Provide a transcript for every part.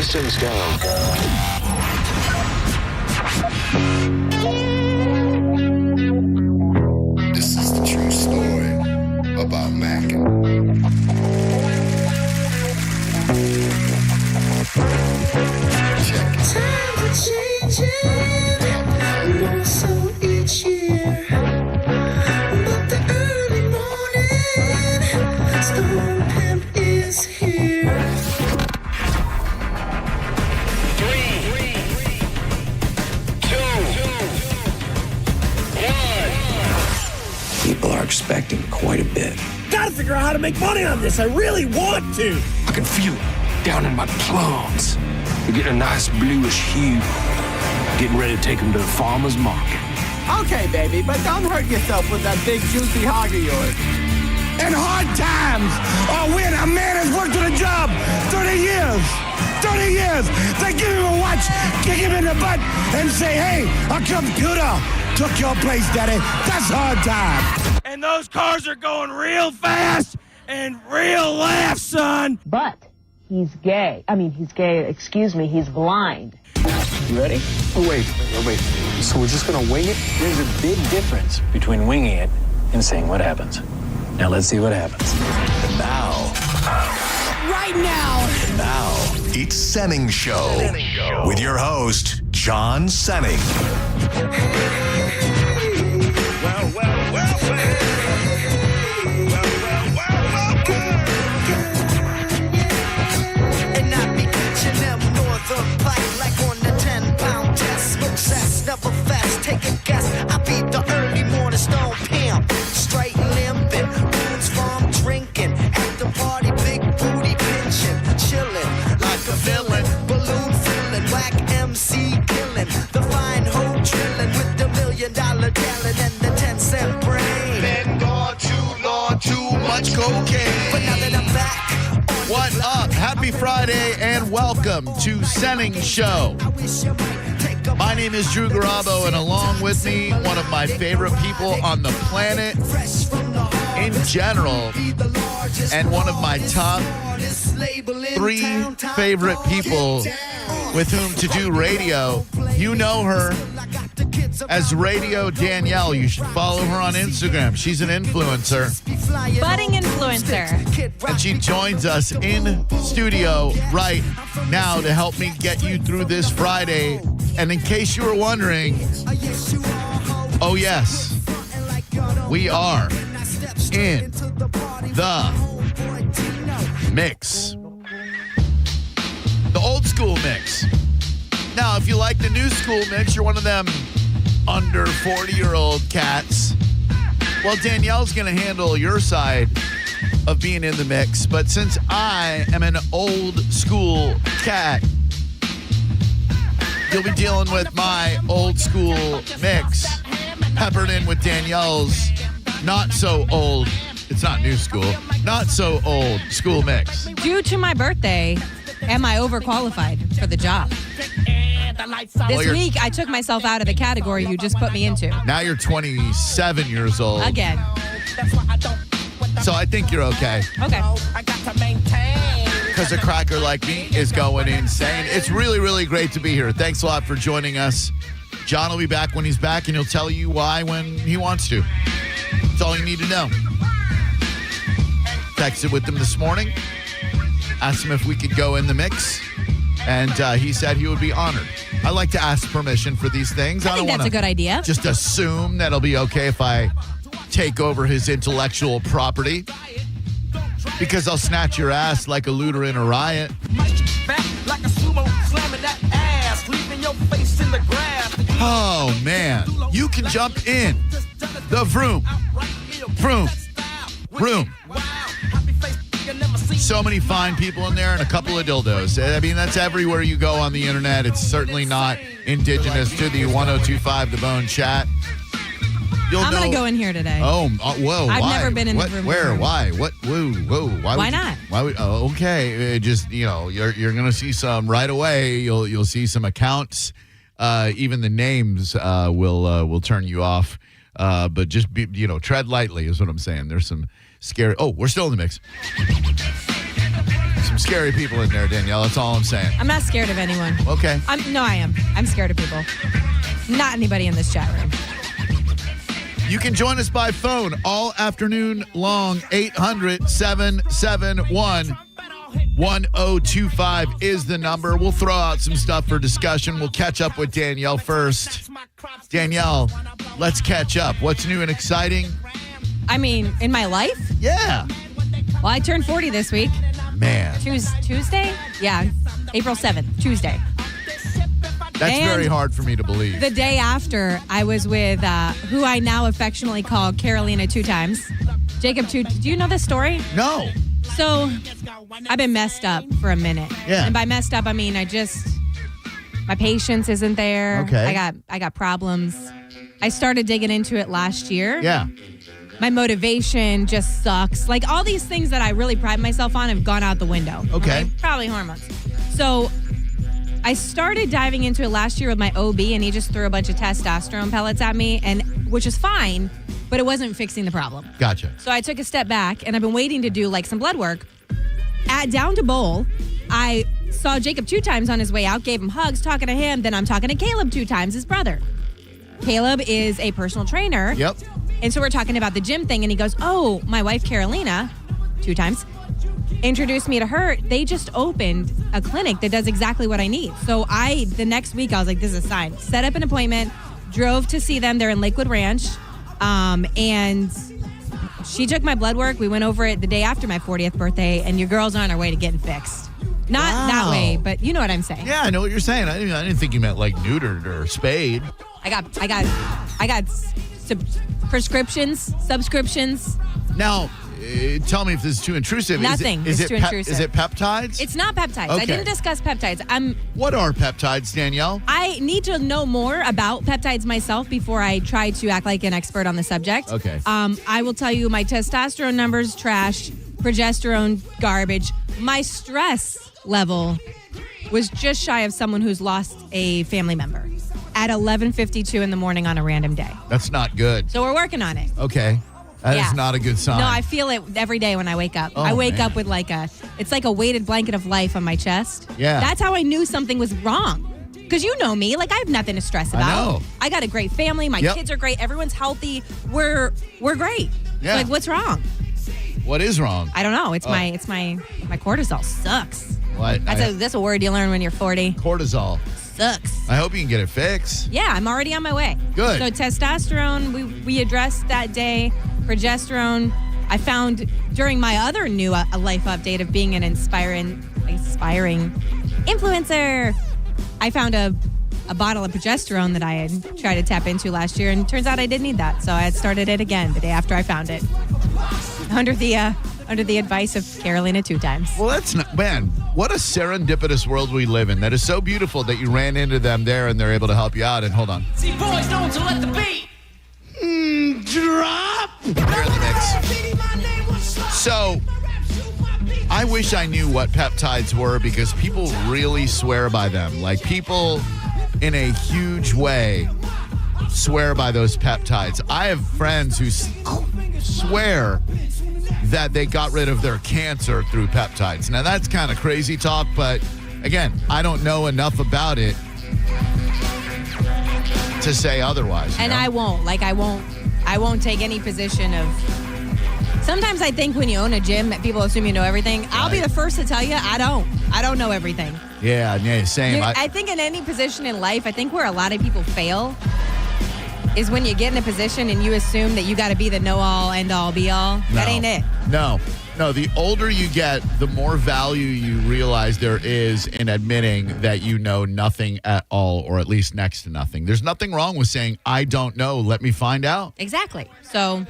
systems go. This is the true story about Mac. Check it. Times are changing, more so each year. But the early morning storm pimp is here. 3, 2, 1. People are expecting quite a bit. Gotta figure out how to make money on this. I really want to. I can feel it down in my plums. They're getting a nice bluish hue. Getting ready to take them to the farmer's market. Okay, baby, but don't hurt yourself with that big juicy hog of yours. In hard times, or when a man has worked at a job 30 years, they give him a watch, kick him in the butt, and say, hey, a computer took your place, daddy. That's hard time. And those cars are going real fast and real fast, son. But he's gay. He's blind. You ready? Oh, wait. So we're just gonna wing it? There's a big difference between winging it and seeing what happens. Now let's see what happens. And now, it's Senning Show with your host, John Senning. And I be catching them northern bite like on the 10-pound test. Success, never fast, take a guess. I be the early morning stone pimp. Straight limping, wounds from drinking. At the party, big booty pinching. Chilling like a villain. Balloon filling, whack MC killing. The fine hoe drilling with the $1 million gallon and the 10-cent brain. Been gone too long, too much cocaine. But now that I'm back. What up? Happy Friday and welcome to Senning Show. My name is Drew Garabo, and along with me, one of my favorite people on the planet in general, and one of my top 3 favorite people with whom to do radio. You know her as Radio Danielle. You should follow her on Instagram. She's an influencer. Budding influencer. And she joins us in studio right now to help me get you through this Friday. And in case you were wondering, oh yes, we are in the mix. The old school mix. Now, if you like the new school mix, you're one of them under 40-year-old cats. Well, Danielle's going to handle your side of being in the mix. But since I am an old school cat, you'll be dealing with my old school mix peppered in with Danielle's not so old, it's not new school, not so old school mix. Due to my birthday, am I overqualified for the job? This week, I took myself out of the category you just put me into. Now you're 27 years old. Again. So I think you're okay. Okay. Because a cracker like me is going insane. It's really, really great to be here. Thanks a lot for joining us. John will be back when he's back, and he'll tell you why when he wants to. That's all you need to know. Texted with him this morning. Asked him if we could go in the mix. And he said he would be honored. I like to ask permission for these things. I think that's a good idea. Just assume that it'll be okay if I take over his intellectual property. Because I'll snatch your ass like a looter in a riot. Oh, man. You can jump in the room. So many fine people in there and a couple of dildos. I mean, that's everywhere you go on the internet. It's certainly not indigenous to the 1025 The Bone chat. I'm going to go in here today. Oh, whoa. I've why? never been in the room. Where? Before. Why? What? Whoa. Why not? Why would? Oh, okay. Just, you're going to see some right away. You'll see some accounts. Even the names will turn you off. But just tread lightly is what I'm saying. There's some scary. Oh, we're still in the mix. Some some scary people in there, Danielle. That's all I'm saying. I'm not scared of anyone. Okay. I am. I'm scared of people. Not anybody in this chat room. You can join us by phone all afternoon long. 800-771-1025 is the number. We'll throw out some stuff for discussion. We'll catch up with Danielle first. Danielle, let's catch up. What's new and exciting? I mean, in my life? Yeah. Well, I turned 40 this week. Man. Tuesday? Yeah, April 7th, Tuesday. That's very hard for me to believe. The day after, I was with who I now affectionately call Carolina 2 times. Jacob 2. Do you know this story? No. So, I've been messed up for a minute. Yeah. And by messed up, I mean my patience isn't there. Okay. I got problems. I started digging into it last year. Yeah. My motivation just sucks. Like, all these things that I really pride myself on have gone out the window. Okay. Probably hormones. So, I started diving into it last year with my OB, and he just threw a bunch of testosterone pellets at me, which is fine, but it wasn't fixing the problem. Gotcha. So I took a step back, and I've been waiting to do like some blood work. Down to Bowl, I saw Jacob 2 times on his way out, gave him hugs, talking to him. Then I'm talking to Caleb 2 times, his brother. Caleb is a personal trainer. Yep. And so we're talking about the gym thing, and he goes, oh, my wife Carolina, 2 times, introduced me to her. They just opened a clinic that does exactly what I need. So the next week, I was like, this is a sign. Set up an appointment, drove to see them. They're in Lakewood Ranch. And she took my blood work. We went over it the day after my 40th birthday, and your girl's on her way to getting fixed. Not that way, but you know what I'm saying. Yeah, I know what you're saying. I didn't think you meant like neutered or spayed. I got subscriptions. Now, tell me if this is too intrusive. Nothing is too intrusive. Is it peptides? It's not peptides. Okay. I didn't discuss peptides. What are peptides, Danielle? I need to know more about peptides myself before I try to act like an expert on the subject. Okay. I will tell you my testosterone numbers, trash, progesterone, garbage. My stress level was just shy of someone who's lost a family member at 11:52 in the morning on a random day. That's not good. So we're working on it. Okay. That is not a good sign. No, I feel it every day when I wake up. Oh, I wake man. up with it's like a weighted blanket of life on my chest. Yeah. That's how I knew something was wrong. Because you know me, like I have nothing to stress about. I know. I got a great family. My kids are great. Everyone's healthy. We're great. Yeah. Like, what's wrong? What is wrong? I don't know. It's my cortisol sucks. What? That's a word you learn when you're 40. Cortisol. Sucks. I hope you can get it fixed. Yeah, I'm already on my way. Good. So testosterone, we addressed that day. Progesterone, I found during my other new life update of being an inspiring influencer. I found a bottle of progesterone that I had tried to tap into last year, and it turns out I didn't need that. So I had started it again the day after I found it. Under the advice of Carolina 2 times. Well, that's not, man, what a serendipitous world we live in. That is so beautiful that you ran into them there and they're able to help you out. And hold on. See, boys, don't you let the beat Drop. You're in the mix. So, I wish I knew what peptides were because people really swear by them. Like, people in a huge way swear by those peptides. I have friends who swear that they got rid of their cancer through peptides. Now, that's kind of crazy talk, but again, I don't know enough about it to say otherwise. And I won't take any position of. Sometimes I think when you own a gym, people assume you know everything. Right. I'll be the first to tell you, I don't know everything. Yeah, same. I think in any position in life, I think where a lot of people fail is when you get in a position and you assume that you got to be the know-all, end-all, be-all. No. That ain't it. No, the older you get, the more value you realize there is in admitting that you know nothing at all, or at least next to nothing. There's nothing wrong with saying, I don't know, let me find out. Exactly. So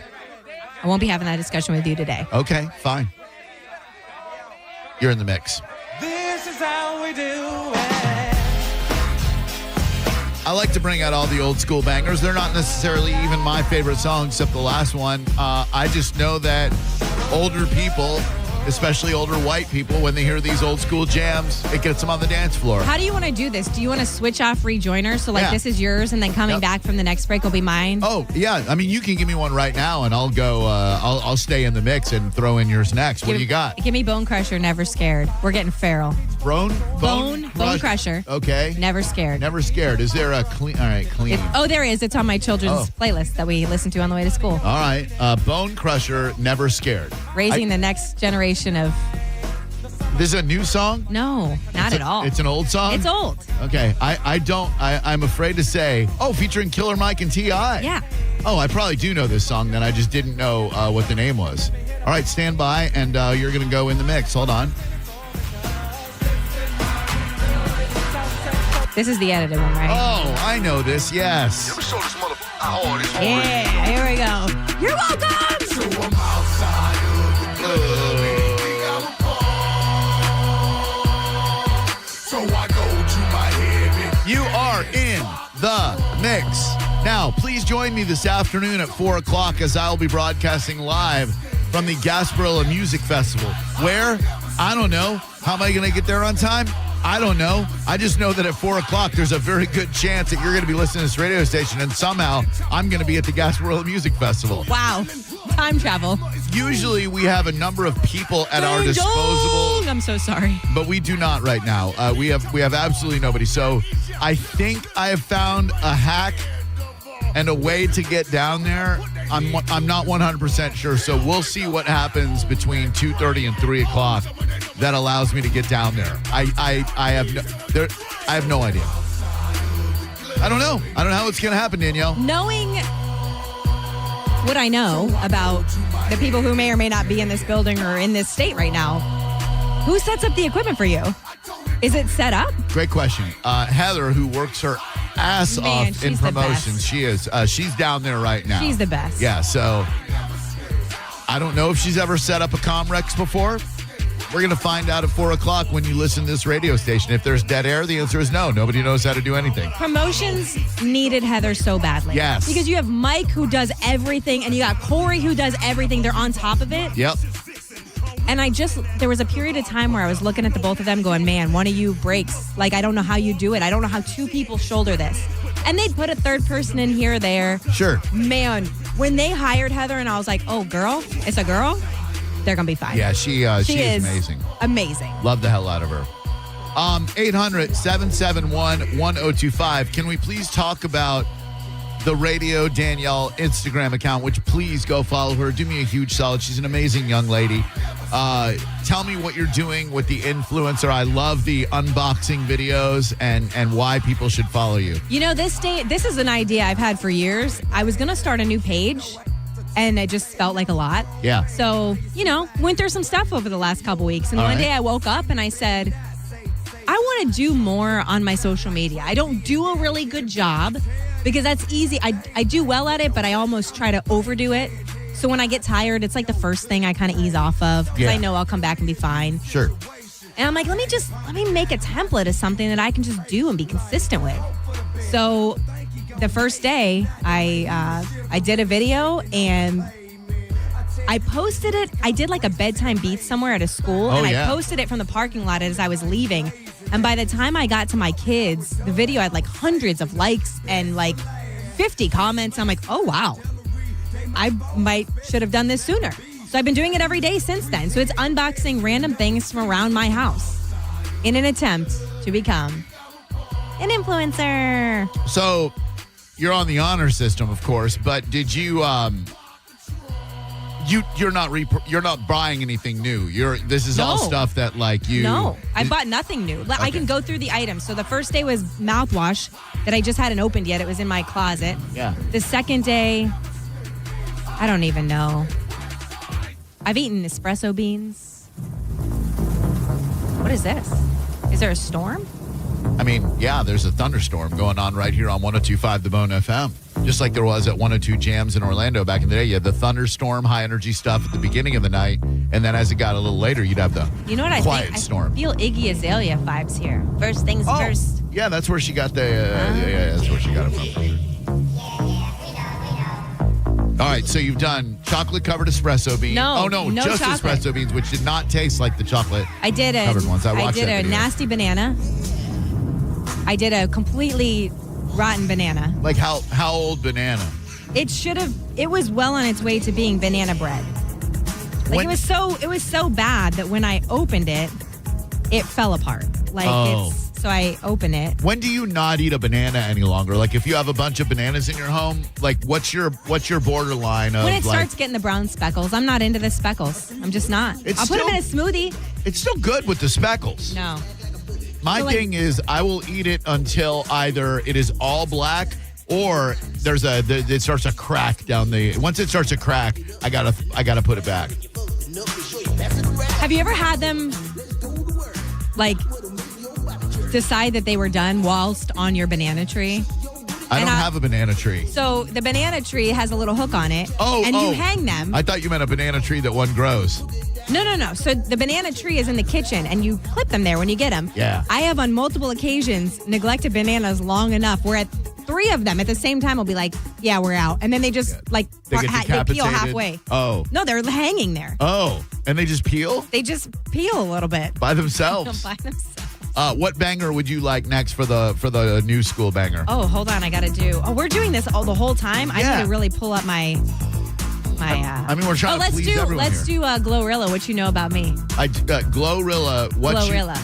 I won't be having that discussion with you today. Okay, fine. You're in the mix. This is how we do it. I like to bring out all the old school bangers. They're not necessarily even my favorite song, except the last one. I just know that older people especially older white people, when they hear these old school jams, it gets them on the dance floor. How do you want to do this? Do you want to switch off rejoiners? So, like, Yeah. this is yours, and then coming back from the next break will be mine? Oh, yeah. I mean, you can give me one right now, and I'll go, I'll stay in the mix and throw in yours next. What do you got? Give me Bone Crusher, Never Scared. We're getting feral. Bone Crusher. Okay. Never Scared. Never Scared. Is there a clean? All right, clean. There is. It's on my children's playlist that we listen to on the way to school. All right. Bone Crusher, Never Scared. Raising the next generation of... This is a new song? No, not at all. It's an old song? It's old. Okay. I'm afraid to say, featuring Killer Mike and T.I. Yeah. Oh, I probably do know this song, then I just didn't know what the name was. All right, stand by, and you're going to go in the mix. Hold on. This is the edited one, right? Oh, I know this, yes. Yeah, here we go. You're welcome! So I'm outside of the club. So I go to my heaven. You are in the mix. Now, please join me this afternoon at 4 o'clock as I'll be broadcasting live from the Gasparilla Music Festival. Where? I don't know. How am I going to get there on time? I don't know. I just know that at 4 o'clock, there's a very good chance that you're going to be listening to this radio station, and somehow I'm going to be at the Gasparilla Music Festival. Wow. Time travel. Usually we have a number of people at our disposal. I'm so sorry. But we do not right now. We have absolutely nobody. So I think I have found a hack and a way to get down there. I'm not 100% sure. So we'll see what happens between 2:30 and 3 o'clock that allows me to get down there. I have no idea. I don't know. I don't know how it's going to happen, Danielle. Knowing what I know about the people who may or may not be in this building or in this state right now, who sets up the equipment for you? Is it set up? Great question. Heather, who works her ass off in promotions, she is. She's down there right now. She's the best. Yeah, so I don't know if she's ever set up a Comrex before. We're going to find out at 4 o'clock when you listen to this radio station. If there's dead air, the answer is no. Nobody knows how to do anything. Promotions needed Heather so badly. Yes. Because you have Mike who does everything, and you got Corey who does everything. They're on top of it. Yep. And there was a period of time where I was looking at the both of them going, man, one of you breaks. Like, I don't know how you do it. I don't know how two people shoulder this. And they'd put a third person in here or there. Sure. Man, when they hired Heather and I was like, oh, girl, it's a girl, they're going to be fine. Yeah, she is amazing. Amazing. Love the hell out of her. 800-771-1025. Can we please talk about the Radio Danielle Instagram account, which please go follow her. Do me a huge solid. She's an amazing young lady. Tell me what you're doing with the influencer. I love the unboxing videos and why people should follow you. You know, this is an idea I've had for years. I was going to start a new page, and it just felt like a lot. Yeah. So, went through some stuff over the last couple weeks. And one day I woke up and I said, I want to do more on my social media. I don't do a really good job because that's easy. I do well at it, but I almost try to overdo it. So when I get tired, it's like the first thing I kind of ease off of because I know I'll come back and be fine. Sure. And I'm like, let me make a template of something that I can just do and be consistent with. So the first day I did a video and I posted it. I did like a bedtime beat somewhere at a school I posted it from the parking lot as I was leaving. And by the time I got to my kids, the video had like hundreds of likes and like 50 comments. I'm like, oh, wow. I should have done this sooner. So I've been doing it every day since then. So it's unboxing random things from around my house in an attempt to become an influencer. So you're on the honor system, of course, but did you you're not buying anything new. This is all stuff that like you. No, I bought nothing new. Okay. I can go through the items. So the first day was mouthwash that I just hadn't opened yet. It was in my closet. Yeah. The second day, I don't even know. I've eaten espresso beans. What is this? Is there a storm? I mean, yeah, there's a thunderstorm going on right here on 102.5 The Bone FM. Just like there was at 102 Jams in Orlando back in the day. You had the thunderstorm, high energy stuff at the beginning of the night. And then as it got a little later, you'd have the quiet storm. I feel Iggy Azalea vibes here. First things first. Yeah, that's where she got that's where she got it from. All right, so you've done chocolate-covered espresso beans. No, Oh, no, no just chocolate. espresso beans, which did not taste like the chocolate. I did covered ones. I watched did that a video. nasty banana. I did a completely rotten banana. Like how old banana? It was well on its way to being banana bread. Like When- it was so bad that when I opened it, it fell apart. Like so I open it. When do you not eat a banana any longer? Like if you have a bunch of bananas in your home, like what's your borderline of When it like, starts getting the brown speckles, I'm not into the speckles. I'm just not. I'll put them in a smoothie. It's still good with the speckles. No. My thing is I will eat it until either it is all black or it starts to crack down the. Once it starts to crack, I gotta put it back. Have you ever had them like decide that they were done whilst on your banana tree? I don't have a banana tree. So the banana tree has a little hook on it. And you hang them. I thought you meant a banana tree that one grows. No. So the banana tree is in the kitchen and you clip them there when you get them. Yeah. I have on multiple occasions neglected bananas long enough where at 3 of them at the same time will be like, yeah, we're out. And then they just They get they decapitated? peel halfway. Oh. No, they're hanging there. Oh. And they just peel? They just peel a little bit. By themselves. By themselves. What banger would you like next for the new school banger? Oh, hold on. I got to do. Oh, we're doing this the whole time? I need to really pull up my. I mean, we're trying to please everyone Let's do Glorilla, what you know about me. Glorilla,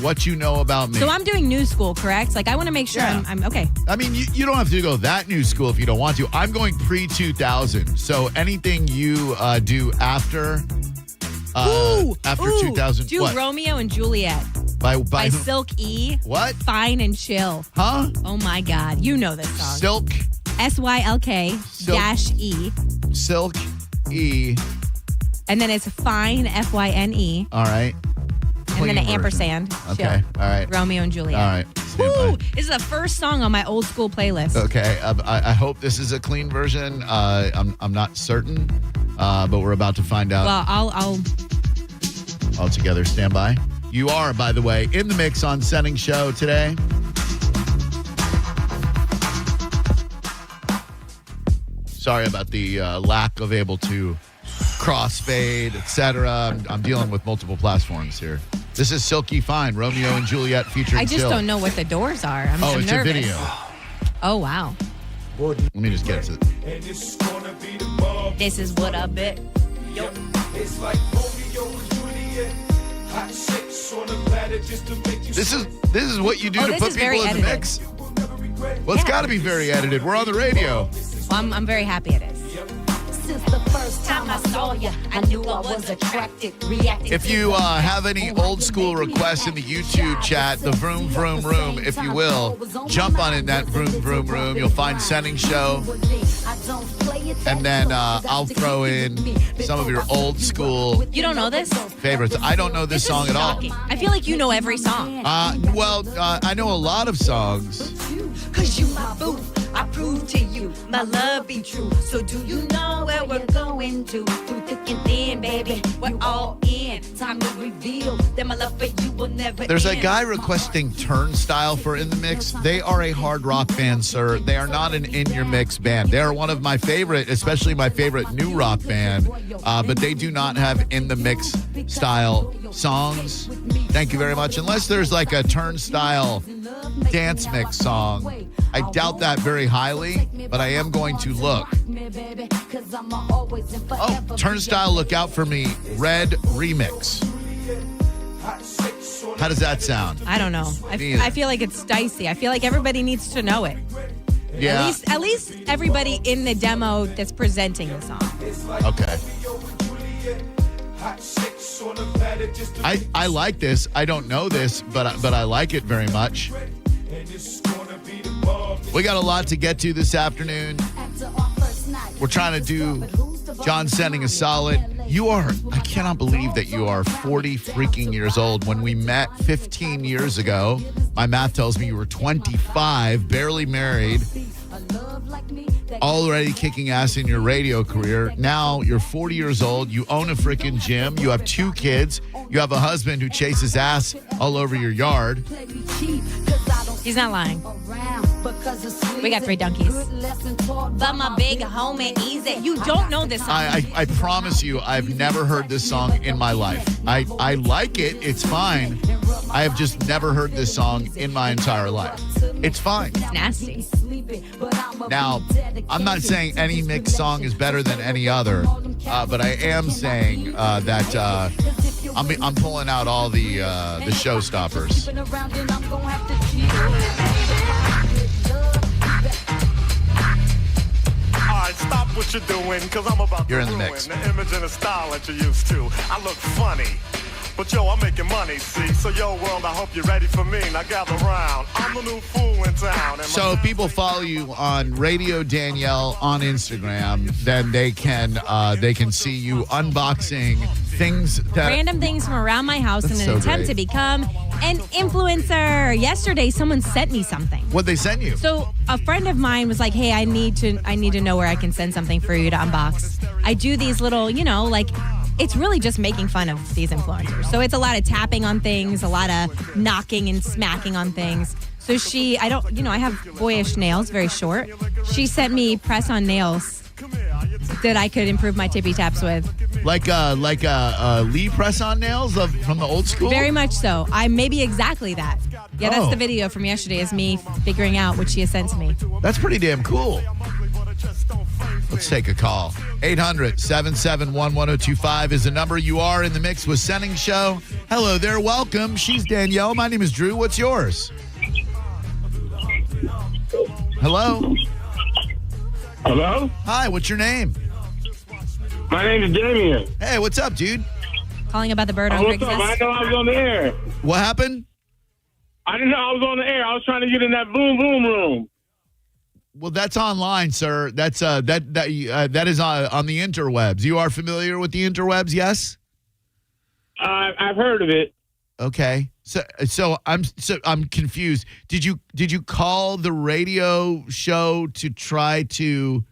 what you know about me. So I'm doing new school, correct? Like, I want to make sure I'm okay. I mean, you don't have to go that new school if you don't want to. I'm going pre-2000. So anything you do after 2000. Do what? Romeo and Juliet By who? Silk E. What? Fine and Chill. Huh? Oh, my God. You know this song. Silk. SYLK-E. Silk E. And then it's Fine, FYNE. All right. And then an Clean ampersand. version. Okay. Chill. All right. Romeo and Juliet. All right. Woo! This is the first song on my old school playlist. Okay. I hope this is a clean version. I'm not certain, but we're about to find out. Well, I'll All together. Stand by. You are, by the way, in the mix on Senning Show today. Sorry about the lack of able to crossfade, etc. I'm dealing with multiple platforms here. This is Silky Fine, Romeo and Juliet featuring I just Chill. don't know what the doors are. I'm it's nervous. a video. Oh, wow. Let me just get it. This is what I bet. Yo. It's like Romeo and Juliet. Hot chicks on a platter just to make you. This is what you do to this put is people very in edited. the mix. Well, it's got to be very edited. We're on the radio. Well, I'm very happy it is. Since the first time I saw you, I knew I was attracted, reacted. If you have any old school requests in the YouTube chat, the Vroom Vroom Room, if you will, jump on in that Vroom Vroom Room. You'll find Senning Show. And then I'll throw in some of your old school You don't know this? favorites. I don't know this song at all. Shocking. I feel like you know every song. I know a lot of songs. Cause you my boo, I prove to you my love be true. So do you know where we're going to? Through thick and thin, baby, we're all in. Time to reveal that my love for you will never There's end. a guy requesting Turnstile for In the Mix. They are a hard rock band, sir. They are not an In Your Mix band. They are one of my favorite, especially my favorite new rock band, but they do not have In the Mix style songs. Thank you very much. Unless there's like a Turnstile dance mix song. I doubt that very highly, but I am going to look. Oh, Turnstile, look out for me. Red remix. How does that sound? I don't know. Me either. I feel like it's dicey. I feel like everybody needs to know it. Yeah. At least everybody in the demo that's presenting the song. Okay. I like this. I don't know this, but I like it very much. We got a lot to get to this afternoon. We're trying to do John Senning a solid. I cannot believe that you are 40 freaking years old. When we met 15 years ago, my math tells me you were 25, barely married, already kicking ass in your radio career. Now you're 40 years old. You own a freaking gym. You have 2 kids. You have a husband who chases ass all over your yard. He's not lying. We got 3 donkeys. But my big homie Easy. You don't know this song. I promise you, I've never heard this song in my life. I like it. It's fine. I have just never heard this song in my entire life. It's fine. It's nasty. Now, I'm not saying any mixed song is better than any other, but I am saying that I'm pulling out all the showstoppers. Stop what you're doing, because I'm about You're to in the ruin mix. the image and the style that you used to. I look funny, but yo, I'm making money, see? So yo, world, I hope you're ready for me. Now gather round. I'm the new fool in town. And So if people follow you on Radio Danielle on Instagram, then they can see you unboxing things that Random things from around my house in That's an so attempt great. to become an influencer. Yesterday, someone sent me something. What'd they send you? So a friend of mine was like, "Hey, I need to know where I can send something for you to unbox." I do these little, like it's really just making fun of these influencers. So it's a lot of tapping on things, a lot of knocking and smacking on things. So I have boyish nails, very short. She sent me press-on nails that I could improve my tippy taps with. Like Lee press-on nails from the old school? Very much so. Maybe exactly that. Yeah, that's the video from yesterday is me figuring out what she has sent to me. That's pretty damn cool. Let's take a call. 800-771-1025 is the number. You are in the mix with Senning Show. Hello there. Welcome. She's Danielle. My name is Drew. What's yours? Hello? Hello? Hi, what's your name? My name is Damien. Hey, what's up, dude? Calling about the bird on What's up? I didn't know I was on the air. What happened? I didn't know I was on the air. I was trying to get in that boom boom room. Well, that's online, sir. That's that is on the interwebs. You are familiar with the interwebs, yes? I've heard of it. Okay. So I'm confused. Did you call the radio show to try to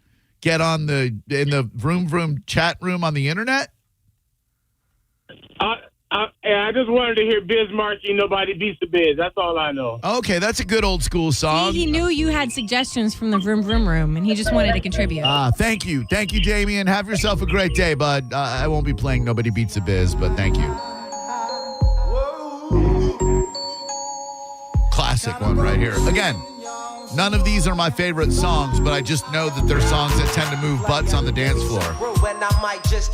get in the vroom vroom chat room on the internet? I just wanted to hear Biz Markie, Nobody Beats the Biz. That's all I know. Okay, that's a good old school song. He knew you had suggestions from the vroom vroom room, and he just wanted to contribute. Thank you, Damien. Have yourself a great day, bud. I won't be playing Nobody Beats the Biz, but thank you. Classic one right here. Again, none of these are my favorite songs, but I just know that they're songs that tend to move butts on the dance floor.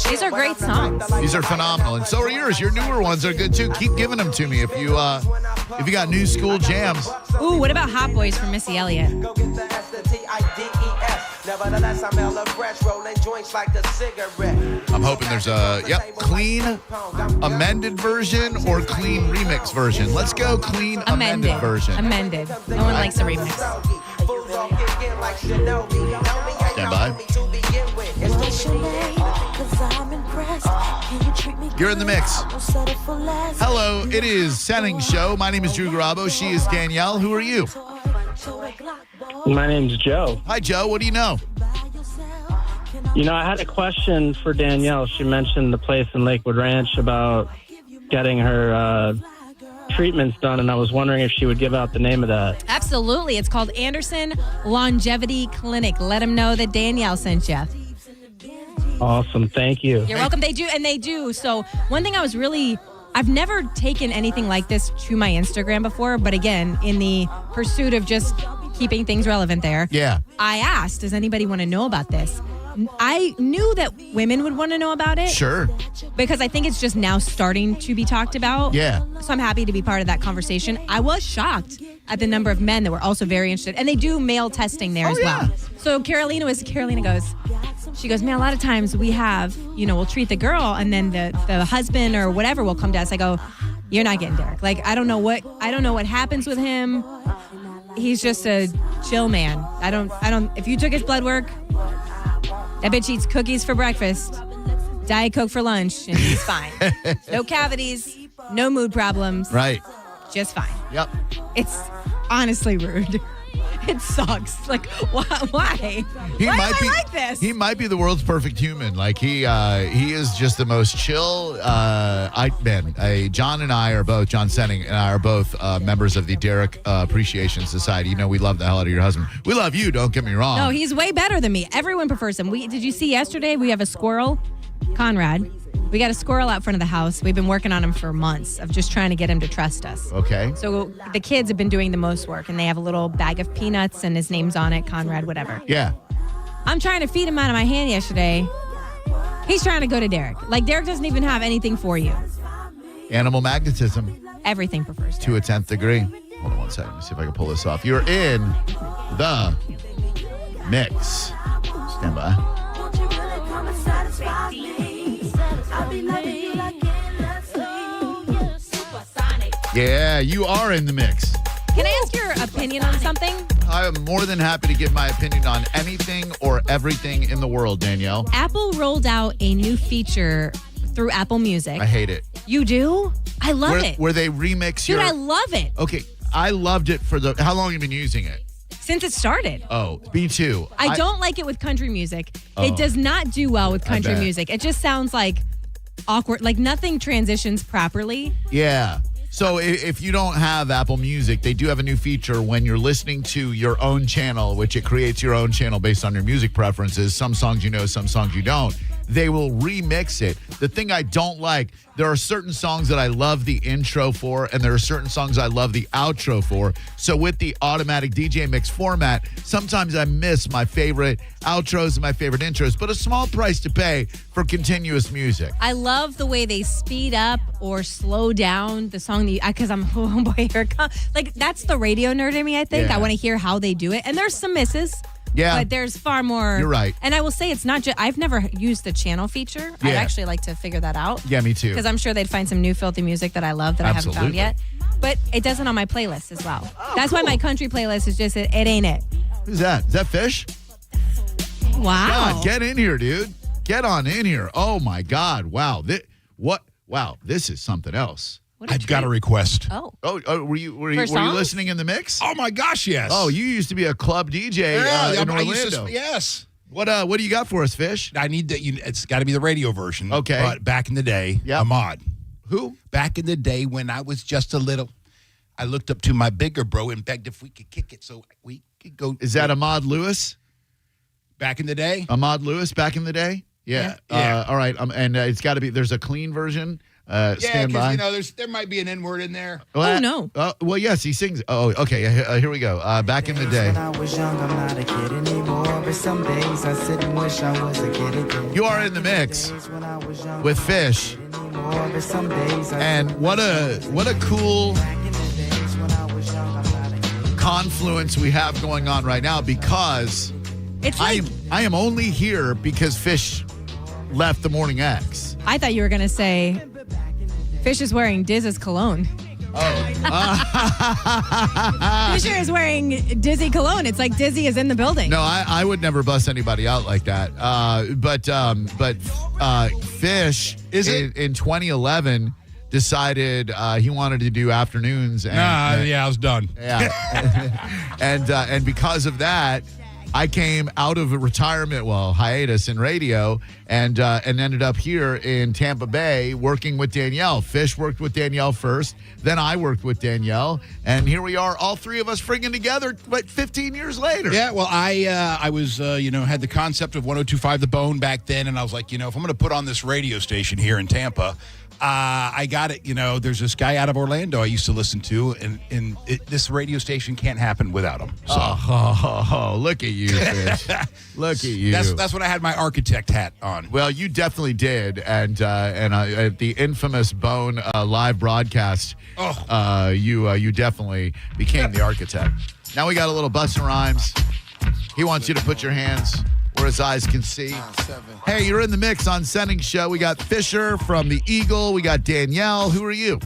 These are great songs. These are phenomenal, and so are yours. Your newer ones are good too. Keep giving them to me if you got new school jams. Ooh, what about Hot Boys from Missy Elliott? Nevertheless, I'm hella fresh, rolling joints like a cigarette. I'm hoping there's a clean amended version or clean remix version. Let's go clean amended version. Amended. No one likes a remix. Stand by. You're in the mix. Hello, it is Senning Show. My name is Drew Garabo. She is Danielle. Who are you? My name's Joe. Hi, Joe. What do you know? I had a question for Danielle. She mentioned the place in Lakewood Ranch about getting her treatments done, and I was wondering if she would give out the name of that. Absolutely. It's called Anderson Longevity Clinic. Let them know that Danielle sent you. Awesome. Thank you. You're welcome. They do. So one thing I've never taken anything like this to my Instagram before, but again, in the pursuit of just keeping things relevant there. Yeah. I asked, does anybody want to know about this? I knew that women would want to know about it. Sure. Because I think it's just now starting to be talked about. Yeah. So I'm happy to be part of that conversation. I was shocked at the number of men that were also very interested. And they do male testing there as well. So Carolina goes, man, a lot of times we have, we'll treat the girl and then the husband or whatever will come to us. I go, you're not getting Derek. Like, I don't know what happens with him. He's just a chill man. If you took his blood work, that bitch eats cookies for breakfast, Diet Coke for lunch, and he's fine. No cavities, no mood problems. Right. Just fine. Yep. It's honestly rude. It sucks. Like, why? Why He am might I be like this? He might be the world's perfect human. Like he is just the most chill. John and I are both John Senning and I are both members of the Derek Appreciation Society. You know, we love the hell out of your husband. We love you. Don't get me wrong. No, he's way better than me. Everyone prefers him. Did you see yesterday? We have a squirrel, Conrad. We got a squirrel out front of the house. We've been working on him for months of just trying to get him to trust us. Okay. So the kids have been doing the most work, and they have a little bag of peanuts, and his name's on it, Conrad, whatever. Yeah. I'm trying to feed him out of my hand yesterday. He's trying to go to Derek. Like, Derek doesn't even have anything for you. Animal magnetism. Everything prefers to a 10th degree. Hold on one second. Let me see if I can pull this off. You're in the mix. Stand by. Yeah, you are in the mix. Can I ask your opinion on something? I am more than happy to give my opinion on anything or everything in the world, Danielle. Apple rolled out a new feature through Apple Music. I hate it. You do? I love it. Where they remix Dude, I love it. Okay, I loved it for how long have you been using it? Since it started. Oh, me too. I don't like it with country music. Oh. It does not do well with country bet. music. It just sounds like awkward. Like nothing transitions properly. Yeah. So if you don't have Apple Music, they do have a new feature when you're listening to your own channel, which it creates your own channel based on your music preferences. Some songs you know, some songs you don't. They will remix it. The thing I don't like, there are certain songs that I love the intro for, and there are certain songs I love the outro for. So with the automatic DJ mix format, sometimes I miss my favorite outros and my favorite intros, but a small price to pay for continuous music. I love the way they speed up or slow down the song because I'm, oh boy, here it comes. Like, that's the radio nerd in me, I think. Yeah. I want to hear how they do it. And there's some misses. Yeah. But there's far more. You're right. And I will say it's not just, I've never used the channel feature. I'd Yeah. actually like to figure that out. Yeah, me too. Because I'm sure they'd find some new filthy music that I love that I haven't found Absolutely. yet. But it does it on my playlist as well. That's why my country playlist is just, it ain't it. Who's that? Is that Fish? Wow. God, get in here, dude. Get on in here. Oh my God. Wow. Wow. This is something else. I've got a request. Oh. Were you songs? listening in the mix? Oh my gosh, yes. Oh, you used to be a club DJ in Orlando. Yes. What do you got for us, Fish? I need that. It's got to be the radio version. Okay. But back in the day, Ahmad. Who? Back in the day when I was just a little, I looked up to my bigger bro and begged if we could kick it so we could go. Is that Ahmad Lewis? Back in the day? Ahmad Lewis back in the day? Yeah. Yeah. All right. And it's got to be, there's a clean version. Yeah, Stand by. because there might be an N-word in there. Well, no. Well, yes, he sings. Oh, okay. Here we go. Back in the day. When I was young, I'm not a kid anymore. But some days I sit and wish I was a kid again. You are in the mix with Fish. And what a cool confluence we have going on right now, because It's like, I am only here because Fish left the Morning X. I thought you were going to say Fish is wearing Diz's cologne. Fisher is wearing Dizzy cologne. It's like Dizzy is in the building. No, I would never bust anybody out like that. But Fish in 2011 decided he wanted to do afternoons. And, Yeah, I was done. Yeah, and because of that, I came out of a hiatus in radio, and ended up here in Tampa Bay working with Danielle. Fish worked with Danielle first, then I worked with Danielle, and here we are, all three of us friggin' together, 15 years later. Yeah, well, I was, had the concept of 102.5 The Bone back then, and I was like, if I'm going to put on this radio station here in Tampa, I got it. There's this guy out of Orlando I used to listen to, and this radio station can't happen without him. So. Oh, look at you, Fish. Look at you. That's when I had my architect hat on. Well, you definitely did, and at the infamous Bone live broadcast, you definitely became the architect. Now we got a little Busta Rhymes. He wants you to put your hands where his eyes can see. Hey, you're in the mix on Senning Show. We got Fisher from the Eagle. We got Danielle. Who are you?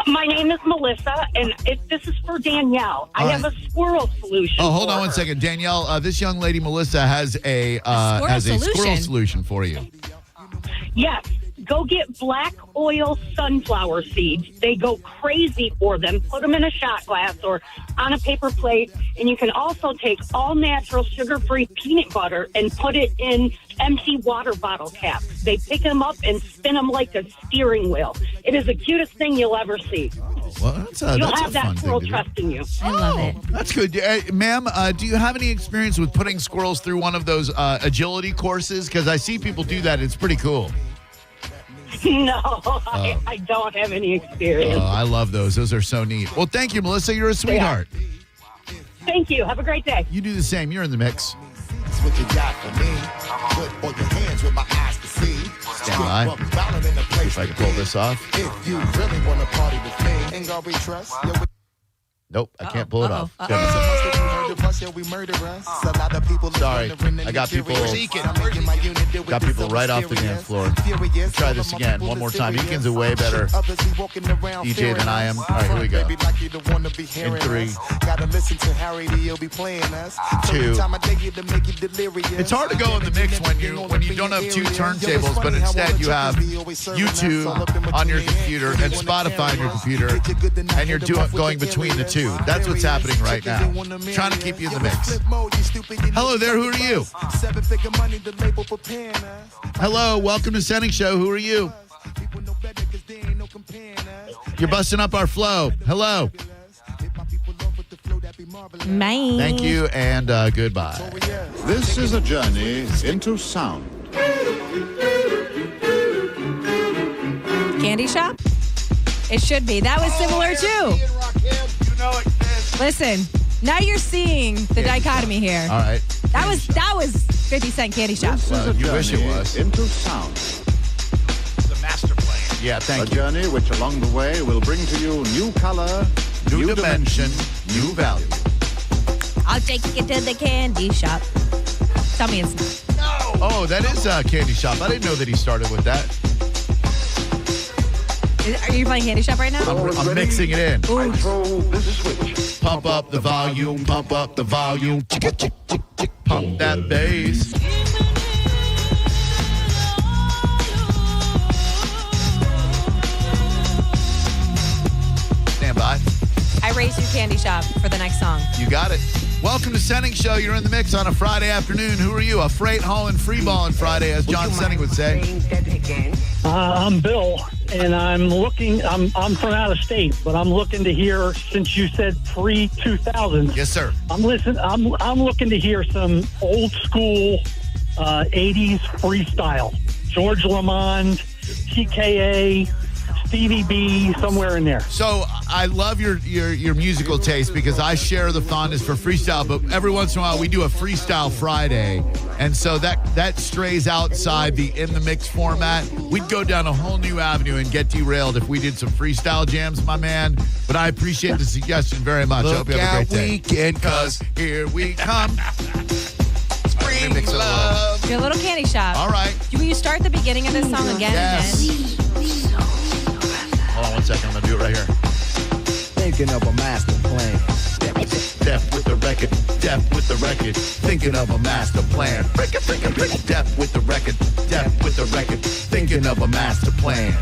My name is Melissa, and this is for Danielle. I have a squirrel solution. Oh, hold on for one her. second. Danielle, this young lady, Melissa, has a squirrel solution for you. Yes. Go get black oil sunflower seeds. They go crazy for them. Put them in a shot glass or on a paper plate. And you can also take all natural sugar-free peanut butter and put it in empty water bottle caps. They pick them up and spin them like a steering wheel. It is the cutest thing you'll ever see. Well, that's You'll a have that fun squirrel thing to do. trusting you. I love it. That's good. Ma'am, do you have any experience with putting squirrels through one of those agility courses? Because I see people do that. It's pretty cool. No, I don't have any experience. Oh, I love those. Those are so neat. Well, thank you, Melissa. You're a sweetheart. Thank you. Have a great day. You do the same. You're in the mix. That's what you got for me. Put on your hands with my eyes to see. Stand by. See if I can pull this off. If you really want to party with me, ain't gonna be trust. Nope, I can't pull it off. Sorry, I got people right off the dance floor. Try this again one more time. Eakin's a way better DJ than I am. All right, here we go. In 3, 2. It's hard to go in the mix when you don't have 2 turntables, but instead you have YouTube on your computer and Spotify on your computer, and you're going between the 2. That's what's happening right now. Trying to keep you in the mix. Hello there, who are you? Hello, welcome to Senning Show. Who are you? You're busting up our flow. Hello. Bye. Thank you and goodbye. This is a journey into sound. Candy shop? It should be. That was similar too. Listen, now you're seeing the dichotomy here. All right. That was 50 Cent Candy Shop. Well, you wish it was. Into sound. The master plan. Yeah, thank you. A journey which along the way will bring to you new color, new dimension, new value. I'll take you to the candy shop. Tell me it's not. No. Oh, that is Candy Shop. I didn't know that he started with that. Are you playing Candy Shop right now? I'm mixing it in. I throw this switch. Pump up the volume, pump up the volume. Pump that bass. Stand by. I raised you Candy Shop for the next song. You got it. Welcome to Senning Show. You're in the mix on a Friday afternoon. Who are you? A freight hauling freeballing Friday, as John Senning would say. I'm Bill, and I'm from out of state, but I'm looking to hear, since you said pre-2000s. Yes, sir. I'm looking to hear some old school 80s freestyle. George Lamond, TKA, Stevie B, somewhere in there. So I love your musical taste because I share the fondness for freestyle, but every once in a while we do a Freestyle Friday, and so that strays outside the in the mix format. We'd go down a whole new avenue and get derailed if we did some freestyle jams, my man. But I appreciate the suggestion very much. I hope you have a great day. Weekend, cause here we come. Spring love. Your little Candy Shop. All right. Will you start the beginning of this song again? Yes. Hold on one second. I'm going to do it right here. Thinking of a master plan. Deaf with the record. Deaf with the record. Thinking of a master plan. Break it. Deaf with the record. Deaf with the record. Thinking of a master plan.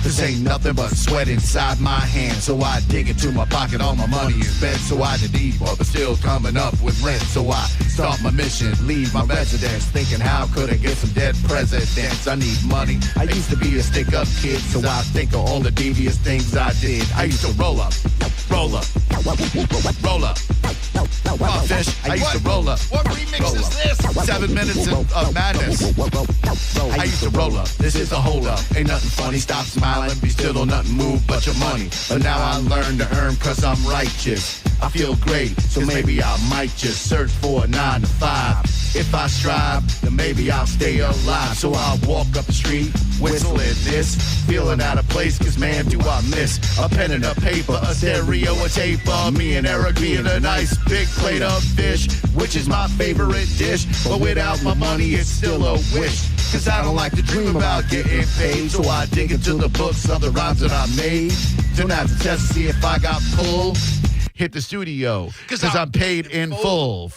This ain't nothing but sweat inside my hands. So I dig into my pocket, all my money is spent. So I need more, but still coming up with rent. So I start my mission, leave my residence. Thinking how could I get some dead presidents? I need money. I used to be a stick-up kid, so I think of all the devious things I did. I used to roll up. Fish. I used to roll up. What remix is this? 7 minutes of madness. I used to roll up. This is a hold up. Ain't nothing funny. Stop smiling. Be still, don't nothing move but your money. But now I learn to earn cause I'm righteous. I feel great, so maybe I might just search for a 9 to 5. If I strive, then maybe I'll stay alive. So I'll walk up the street, whistling this, feeling out of place, cause man, do I miss a pen and a paper, a stereo, a tape of me and Eric being a nice big plate of fish, which is my favorite dish. But without my money, it's still a wish. Cause I don't like to dream about getting paid. So I dig into the books of the rhymes that I made. Don't have to test to see if I got pulled. Hit the studio, cause I'm paid in full.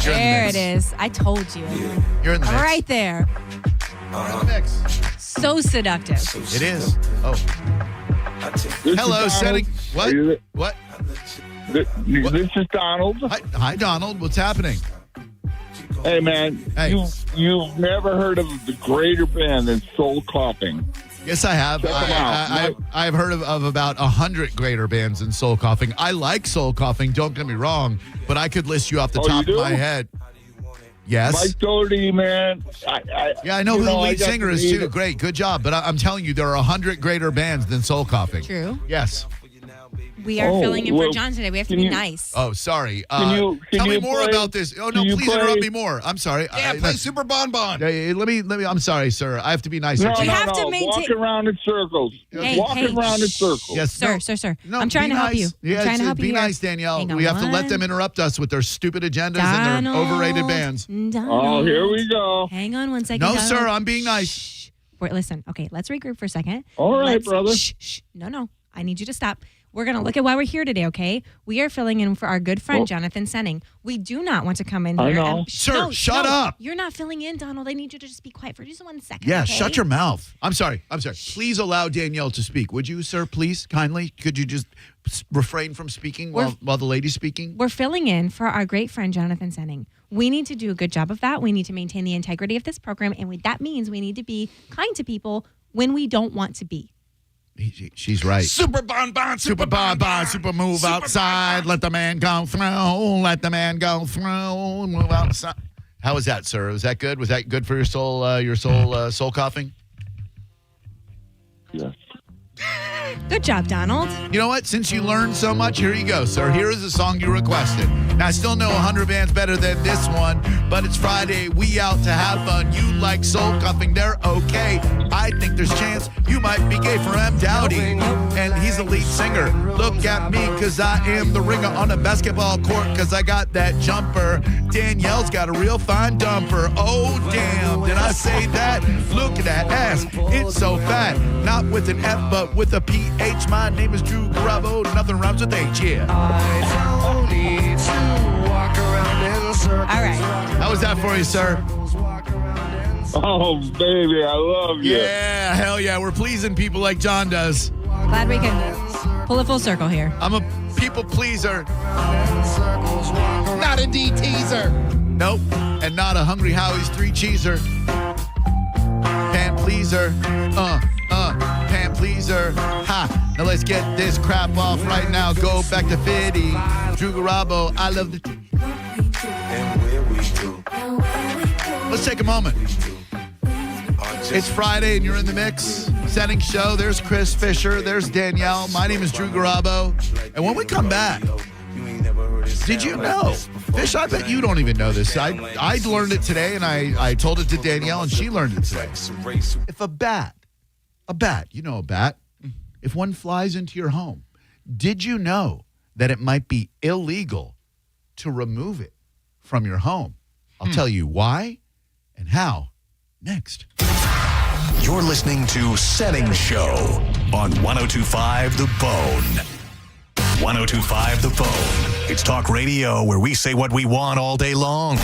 You're in the There mix. it is. I told you. You're in the mix. Right there. You're in the mix. So seductive. It is. Oh. Hello, Senning. What? What? This is Donald. Hi, Donald. What's happening? Hey, man. Hey. You've never heard of the greater band than Soul Coughing. Yes, I have. Check 'em out. I've heard of about 100 greater bands than Soul Coughing. I like Soul Coughing, don't get me wrong, but I could list you off the top of my head. Yes. Mike Doherty, man. I know who the lead singer is, too. Great. Good job. But I'm telling you, there are 100 greater bands than Soul Coughing. True. Yes. We are filling in for John today. We have to be nice. Oh, sorry. Can tell me you more play- about this. Oh, no, can you please play- interrupt me more. I'm sorry. Yeah, play Super Bon Bon. Let me. I'm sorry, sir. I have to be nice. No, here. Walk around in circles. Hey, Walk hey, around in circles. Yes, Sir. No, I'm trying be to help nice. you. Yeah, I'm trying to help you. be here. nice, Danielle. Hang on We have to let one- them interrupt us with their stupid agendas and their overrated bands. Oh, here we go. Hang on one second. No, Donald. sir. I'm being nice. Wait, listen. Okay, let's regroup for a second. All right, Let's- brother. Shh. No. I need you to stop. We're going to look at why we're here today, okay? We are filling in for our good friend, Jonathan Senning. We do not want to come in here. I know. and- Sir, shut up. You're not filling in, Donald. I need you to just be quiet for just 1 second. Yeah, okay? shut your mouth. I'm sorry. Please allow Danielle to speak. Would you, sir, please, kindly? Could you just refrain from speaking while the lady's speaking? We're filling in for our great friend, Jonathan Senning. We need to do a good job of that. We need to maintain the integrity of this program, and that means we need to be kind to people when we don't want to be. She's right. Super Bon Bon. Super bon bon, super move outside. Let the man go through. Let the man go through. Move outside. How was that, sir? Was that good? Was that good for your soul? Soul coughing. Yes. Good job, Donald. You know what? Since you learned so much, here you go, sir. Here is a song you requested. Now, I still know 100 bands better than this one, but it's Friday. We out to have fun. You like soul cuffing, they're okay. I think there's chance you might be gay for M. Dowdy, and he's the lead singer. Look at me, because I am the ringer on the basketball court, because I got that jumper. Danielle's got a real fine dumper. Oh, damn, did I say that? Look at that ass. It's so fat. Not with an F, but with a PH. My name is Drew Garabo. Nothing rhymes with H, yeah. I don't need to walk around in circles. All right. How was that for you, sir? Oh, baby, I love you. Yeah, hell yeah. We're pleasing people like John does. Glad we can pull it full circle here. I'm a people pleaser. Not a D teaser. Nope. And not a Hungry Howie's 3-cheeser. Pan pleaser. Pan pleaser. Ha. Now let's get this crap off right now. Go back to Fiddy. Drew Garabo. I love the... Let's take a moment. It's Friday and you're in the mix. Senning Show. There's Chris Fisher. There's Danielle. My name is Drew Garabo. And when we come back, did you know? Fish, I bet you don't even know this. I learned it today, and I told it to Danielle, and she learned it today. If a bat, you know a bat, if one flies into your home, did you know that it might be illegal to remove it from your home? I'll tell you why and how next. You're listening to Senning Show on 102.5 The Bone. 102.5 The Bone. It's talk radio where we say what we want all day long.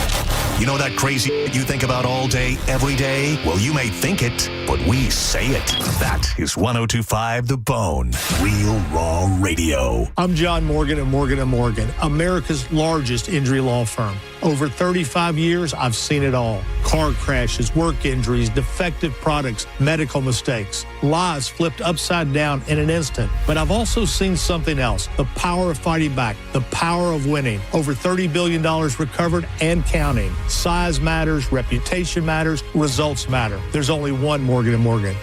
You know that crazy you think about all day, every day? Well, you may think it, but we say it. That is 102.5 The Bone. Real raw radio. I'm John Morgan at Morgan & Morgan, America's largest injury law firm. Over 35 years, I've seen it all. Car crashes, work injuries, defective products, medical mistakes, lives flipped upside down in an instant. But I've also seen something else, the power of fighting back, the power of winning. Over $30 billion recovered and counting. Size matters, reputation matters, results matter. There's only one Morgan & Morgan.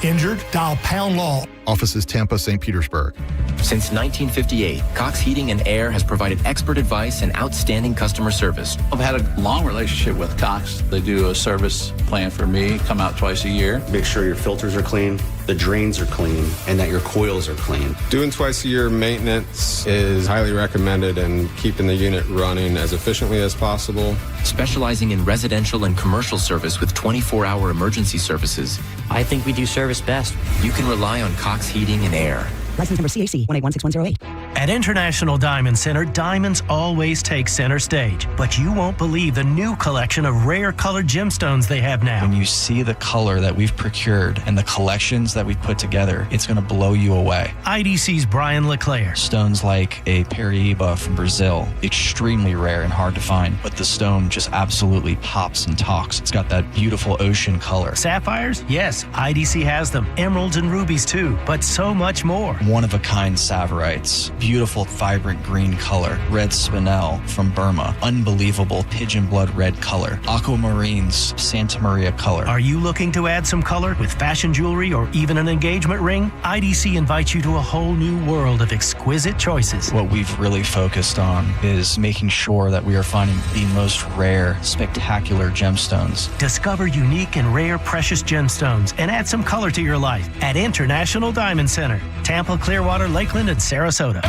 Injured? Dial Pound Law. Offices Tampa, St. Petersburg. Since 1958, Cox Heating and Air has provided expert advice and outstanding customer service. I've had a long relationship with Cox. They do a service plan for me, come out twice a year. Make sure your filters are clean, the drains are clean, and that your coils are clean. Doing twice a year maintenance is highly recommended and keeping the unit running as efficiently as possible. Specializing in residential and commercial service with 24-hour emergency services. I think we do service best. You can rely on Cox Heating and Air. License number CAC 1816108. At International Diamond Center, diamonds always take center stage. But you won't believe the new collection of rare colored gemstones they have now. When you see the color that we've procured and the collections that we've put together, it's going to blow you away. IDC's Brian LeClaire. Stones like a Paraíba from Brazil, extremely rare and hard to find, but the stone just absolutely pops and talks. It's got that beautiful ocean color. Sapphires? Yes, IDC has them. Emeralds and rubies too, but so much more. One-of-a-kind saverites. Beautiful, vibrant green color. Red spinel from Burma. Unbelievable pigeon blood red color. Aquamarines, Santa Maria color. Are you looking to add some color with fashion jewelry or even an engagement ring? IDC invites you to a whole new world of exquisite choices. What we've really focused on is making sure that we are finding the most rare, spectacular gemstones. Discover unique and rare precious gemstones and add some color to your life at International Diamond Center, Tampa, Clearwater, Lakeland, and Sarasota.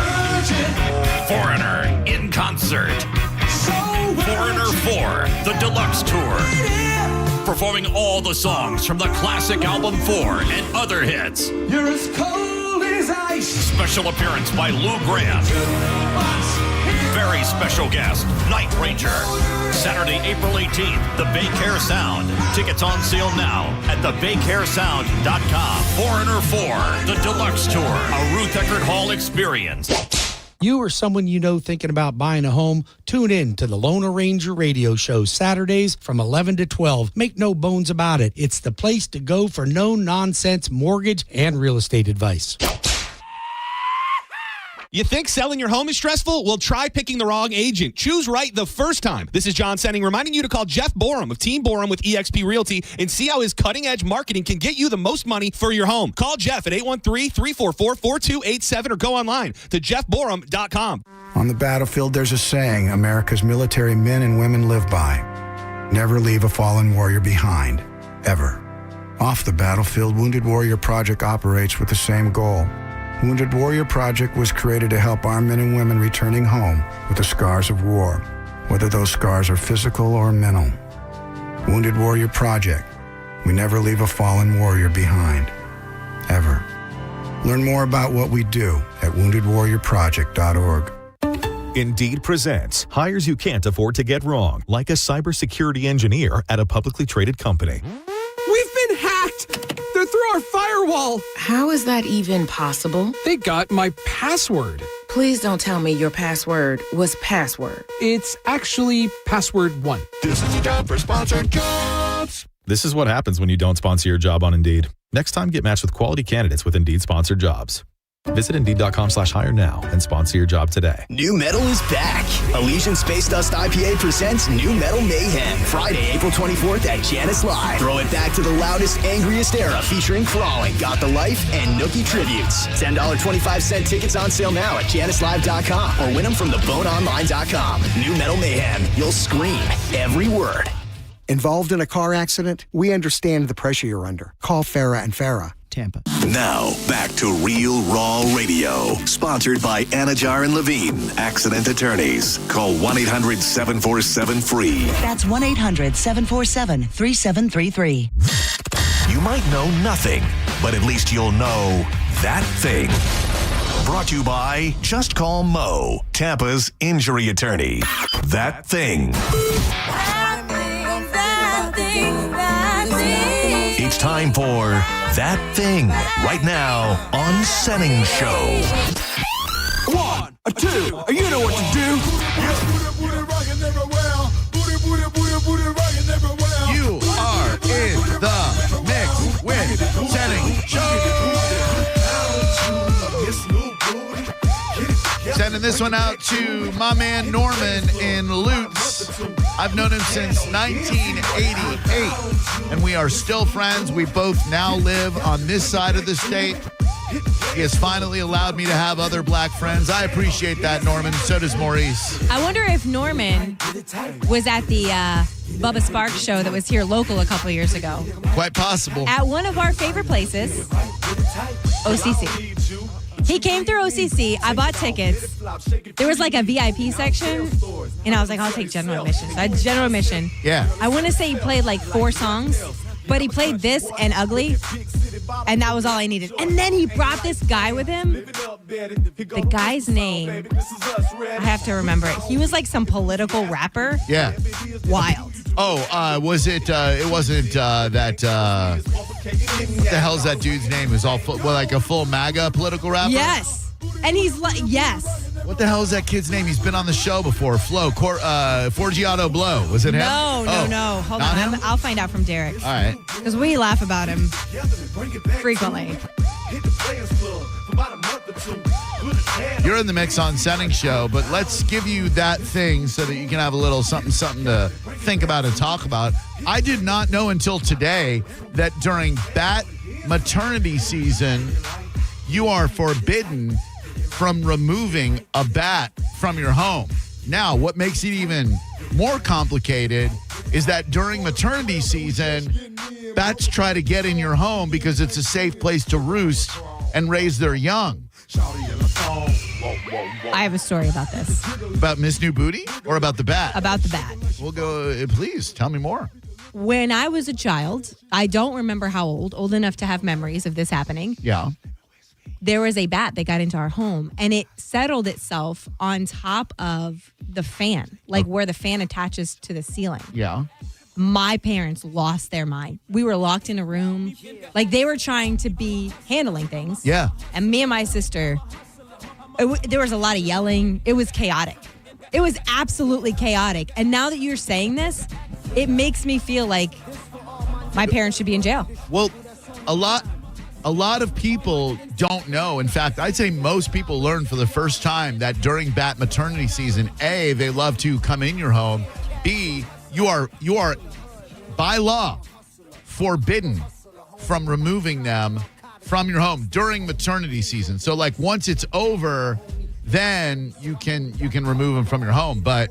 Foreigner in concert. Foreigner 4, the Deluxe Tour. Performing all the songs from the classic album 4 and other hits. You're as cold as ice. Special appearance by Lou Graham. Very special guest, Night Ranger. Saturday, April 18th, the Baycare Sound. Tickets on sale now at thebaycaresound.com. Foreigner 4, the Deluxe Tour, a Ruth Eckerd Hall experience. You or someone you know thinking about buying a home, tune in to the Loner Ranger radio show Saturdays from 11 to 12. Make no bones about it. It's the place to go for no-nonsense mortgage and real estate advice. You think selling your home is stressful? Well, try picking the wrong agent. Choose right the first time. This is John Senning reminding you to call Jeff Borum of Team Borum with eXp Realty and see how his cutting-edge marketing can get you the most money for your home. Call Jeff at 813-344-4287 or go online to jeffborum.com. On the battlefield, there's a saying America's military men and women live by. Never leave a fallen warrior behind, ever. Off the battlefield, Wounded Warrior Project operates with the same goal. Wounded Warrior Project was created to help our men and women returning home with the scars of war, whether those scars are physical or mental. Wounded Warrior Project. We never leave a fallen warrior behind, ever. Learn more about what we do at woundedwarriorproject.org. Indeed presents hires you can't afford to get wrong, like a cybersecurity engineer at a publicly traded company. We've been hacked! They're through our firewall! How is that even possible? They got my password. Please don't tell me your password was password. It's actually password 1. This is a job for sponsored jobs. This is what happens when you don't sponsor your job on Indeed. Next time, get matched with quality candidates with Indeed sponsored jobs. Visit Indeed.com/hire now and sponsor your job today. New Metal is back. Elysian Space Dust IPA presents New Metal Mayhem. Friday, April 24th at Janice Live. Throw it back to the loudest, angriest era featuring Crawling, Got the Life, and Nookie tributes. $10.25 tickets on sale now at JaniceLive.com or win them from theboneonline.com. New Metal Mayhem. You'll scream every word. Involved in a car accident? We understand the pressure you're under. Call Farah and Farah. Tampa. Now, back to Real Raw Radio. Sponsored by Anajar and Levine, Accident Attorneys. Call 1-800-747-FREE. That's 1-800-747-3733. You might know nothing, but at least you'll know that thing. Brought to you by Just Call Mo, Tampa's injury attorney. That thing. It's time for That Thing, right now on Senning Show. 1, 2, you know what to do. You are in the mix with Senning Show. Sending this one out to my man Norman in Lutz. I've known him since 1988, and we are still friends. We both now live on this side of the state. He has finally allowed me to have other black friends. I appreciate that, Norman. So does Maurice. I wonder if Norman was at the Bubba Sparks show that was here local a couple years ago. Quite possible. At one of our favorite places, OCC. He came through OCC. I bought tickets. There was like a VIP section, and I was like, I'll take general admission. So I had general admission. Yeah. I want to say he played like 4 songs, but he played this and Ugly. And that was all I needed. And then he brought this guy with him. The guy's name, I have to remember it. He was like some political rapper. Yeah. Wild. Oh, was it? It wasn't that. What the hell's that dude's name? It was all like a full MAGA political rapper. Yes, and he's like, yes. What the hell is that kid's name? He's been on the show before. Forgiato Blow. Was it him? No. Hold on. I'll find out from Derek. All right. Because we laugh about him frequently. You're in the mix on Senning Show, but let's give you that thing so that you can have a little something to think about and talk about. I did not know until today that during bat maternity season, you are forbidden from removing a bat from your home. Now, what makes it even more complicated is that during maternity season, bats try to get in your home because it's a safe place to roost and raise their young. I have a story about this. About Miss New Booty or about the bat? About the bat. We'll go, please, tell me more. When I was a child, I don't remember how old enough to have memories of this happening. Yeah. There was a bat that got into our home, and it settled itself on top of the fan, like where the fan attaches to the ceiling. Yeah. My parents lost their mind. We were locked in a room. Like, they were trying to be handling things. Yeah. And me and my sister, there was a lot of yelling. It was chaotic. It was absolutely chaotic. And now that you're saying this, it makes me feel like my parents should be in jail. Well, a lot of people don't know. In fact, I'd say most people learn for the first time that during bat maternity season, A, they love to come in your home. B, you are by law forbidden from removing them from your home during maternity season. So like once it's over, then you can remove them from your home. But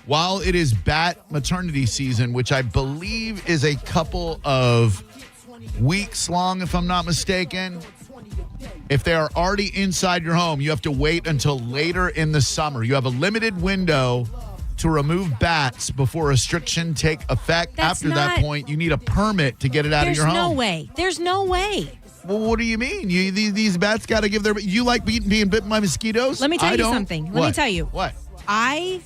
while it is bat maternity season, which I believe is a couple of weeks long, if I'm not mistaken, if they are already inside your home, you have to wait until later in the summer. You have a limited window to remove bats before restriction take effect. After that point, you need a permit to get it out of your home. There's no way. Well, what do you mean? These bats got to give their... You like being bitten by mosquitoes? Let me tell you something. Let me tell you. What? A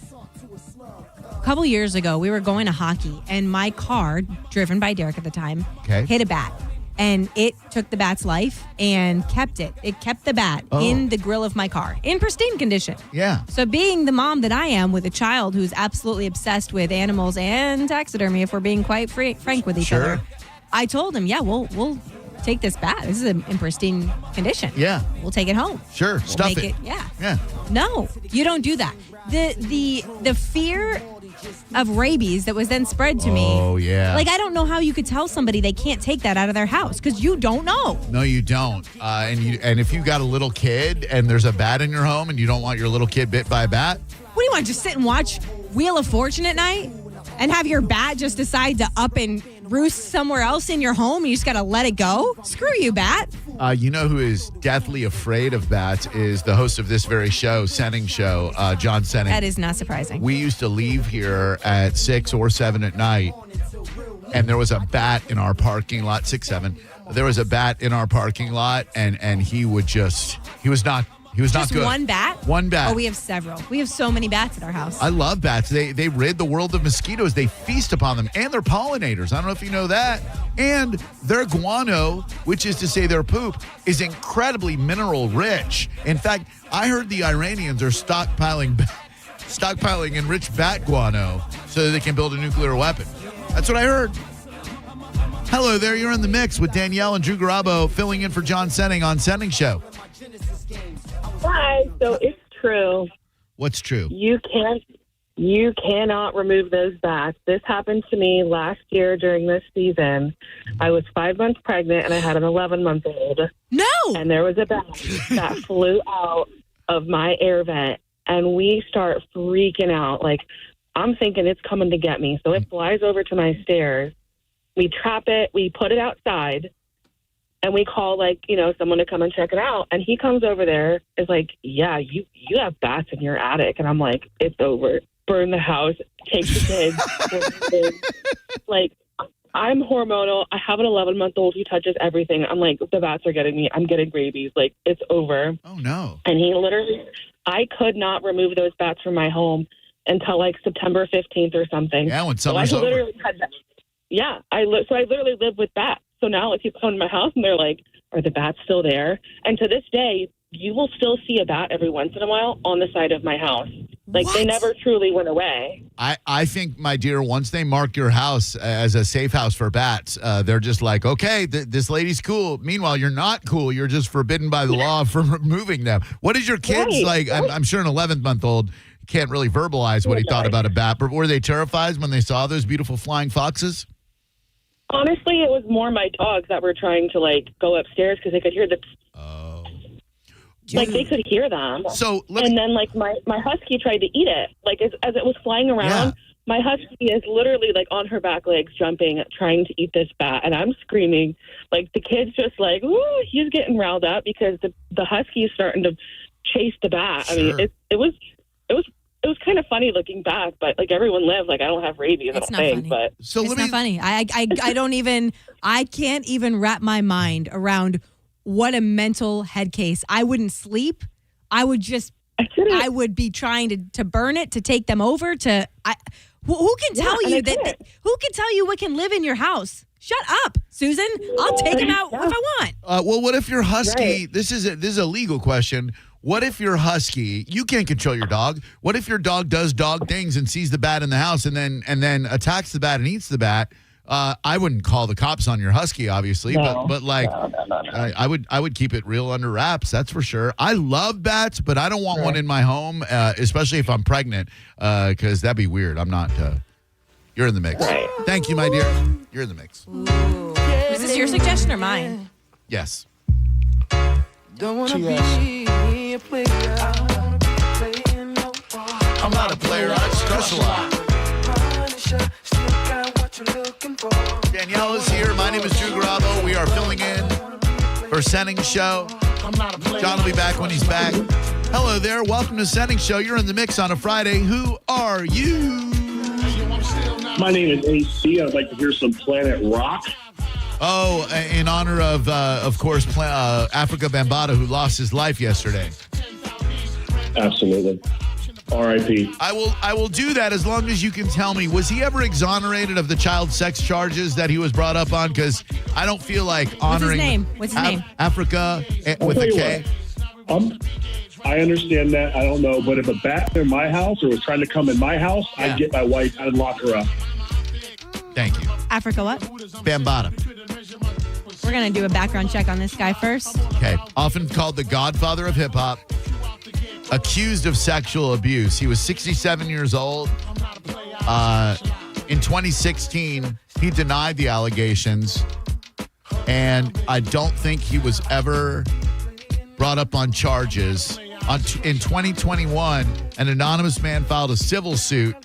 couple years ago, we were going to hockey, and my car, driven by Derek at the time, hit a bat. And it took the bat's life and kept it. It kept the bat in the grill of my car in pristine condition. Yeah. So being the mom that I am with a child who's absolutely obsessed with animals and taxidermy, if we're being quite frank with each other, I told him, we'll take this bat. This is in pristine condition. Yeah. We'll take it home. Sure. We'll Stuff it. Yeah. No, you don't do that. The fear of rabies that was then spread to me. Oh, yeah. Like, I don't know how you could tell somebody they can't take that out of their house because you don't know. No, you don't. And if you got a little kid and there's a bat in your home and you don't want your little kid bit by a bat. What do you want, just sit and watch Wheel of Fortune at night and have your bat just decide to up and roost somewhere else in your home and you just got to let it go? Screw you, bat. You know who is deathly afraid of bats is the host of this very show, Senning Show, John Senning. That is not surprising. We used to leave here at 6 or 7 at night, and there was a bat in our parking lot, 6, 7. There was a bat in our parking lot, and he was not Just good. one bat? One bat. Oh, we have several. We have so many bats at our house. I love bats. They rid the world of mosquitoes. They feast upon them, and they're pollinators. I don't know if you know that. And their guano, which is to say their poop, is incredibly mineral rich. In fact, I heard the Iranians are stockpiling enriched bat guano so that they can build a nuclear weapon. That's what I heard. Hello there. You're in the mix with Danielle and Drew Garabo filling in for John Senning on Senning Show. Hi. So it's true. What's true? You cannot remove those bats. This happened to me last year during this season. I was 5 months pregnant and I had an 11-month-old. No! And there was a bat that flew out of my air vent and we start freaking out. Like, I'm thinking it's coming to get me. So it flies over to my stairs. We trap it. We put it outside. And we call, someone to come and check it out. And he comes over there, is like, yeah, you have bats in your attic. And I'm like, it's over. Burn the house. Take the kids. I'm hormonal. I have an 11-month-old. He touches everything. I'm like, the bats are getting me. I'm getting rabies. Like, it's over. Oh, no. And he literally, I could not remove those bats from my home until like September 15th or something. Yeah, when summer's over. So I literally live with bats. So now like people come to my house and they're like, are the bats still there? And to this day, you will still see a bat every once in a while on the side of my house. Like, they never truly went away. I think, my dear, once they mark your house as a safe house for bats, they're just like, okay, this lady's cool. Meanwhile, you're not cool. You're just forbidden by the law from removing them. What is your kids like? I'm sure an 11-month-old can't really verbalize what he thought about a bat, but were they terrified when they saw those beautiful flying foxes? Honestly, it was more my dogs that were trying to, like, go upstairs because they could hear the... Like, they could hear them. And then, like, my husky tried to eat it. Like, as it was flying around, my husky is literally, like, on her back legs jumping, trying to eat this bat. And I'm screaming. Like, the kid's just like, ooh, he's getting riled up because the husky is starting to chase the bat. Sure. I mean, it was kind of funny looking back, but, like, everyone lived. Like, I don't have rabies, I don't think. But it's not funny. I can't even wrap my mind around what a mental head case. I wouldn't sleep. I would be trying to burn it, to take them over, who can tell you that? Who can tell you what can live in your house? Shut up, Susan. I'll take them out if I want. Well, what if your husky, this is a legal question. What if your husky, you can't control your dog. What if your dog does dog things and sees the bat in the house and then attacks the bat and eats the bat? I wouldn't call the cops on your husky, obviously, but I would keep it real under wraps. That's for sure. I love bats, but I don't want one in my home, especially if I'm pregnant, because that'd be weird. I'm not. You're in the mix. Right. Thank you, my dear. You're in the mix. Ooh. Is this your suggestion or mine? Yes. Don't wanna be a player. I'm not a player. I stress a lot. Danielle is here. My name is Drew Garabo. We are filling in for Senning Show. John will be back when he's back. Hello there. Welcome to Senning Show. You're in the mix on a Friday. Who are you? My name is AC. I'd like to hear some Planet Rock. Oh, in honor of course, Africa Bambaataa, who lost his life yesterday. Absolutely. R.I.P. I will do that as long as you can tell me, was he ever exonerated of the child sex charges that he was brought up on? Because I don't feel like honoring What's his name? Africa with a K. I understand that. I don't know. But if a bat in my house or was trying to come in my house, I'd get my wife. I'd lock her up. Thank you. Africa what? Bambaataa. We're going to do a background check on this guy first. Okay. Often called the godfather of hip-hop. Accused of sexual abuse. He was 67 years old. In 2016, he denied the allegations. And I don't think he was ever brought up on charges. In 2021, an anonymous man filed a civil suit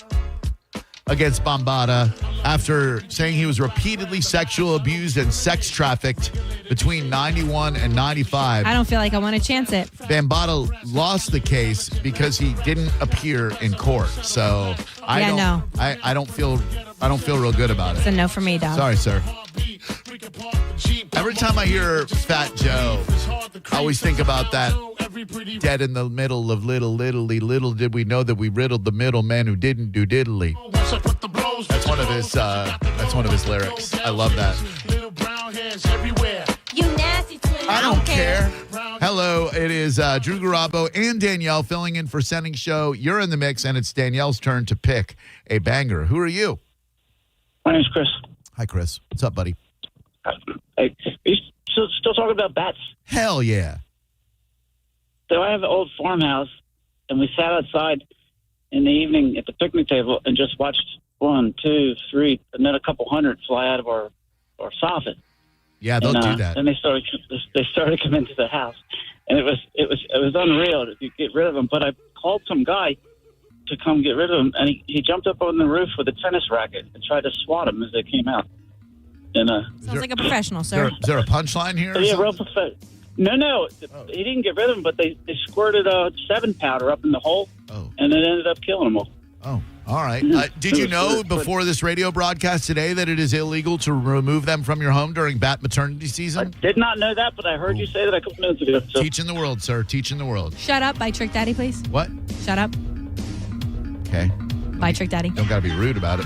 against Bambaataa after saying he was repeatedly sexual abused and sex trafficked between 91 and 95. I don't feel like I want to chance it. Bambaataa lost the case because he didn't appear in court. So I don't feel real good about it. It's a no for me, dog. Sorry, sir. Every time I hear Fat Joe, I always think about that dead in the middle of little did we know that we riddled the middleman who didn't do diddly. That's one of his lyrics. I love that. You nasty twin. I don't care. Hello, it is Drew Garabo and Danielle filling in for Senning Show. You're in the mix, and it's Danielle's turn to pick a banger. Who are you? My name's Chris. Hi, Chris. What's up, buddy? Hey, are you still talking about bats? Hell yeah. So I have an old farmhouse, and we sat outside in the evening at the picnic table and just watched 1, 2, 3, and then a couple hundred fly out of our soffit. Yeah, they'll do that. And they started to come into the house, and it was unreal to get rid of them. But I called some guy to come get rid of them, and he jumped up on the roof with a tennis racket and tried to swat them as they came out. And sounds like a professional, sir. Is there a punchline here? Yeah, real professional. No. He didn't get rid of them, but they squirted 7 powder up in the hole, and it ended up killing them all. Oh, All right. Did you know before this radio broadcast today that it is illegal to remove them from your home during bat maternity season? I did not know that, but I heard you say that a couple minutes ago. So. Teaching the world, sir. Teaching the world. Shut Up by Trick Daddy, please. What? Shut Up Okay. by Trick Daddy. Don't got to be rude about it.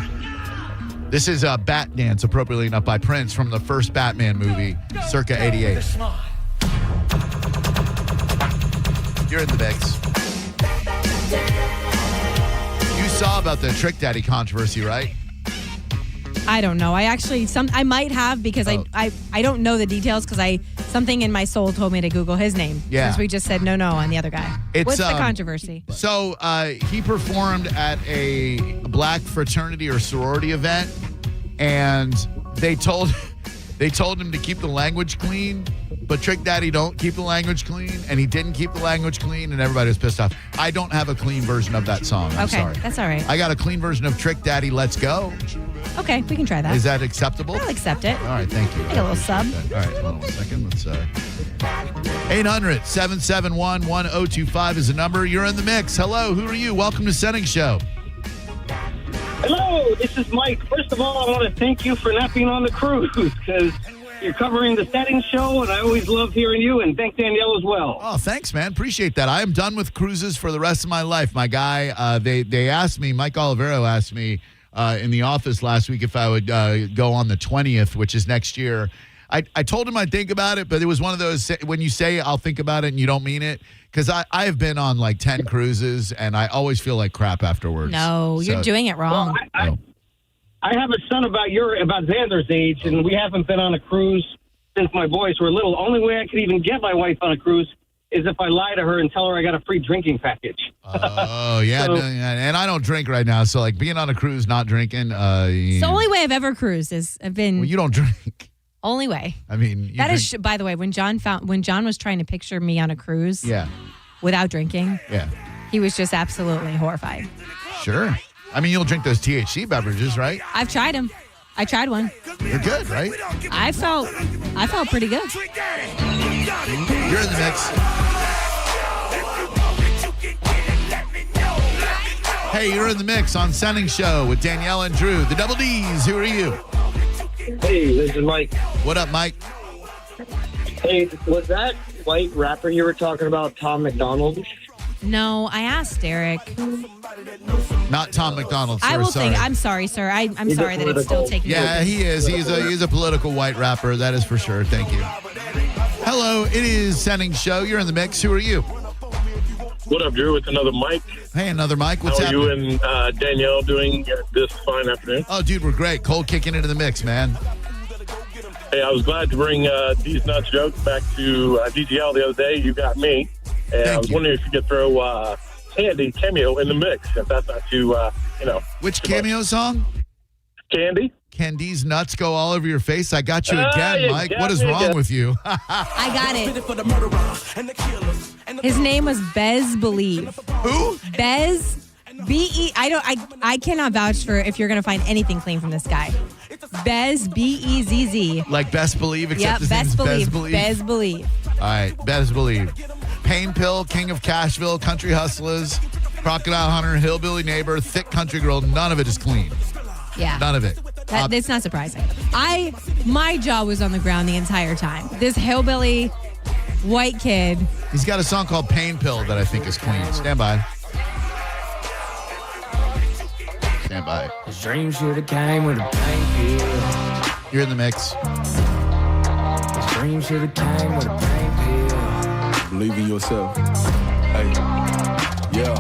This is Bat Dance, appropriately enough, by Prince from the first Batman movie, circa 88. You're in the mix. You saw about the Trick Daddy controversy, right? I don't know. I might have because I don't know the details because something in my soul told me to Google his name. Yeah. Since we just said no on the other guy. What's the controversy? So he performed at a black fraternity or sorority event, and they told him to keep the language clean, but Trick Daddy don't keep the language clean, and he didn't keep the language clean, and everybody was pissed off. I don't have a clean version of that song. I'm sorry. That's all right. I got a clean version of Trick Daddy, Let's Go. Okay, we can try that. Is that acceptable? I'll accept it. All right, thank you. Make a little sub. All right, hold on 1 second. Let's 800-771-1025 is the number. You're in the mix. Hello, who are you? Welcome to Senning Show. Hello, this is Mike. First of all, I want to thank you for not being on the cruise because you're covering the Senning Show, and I always love hearing you, and thank Danielle as well. Oh, thanks, man. Appreciate that. I am done with cruises for the rest of my life. My guy, they asked me, Mike Olivero asked me in the office last week if I would go on the 20th, which is next year. I told him I'd think about it, but it was one of those, when you say I'll think about it and you don't mean it, because I've been on like 10 cruises, and I always feel like crap afterwards. No, you're doing it wrong. Well, I have a son about Xander's age, and we haven't been on a cruise since my boys were little. Only way I could even get my wife on a cruise is if I lie to her and tell her I got a free drinking package. Oh, yeah. So- And I don't drink right now, so like being on a cruise, not drinking. It's the only way I've ever cruised is I've been. Well, you don't drink. Only way. I mean, that is. By the way, when John was trying to picture me on a cruise, without drinking, he was just absolutely horrified. Sure. I mean, you'll drink those THC beverages, right? I've tried them. I tried one. They're good, right? I felt pretty good. You're in the mix. Hey, you're in the mix on Senning Show with Danielle and Drew, the Double D's. Who are you? Hey, this is Mike. What up, Mike? Hey, was that white rapper you were talking about, Tom McDonald? No, I asked Derek. Not Tom McDonald, sir. I will sorry. think. I'm sorry, sir. I'm He's sorry that it's still taking. Yeah, he is. He's a political white rapper. That is for sure. Thank you. Hello, it is Senning Show. You're in the mix. Who are you? What up, Drew? It's another Mike. Hey, another Mike. What's How are happening? you and Danielle doing this fine afternoon? Oh, dude, we're great. Cole kicking into the mix, man. Hey, I was glad to bring these nuts jokes back to DGL the other day. You got me. And I was wondering if you could throw Candy cameo in the mix, if that's not too, Which cameo song? Candy. Candy's nuts go all over your face. I got you again, you Mike. got What is me wrong again. with you? I got it. His name was Bez Believe. Who? Bez B-E. I cannot vouch for if you're gonna find anything clean from this guy. Bez B-E-Z-Z. Like Best Believe, except Yep, his name's Bez Believe. Bez Believe. All right, Bez Believe. Pain Pill, King of Cashville, Country Hustlers, Crocodile Hunter, Hillbilly Neighbor, Thick Country Girl. None of it is clean. Yeah. None of it. That's not surprising. My jaw was on the ground the entire time. This hillbilly white kid. He's got a song called Pain Pill that I think is clean. Stand by. Stand by. His dream should have came with a pain pill. You're in the mix. His dream should have came with a pain pill. Believe in yourself. Hey, yeah.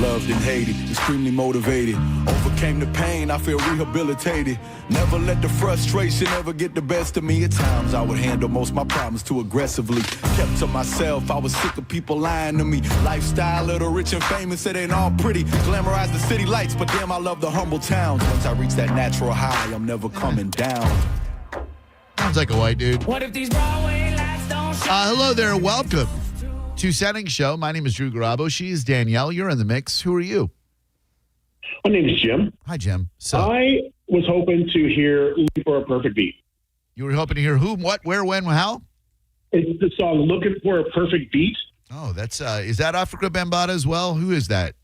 Loved and hated, extremely motivated. Overcame the pain, I feel rehabilitated. Never let the frustration ever get the best of me. At times, I would handle most of my problems too aggressively. Kept to myself, I was sick of people lying to me. Lifestyle of the rich and famous, it ain't all pretty. Glamorize the city lights, but damn, I love the humble towns. Once I reach that natural high, I'm never coming down. Sounds like a white dude. What if these Broadway lights don't shine? Hello there. Welcome to Senning Show. My name is Drew Garabo. She is Danielle. You're in the mix. Who are you? My name is Jim. Hi, Jim. So I was hoping to hear Looking for a Perfect Beat. you were hoping to hear who, what, where, when, how? It's the song Looking for a Perfect Beat. Oh, that's is that Africa Bambaataa as well? Who is that?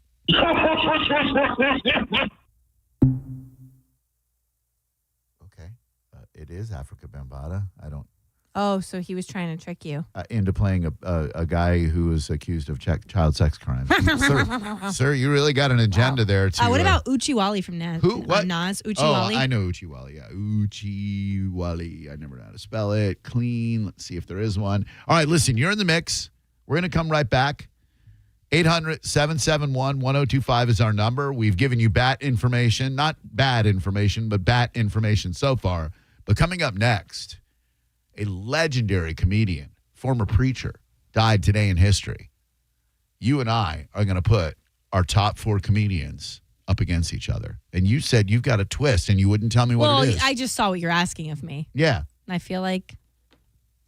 It is Africa Bambaataa. I don't. Oh, so he was trying to trick you into playing a guy who was accused of child sex crimes. Sir, you really got an agenda there. What about Uchiwali from Nas? Who? What? Nas? Uchiwali? Oh, I know Uchiwali. Yeah, Uchiwali. I never know how to spell it. Clean. Let's see if there is one. All right, listen, you're in the mix. We're going to come right back. 800-771-1025 is our number. We've given you bat information. Not bad information, but bat information so far. But coming up next, a legendary comedian, former preacher, died today in history. You and I are going to put our top 4 comedians up against each other. And you said you've got a twist, and you wouldn't tell me what it is. I just saw what you're asking of me. Yeah. And I feel like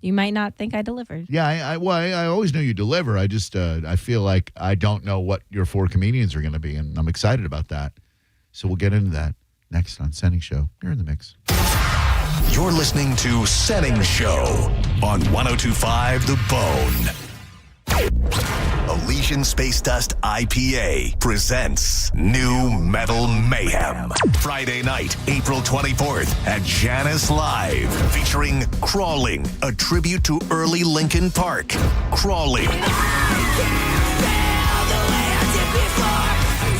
you might not think I delivered. Yeah, I always knew you deliver. I just, I feel like I don't know what your 4 comedians are going to be, and I'm excited about that. So we'll get into that next on Senning Show. You're in the mix. You're listening to Senning Show on 102.5 The Bone. Elysian Space Dust IPA presents New Metal Mayhem. Friday night, April 24th at Janice Live, featuring Crawling, a tribute to early Linkin Park. Crawling.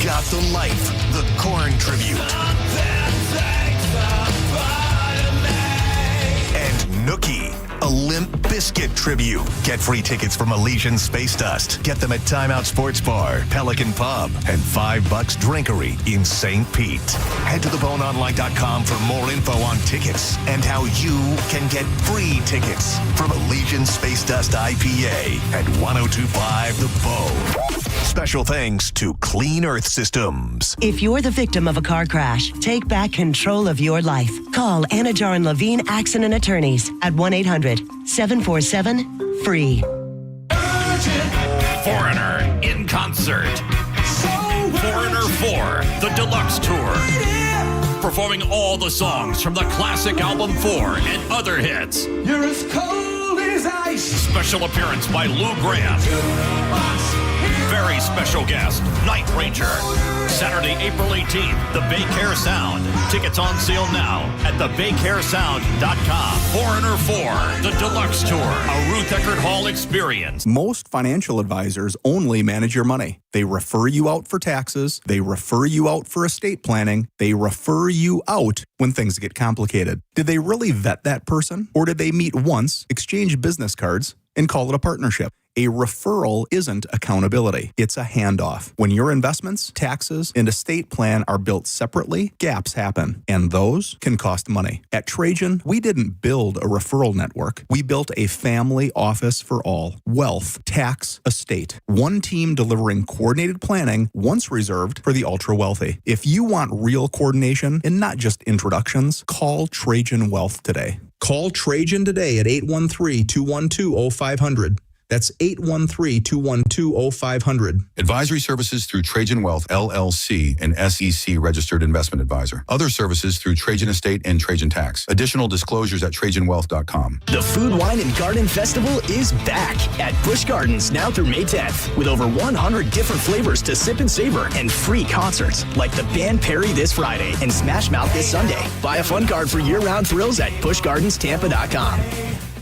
Got the Life, the Korn tribute. Nookie, a Limp Bizkit tribute. Get free tickets from Elysian Space Dust. Get them at Time Out Sports Bar, Pelican Pub, and $5 Drinkery in St. Pete. Head to theboneonline.com for more info on tickets and how you can get free tickets from Elysian Space Dust IPA at 102.5 The Bone. Special thanks to Clean Earth Systems. If you're the victim of a car crash, take back control of your life. Call Anajar and Levine Accident Attorneys at 1-800-747-FREE. Foreigner in concert. Foreigner 4, the deluxe tour. Performing all the songs from the classic album 4 and other hits. You're as cold as ice. Special appearance by Lou Graham. Very special guest, Night Ranger. Saturday, April 18th, the Baycare Sound. Tickets on sale now at thebaycaresound.com. Foreigner 4, the deluxe tour, a Ruth Eckerd Hall experience. Most financial advisors only manage your money. They refer you out for taxes. They refer you out for estate planning. They refer you out when things get complicated. Did they really vet that person? Or did they meet once, exchange business cards, and call it a partnership? A referral isn't accountability. It's a handoff. When your investments, taxes, and estate plan are built separately, gaps happen, and those can cost money. At Trajan, we didn't build a referral network. We built a family office for all. Wealth, tax, estate. One team delivering coordinated planning, once reserved for the ultra-wealthy. If you want real coordination and not just introductions, call Trajan Wealth today. Call Trajan today at 813-212-0500. That's 813-212-0500. Advisory services through Trajan Wealth, LLC, an SEC registered investment advisor. Other services through Trajan Estate and Trajan Tax. Additional disclosures at TrajanWealth.com. The Food, Wine, and Garden Festival is back at Busch Gardens now through May 10th with over 100 different flavors to sip and savor and free concerts like the band Perry this Friday and Smash Mouth this Sunday. Buy a fun card for year-round thrills at BuschGardensTampa.com.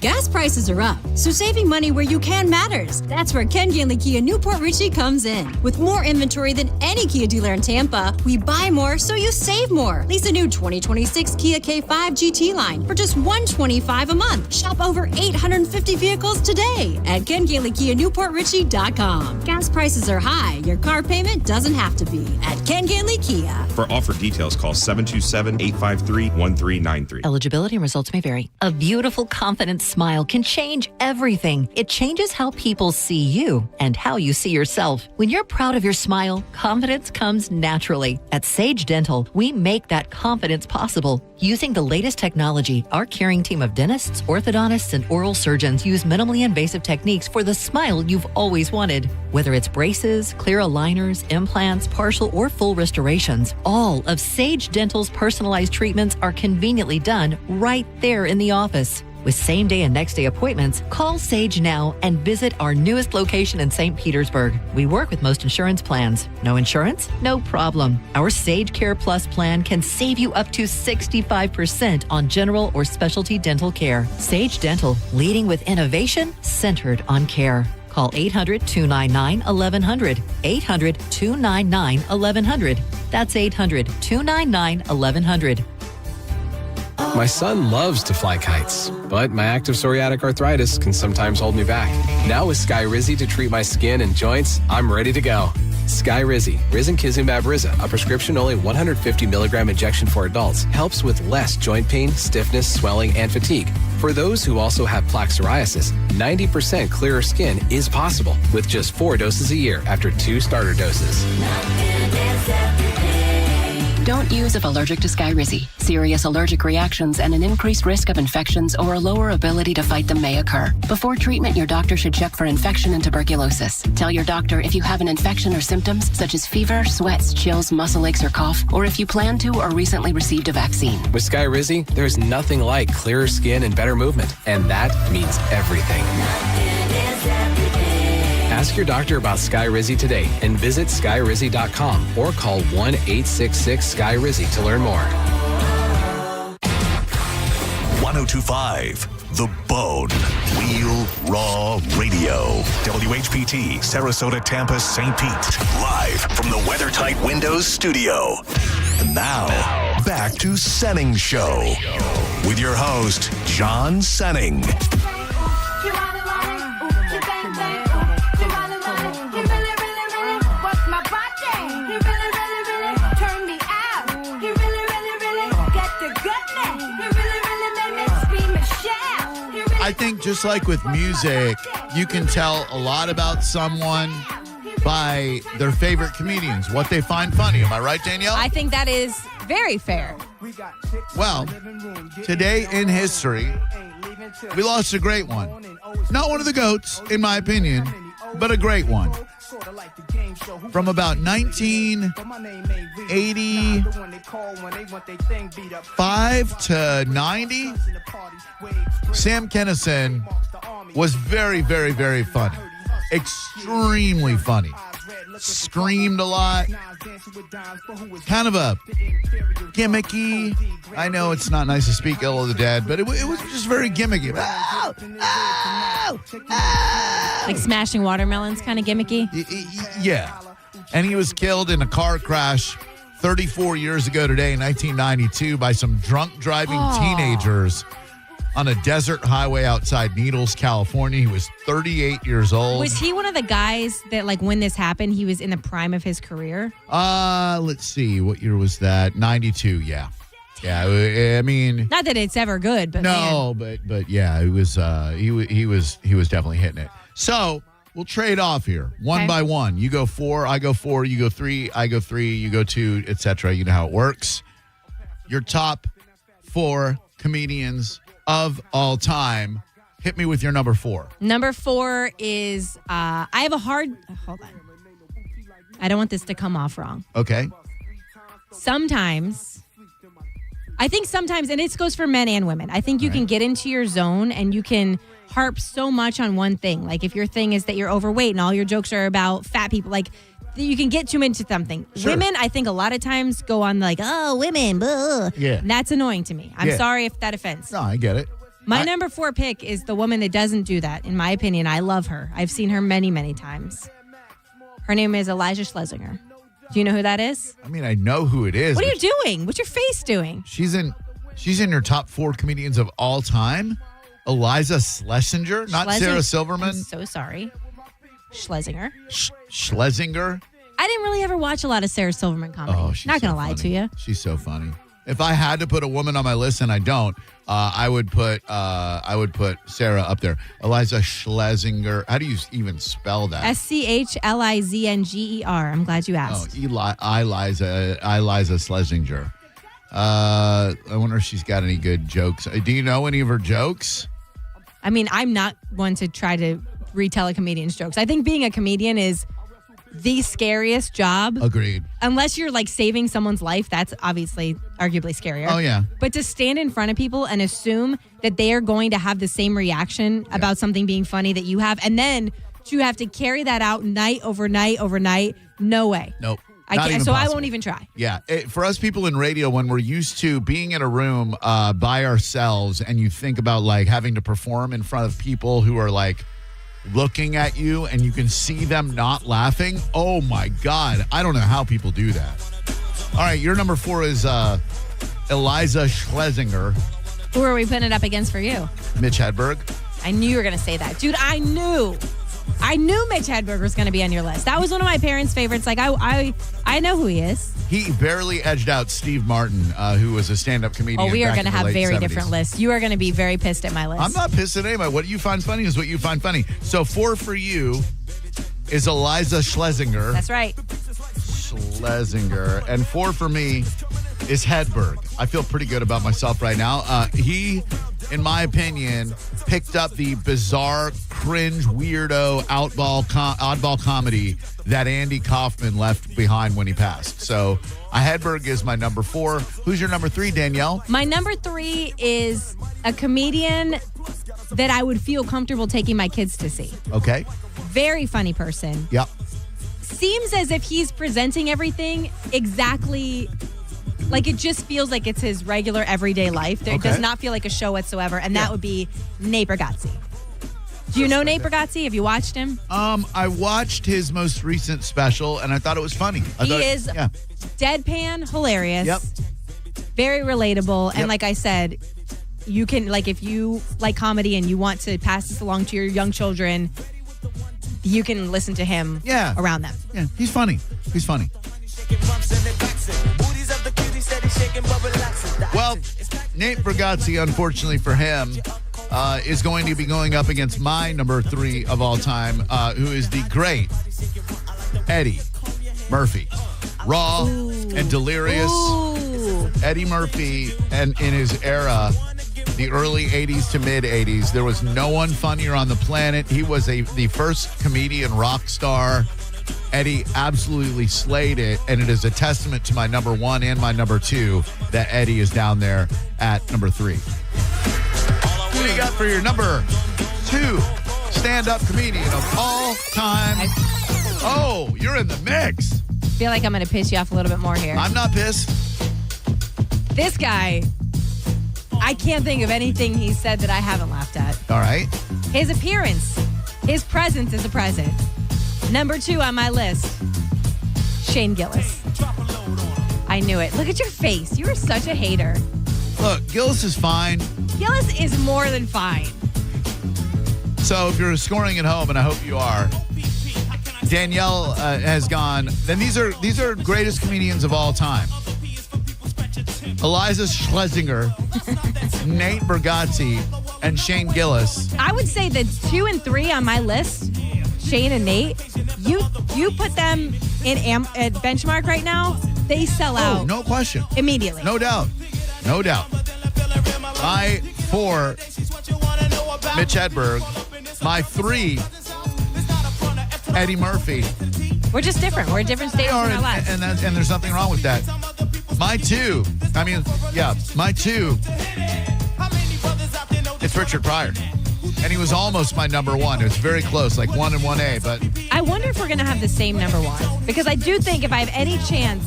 Gas prices are up, so saving money where you can matters. That's where Ken Ganley Kia Newport Richey comes in. With more inventory than any Kia dealer in Tampa, we buy more so you save more. Lease a new 2026 Kia K5 GT line for just $125 a month. Shop over 850 vehicles today at KenGanleyKiaNewportRichey.com. Gas prices are high. Your car payment doesn't have to be at Ken Ganley Kia. For offer details, call 727-853-1393. Eligibility and results may vary. A beautiful, confident smile can change everything. It changes how people see you and how you see yourself. When you're proud of your smile, confidence comes naturally. At Sage Dental, we make that confidence possible. Using the latest technology, our caring team of dentists, orthodontists, and oral surgeons use minimally invasive techniques for the smile you've always wanted. Whether it's braces, clear aligners, implants, partial or full restorations, all of Sage Dental's personalized treatments are conveniently done right there in the office. With same-day and next-day appointments, call Sage now and visit our newest location in St. Petersburg. We work with most insurance plans. No insurance? No problem. Our Sage Care Plus plan can save you up to 65% on general or specialty dental care. Sage Dental, leading with innovation centered on care. Call 800-299-1100. 800-299-1100. That's 800-299-1100. My son loves to fly kites, but my active psoriatic arthritis can sometimes hold me back. Now with Skyrizi to treat my skin and joints, I'm ready to go. Skyrizi, risankizumab Riza, a prescription-only 150 milligram injection for adults, helps with less joint pain, stiffness, swelling, and fatigue. For those who also have plaque psoriasis, 90% clearer skin is possible with just 4 doses a year after 2 starter doses. Don't use if allergic to Skyrizi. Serious allergic reactions and an increased risk of infections or a lower ability to fight them may occur. Before treatment, your doctor should check for infection and tuberculosis. Tell your doctor if you have an infection or symptoms such as fever, sweats, chills, muscle aches, or cough, or if you plan to or recently received a vaccine. With Skyrizi, there's nothing like clearer skin and better movement, and that means everything. Ask your doctor about Skyrizi today and visit skyrizi.com or call 1-866-SKY-RIZZI to learn more. 1025 The Bone. Real Raw Radio. WHPT, Sarasota, Tampa, St. Pete. Live from the WeatherTight Windows studio. And now, back to Senning Show. With your host, John Senning. I think just like with music, you can tell a lot about someone by their favorite comedians, what they find funny. Am I right, Danielle? I think that is very fair. Well, today in history, we lost a great one. Not one of the GOATs, in my opinion, but a great one. From about 1985 to 90, Sam Kinison was very, very, very funny. Extremely funny. Screamed a lot. Kind of a gimmicky. I know it's not nice to speak ill of the dead, but it was just very gimmicky. Like smashing watermelons, kind of gimmicky. Yeah. And he was killed in a car crash 34 years ago today in 1992 by some drunk driving teenagers on a desert highway outside Needles, California. He was 38 years old. Was he one of the guys that, like, when this happened, he was in the prime of his career? Let's see. What year was that? 92, yeah. Yeah, I mean, not that it's ever good, but no, man. but yeah, it was he was definitely hitting it. So we'll trade off here, one by one. You go 4, I go 4. You go 3, I go 3. You go 2, etc. You know how it works. Your top 4 comedians of all time. Hit me with your number 4. Number 4 is I have a hard. Hold on. I don't want this to come off wrong. Okay. I think sometimes, and it goes for men and women, I think you can get into your zone and you can harp so much on one thing. Like if your thing is that you're overweight and all your jokes are about fat people, like you can get too into something. Sure. Women, I think a lot of times go on like, oh, women, blah. Yeah. And that's annoying to me. I'm sorry if that offends. No, I get it. My number 4 pick is the woman that doesn't do that. In my opinion, I love her. I've seen her many, many times. Her name is Iliza Schlesinger. Do you know who that is? I mean, I know who it is. What are you doing? What's your face doing? She's in your top 4 comedians of all time. Iliza Schlesinger, not Sarah Silverman. I'm so sorry. Schlesinger. Schlesinger. I didn't really ever watch a lot of Sarah Silverman comedy. Oh, she's not going to lie to you. She's so funny. If I had to put a woman on my list, and I don't, I would put Sarah up there. Iliza Schlesinger. How do you even spell that? Schliznger. I'm glad you asked. Oh, Iliza Schlesinger. I wonder if she's got any good jokes. Do you know any of her jokes? I mean, I'm not one to try to retell a comedian's jokes. I think being a comedian is the scariest job. Agreed. Unless you're like saving someone's life, that's obviously arguably scarier. Oh, yeah. But to stand in front of people and assume that they are going to have the same reaction about something being funny that you have, and then to have to carry that out night over night over night, no way. Nope. I can't, so I won't even try. Yeah. For us people in radio, when we're used to being in a room by ourselves and you think about like having to perform in front of people who are like looking at you and you can see them not laughing. Oh my God. I don't know how people do that. All right. Your number 4 is Eliza Schlesinger. Who are we putting it up against for you? Mitch Hedberg. I knew you were going to say that. Dude, I knew Mitch Hedberg was going to be on your list. That was one of my parents' favorites. Like, I know who he is. He barely edged out Steve Martin, who was a stand-up comedian. Oh, we are going to have very 70s. different lists. You are going to be very pissed at my list. I'm not pissed at anybody. What you find funny is what you find funny. So 4 for you is Eliza Schlesinger. That's right. Schlesinger. And 4 for me is Hedberg. I feel pretty good about myself right now. He, in my opinion, picked up the bizarre, cringe, weirdo, oddball comedy that Andy Kaufman left behind when he passed. So Hedberg is my number 4. Who's your number 3, Danielle? My number 3 is a comedian that I would feel comfortable taking my kids to see. Okay. Very funny person. Yep. Seems as if he's presenting everything exactly like it just feels like it's his regular everyday life. It does not feel like a show whatsoever, and that would be Nate Bargatze. Do you know Nate Bargatze? Have you watched him? I watched his most recent special, and I thought it was funny. He is deadpan, hilarious. Yep. Very relatable, and like I said, you can, like, if you like comedy and you want to pass this along to your young children, you can listen to him around them. Yeah, he's funny. He's funny. Well, Nate Bargatze, unfortunately for him, is going to be going up against my number 3 of all time, who is the great Eddie Murphy. Raw and delirious. Eddie Murphy, and in his era, the early 80s to mid 80s, there was no one funnier on the planet. He was the first comedian rock star. Eddie absolutely slayed it, and it is a testament to my number 1 and my number 2 that Eddie is down there at number 3. Who do you got for your number 2 stand-up comedian of all time? Oh, you're in the mix. I feel like I'm going to piss you off a little bit more here. I'm not pissed. This guy, I can't think of anything he said that I haven't laughed at. All right. His appearance, his presence is a present. Number 2 on my list, Shane Gillis. I knew it. Look at your face. You are such a hater. Look, Gillis is fine. Gillis is more than fine. So if you're scoring at home, and I hope you are, Danielle has gone. Then these are greatest comedians of all time. Eliza Schlesinger, Nate Bargatze, and Shane Gillis. I would say the 2 and 3 on my list, Shane and Nate, you put them at Benchmark right now, they sell out. No question. Immediately. No doubt. No doubt. My 4, Mitch Hedberg. My 3, Eddie Murphy. We're just different. We're at different stages in our lives. And there's nothing wrong with that. My 2, it's Richard Pryor. And he was almost my number 1. It was very close, like 1 and 1A. But I wonder if we're going to have the same number 1. Because I do think if I have any chance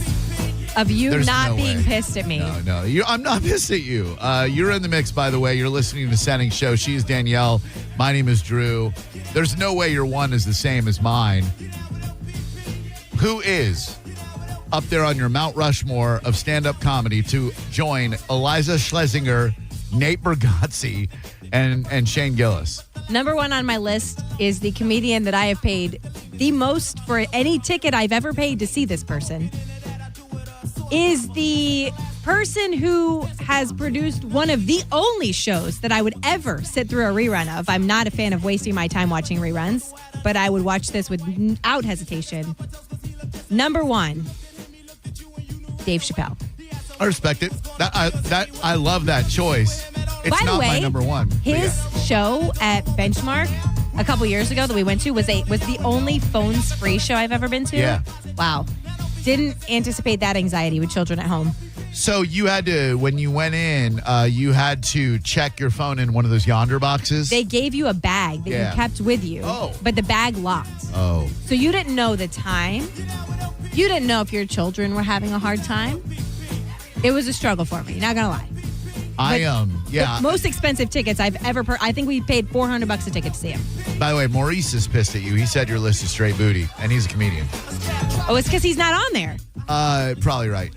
of you not being pissed at me. No. I'm not pissed at you. You're in the mix, by the way. You're listening to Senning Show. She's Danielle. My name is Drew. There's no way your 1 is the same as mine. Who is up there on your Mount Rushmore of stand-up comedy to join Eliza Schlesinger, Nate Bargatze, and Shane Gillis? Number 1 on my list is the comedian that I have paid the most for any ticket I've ever paid to see this person. Is the person who has produced one of the only shows that I would ever sit through a rerun of. I'm not a fan of wasting my time watching reruns, but I would watch this without hesitation. Number 1, Dave Chappelle. I respect it. I love that choice. It's By the not way, my number 1. His show at Benchmark a couple years ago that we went to was the only phones free show I've ever been to. Yeah. Wow. Didn't anticipate that anxiety with children at home. So you had to, when you went in, you had to check your phone in one of those Yonder boxes? They gave you a bag that you kept with you, but the bag locked. Oh. So you didn't know the time. You didn't know if your children were having a hard time. It was a struggle for me, not gonna lie. Yeah. The most expensive tickets I've ever I think we paid $400 a ticket to see him. By the way, Maurice is pissed at you. He said your list is straight booty, and he's a comedian. Oh, it's because he's not on there. Probably right.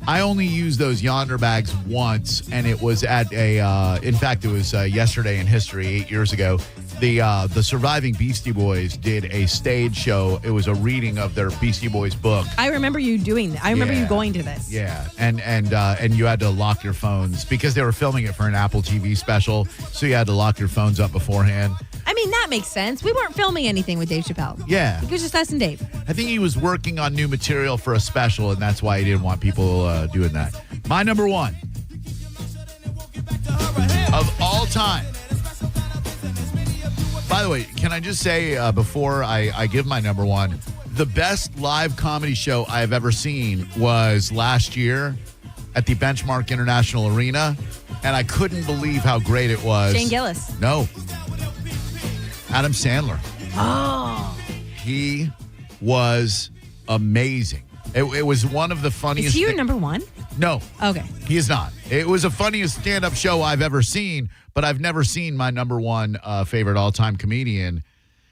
I only used those Yonder bags once, and it was at in fact, it was yesterday in history, 8 years ago. The Surviving Beastie Boys did a stage show. It was a reading of their Beastie Boys book. I remember you doing that. I remember you going to this. Yeah, and you had to lock your phones because they were filming it for an Apple TV special, so you had to lock your phones up beforehand. I mean, that makes sense. We weren't filming anything with Dave Chappelle. Yeah. It was just us and Dave. I think he was working on new material for a special, and that's why he didn't want people doing that. My number one of all time. By the way, can I just say before I give my number one, the best live comedy show I have ever seen was last year at the Benchmark International Arena, and I couldn't believe how great it was. Shane Gillis. No. Adam Sandler. Oh. He was amazing. It was one of the funniest. Is he your number one? No. Okay. He is not. It was the funniest stand-up show I've ever seen, but I've never seen my number one favorite all-time comedian,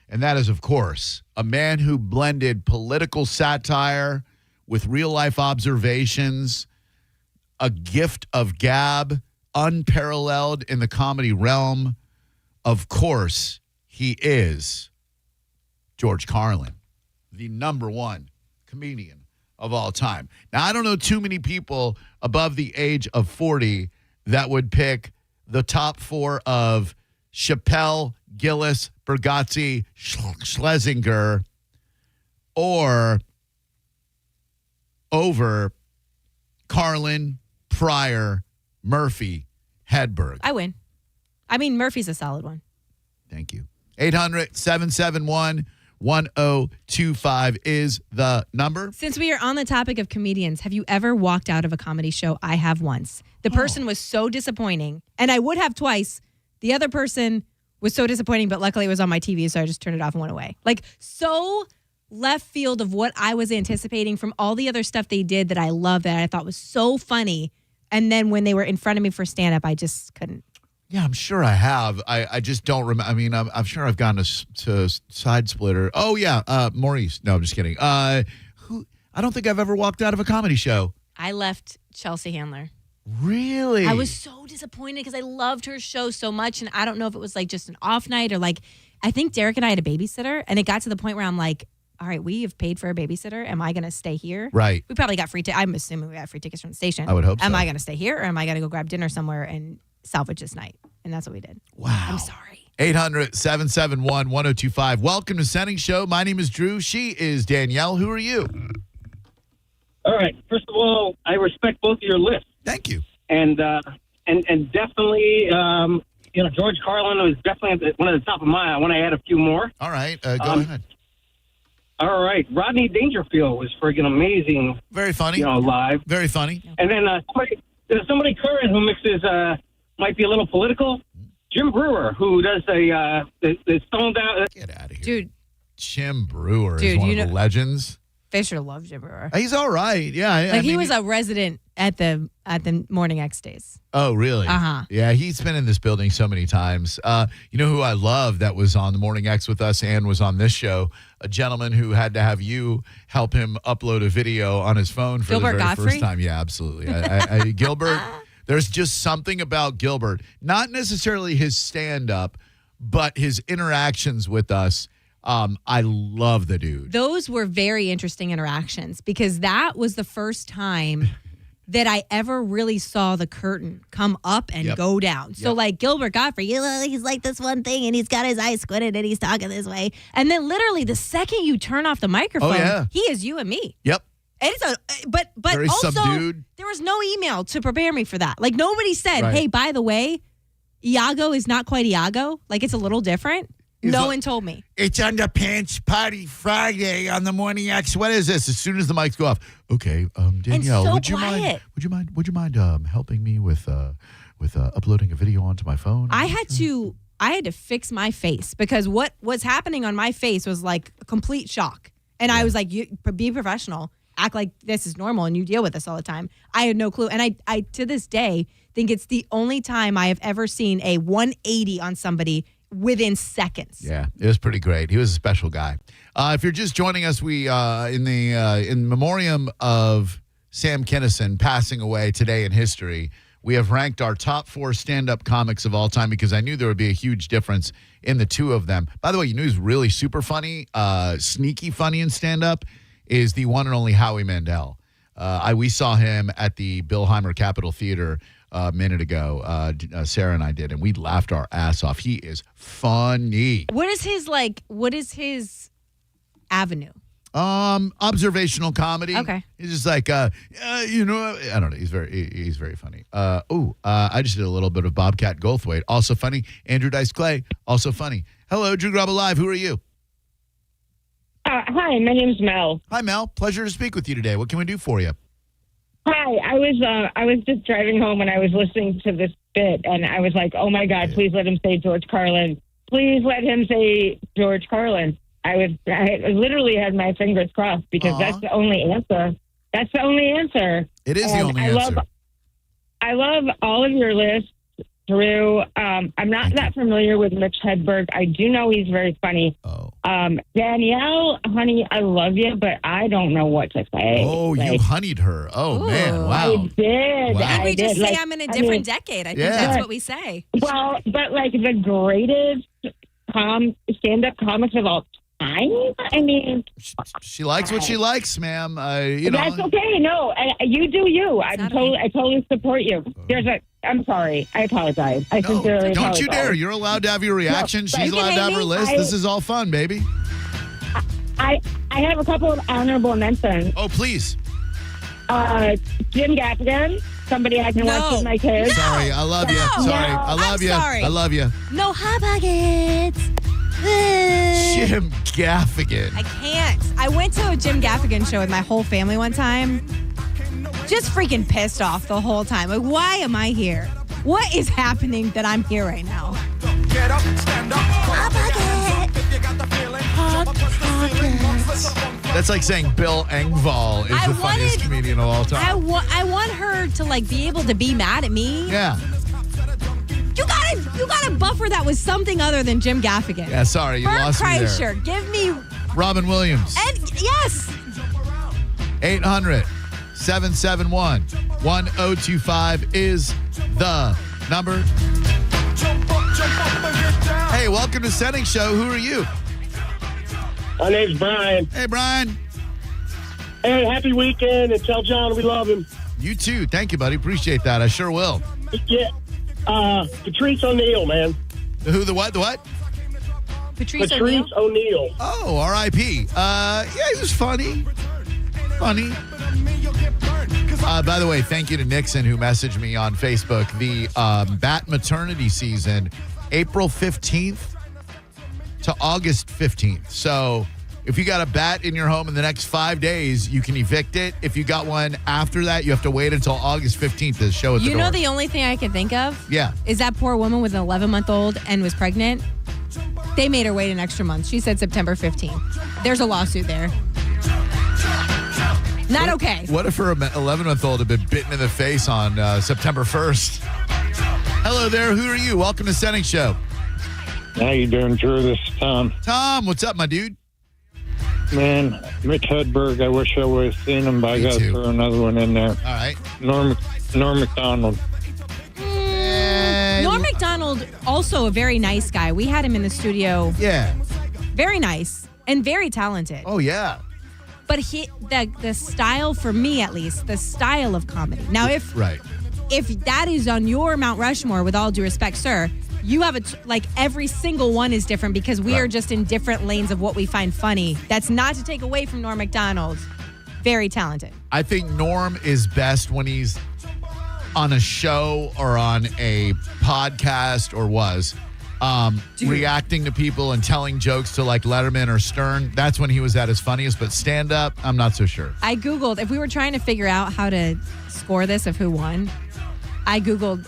and that is, of course, a man who blended political satire with real-life observations, a gift of gab, unparalleled in the comedy realm. Of course, he is George Carlin, the number one comedian of all time. Now, I don't know too many people above the age of 40 that would pick the top four of Chappelle, Gillis, Bergazzi, Schlesinger, or over Carlin, Pryor, Murphy, Hedberg. I win. I mean, Murphy's a solid one. Thank you. 800-771-1025 is the number. Since we are on the topic of comedians, have you ever walked out of a comedy show? I have once. The person was so disappointing, and I would have twice. The other person was so disappointing, but luckily it was on my TV, so I just turned it off and went away. Like, so left field of what I was anticipating from all the other stuff they did that I loved, that I thought was so funny. And then when they were in front of me for stand-up, I just couldn't. Yeah, I'm sure I have. I just don't remember. I mean, I'm sure I've gone to Side Splitter. Oh, yeah, Maurice. No, I'm just kidding. I don't think I've ever walked out of a comedy show. I left Chelsea Handler. Really? I was so disappointed because I loved her show so much, and I don't know if it was like just an off night or like, I think Derek and I had a babysitter, and it got to the point where I'm like, all right, we have paid for a babysitter. Am I going to stay here? Right. We probably got free tickets. I'm assuming we got free tickets from the station. I would hope so. Am I going to stay here, or am I going to go grab dinner somewhere and salvage this night? And that's what we did. Wow. I'm sorry. 800-771-1025. Welcome to Senning Show. My name is Drew. She is Danielle. Who are you? All right. First of all, I respect both of your lists. Thank you. And definitely, George Carlin was definitely one at the top of mine. When I had a few more. All right. Go ahead. All right. Rodney Dangerfield was friggin' amazing. Very funny. Live. Very funny. And then somebody current who mixes, might be a little political. Jim Brewer, who does the stoned out. Get out of here. Dude. Jim Brewer is one of the legends. Fisher loved Jim Brewer. He's all right. Yeah. He was a resident at the Morning X days. Oh, really? Uh-huh. Yeah, he's been in this building so many times. You know who I love that was on the Morning X with us and was on this show? A gentleman who had to have you help him upload a video on his phone for Gilbert the very Gottfried? first time. Yeah, absolutely. Gilbert, there's just something about Gilbert, not necessarily his stand-up, but his interactions with us. I love the dude. Those were very interesting interactions because that was the first time that I ever really saw the curtain come up and go down. So like Gilbert Gottfried, he's like this one thing and he's got his eyes squinted and he's talking this way. And then literally the second you turn off the microphone, he is you and me. Yep. And it's but very also subdued. There was no email to prepare me for that. Like nobody said, Right. hey, by the way, Iago is not quite Iago. Like, it's a little different. No one told me. It's Underpants Party Friday on the Morning X. What is this? As soon as the mics go off. Okay, Danielle, so would you mind helping me with uploading a video onto my phone? I had to fix my face because what was happening on my face was like a complete shock. And I was like, be professional. Act like this is normal and you deal with this all the time. I had no clue. And I to this day, think it's the only time I have ever seen a 180 on somebody within seconds. Yeah, it was pretty great. He was a special guy. If you're just joining us, we in memoriam of Sam Kinison passing away today in history, we have ranked our top 4 stand-up comics of all time because I knew there would be a huge difference in the two of them. By the way, you knew who's really super funny, sneaky funny in stand-up is the one and only Howie Mandel. We saw him at the Bill Heimer Capitol Theater a minute ago. Sarah and I did, and we laughed our ass off. He is funny. What is his avenue? Observational comedy. Okay. He's just like, I don't know. He's very funny. I just did a little bit of Bobcat Goldthwait. Also funny. Andrew Dice Clay. Also funny. Hello, Drew Grubba Live. Who are you? Hi, my name's Mel. Hi, Mel. Pleasure to speak with you today. What can we do for you? Hi, I was just driving home and I was listening to this bit and I was like, oh my God, please let him say George Carlin. Please let him say George Carlin. I literally had my fingers crossed because that's the only answer. That's the only answer. It is the only answer. I love all of your lists, Drew. I'm not that familiar with Mitch Hedberg. I do know he's very funny. Danielle, honey, I love you, but I don't know what to say. Oh, you honeyed her. Oh, man. Wow. I did. Maybe we just say I'm in a different decade. I think that's what we say. Well, but like the greatest stand-up comics of all time? I mean... She likes what she likes, ma'am. That's okay. No, you do you. I totally support you. I'm sorry. I apologize. I sincerely apologize. Don't you dare. You're allowed to have your reaction. No, she's allowed to have her list. This is all fun, baby. I have a couple of honorable mentions. Oh, please. Jim Gaffigan, somebody I can watch with my kids. Sorry, I love you. Sorry, I love you. Sorry. I love you. No hot pockets. Jim Gaffigan. I can't. I went to a Jim Gaffigan show with my whole family one time. Just freaking pissed off the whole time. Like, why am I here? What is happening that I'm here right now? Get up, stand up. Hot pocket. If you got the feeling. Hot pockets. That's like saying Bill Engvall is the funniest comedian of all time. I want her to like be able to be mad at me. Yeah. You gotta buffer that with something other than Jim Gaffigan. Yeah, sorry, you lost me there. Kreischer, give me Robin Williams. And yes. 800-771-1025 is the number. Hey, welcome to Senning Show. Who are you? My name's Brian. Hey, Brian. Hey, happy weekend, and tell John we love him. You too. Thank you, buddy. Appreciate that. I sure will. Yeah. Patrice O'Neill, man. Who, the what? The what? Patrice O'Neill. Oh, R.I.P. Yeah, he was funny. Funny. By the way, thank you to Nixon who messaged me on Facebook. The bat maternity season, April 15th to August 15th. So if you got a bat in your home in the next 5 days, you can evict it. If you got one after that, you have to wait until August 15th to show at the door. You know the only thing I can think of? Yeah. Is that poor woman with an 11-month-old and was pregnant? They made her wait an extra month. She said September 15th. There's a lawsuit there. Not okay. What if her 11-month-old had been bitten in the face on September 1st? Hello there. Who are you? Welcome to Senning Show. How you doing, Drew? This is Tom. Tom, what's up, my dude? Man, Mitch Hedberg, I wish I would have seen him, but I got to throw another one in there. All right. Norm MacDonald. Norm MacDonald, also a very nice guy. We had him in the studio. Yeah. Very nice and very talented. Oh, yeah. But the style, for me at least, the style of comedy. Now, if that is on your Mount Rushmore, with all due respect, sir, you have every single one is different because we are just in different lanes of what we find funny. That's not to take away from Norm MacDonald. Very talented. I think Norm is best when he's on a show or on a podcast or was reacting to people and telling jokes to like Letterman or Stern. That's when he was at his funniest. But stand up, I'm not so sure. I Googled, if we were trying to figure out how to score this of who won, I Googled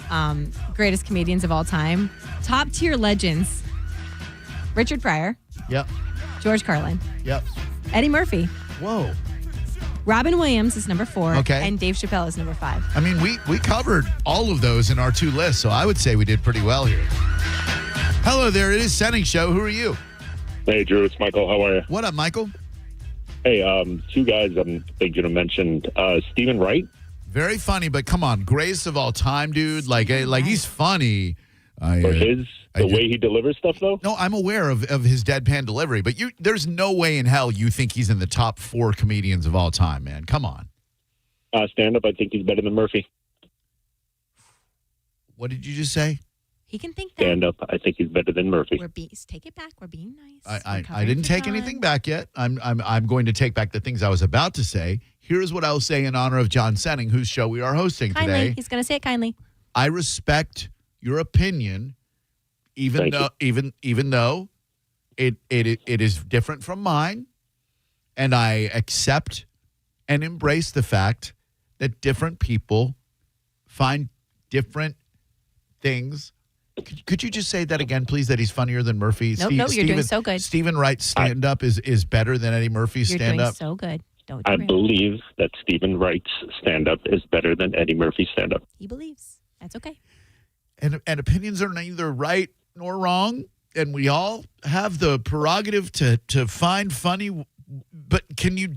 greatest comedians of all time. Top tier legends. Richard Pryor. Yep. George Carlin. Yep. Eddie Murphy. Whoa. Robin Williams is number 4. Okay. And Dave Chappelle is number 5. I mean, we covered all of those in our 2 lists, so I would say we did pretty well here. Hello there, it is Senning Show. Who are you? Hey, Drew, it's Michael. How are you? What up, Michael? Hey, 2 guys I'm thinking of mentioned. Stephen Wright. Very funny, but come on, greatest of all time, dude. Like he's funny. The way he delivers stuff, though? No, I'm aware of his deadpan delivery, but there's no way in hell you think he's in the top 4 comedians of all time, man. Come on. Stand-up, I think he's better than Murphy. What did you just say? He can think that. Stand-up, I think he's better than Murphy. Take it back. We're being nice. I didn't take anything back yet. I'm going to take back the things I was about to say. Here's what I'll say in honor of John Senning, whose show we are hosting today. He's going to say it kindly. I respect your opinion, even though it is different from mine, and I accept and embrace the fact that different people find different things. Could you just say that again, please? That he's funnier than Murphy? Nope, you're doing so good. Stephen Wright's stand-up is better than Eddie Murphy's stand-up. You're doing so good. I believe that Stephen Wright's stand-up is better than Eddie Murphy's stand-up. He believes. That's okay. And opinions are neither right nor wrong, and we all have the prerogative to find funny. But can you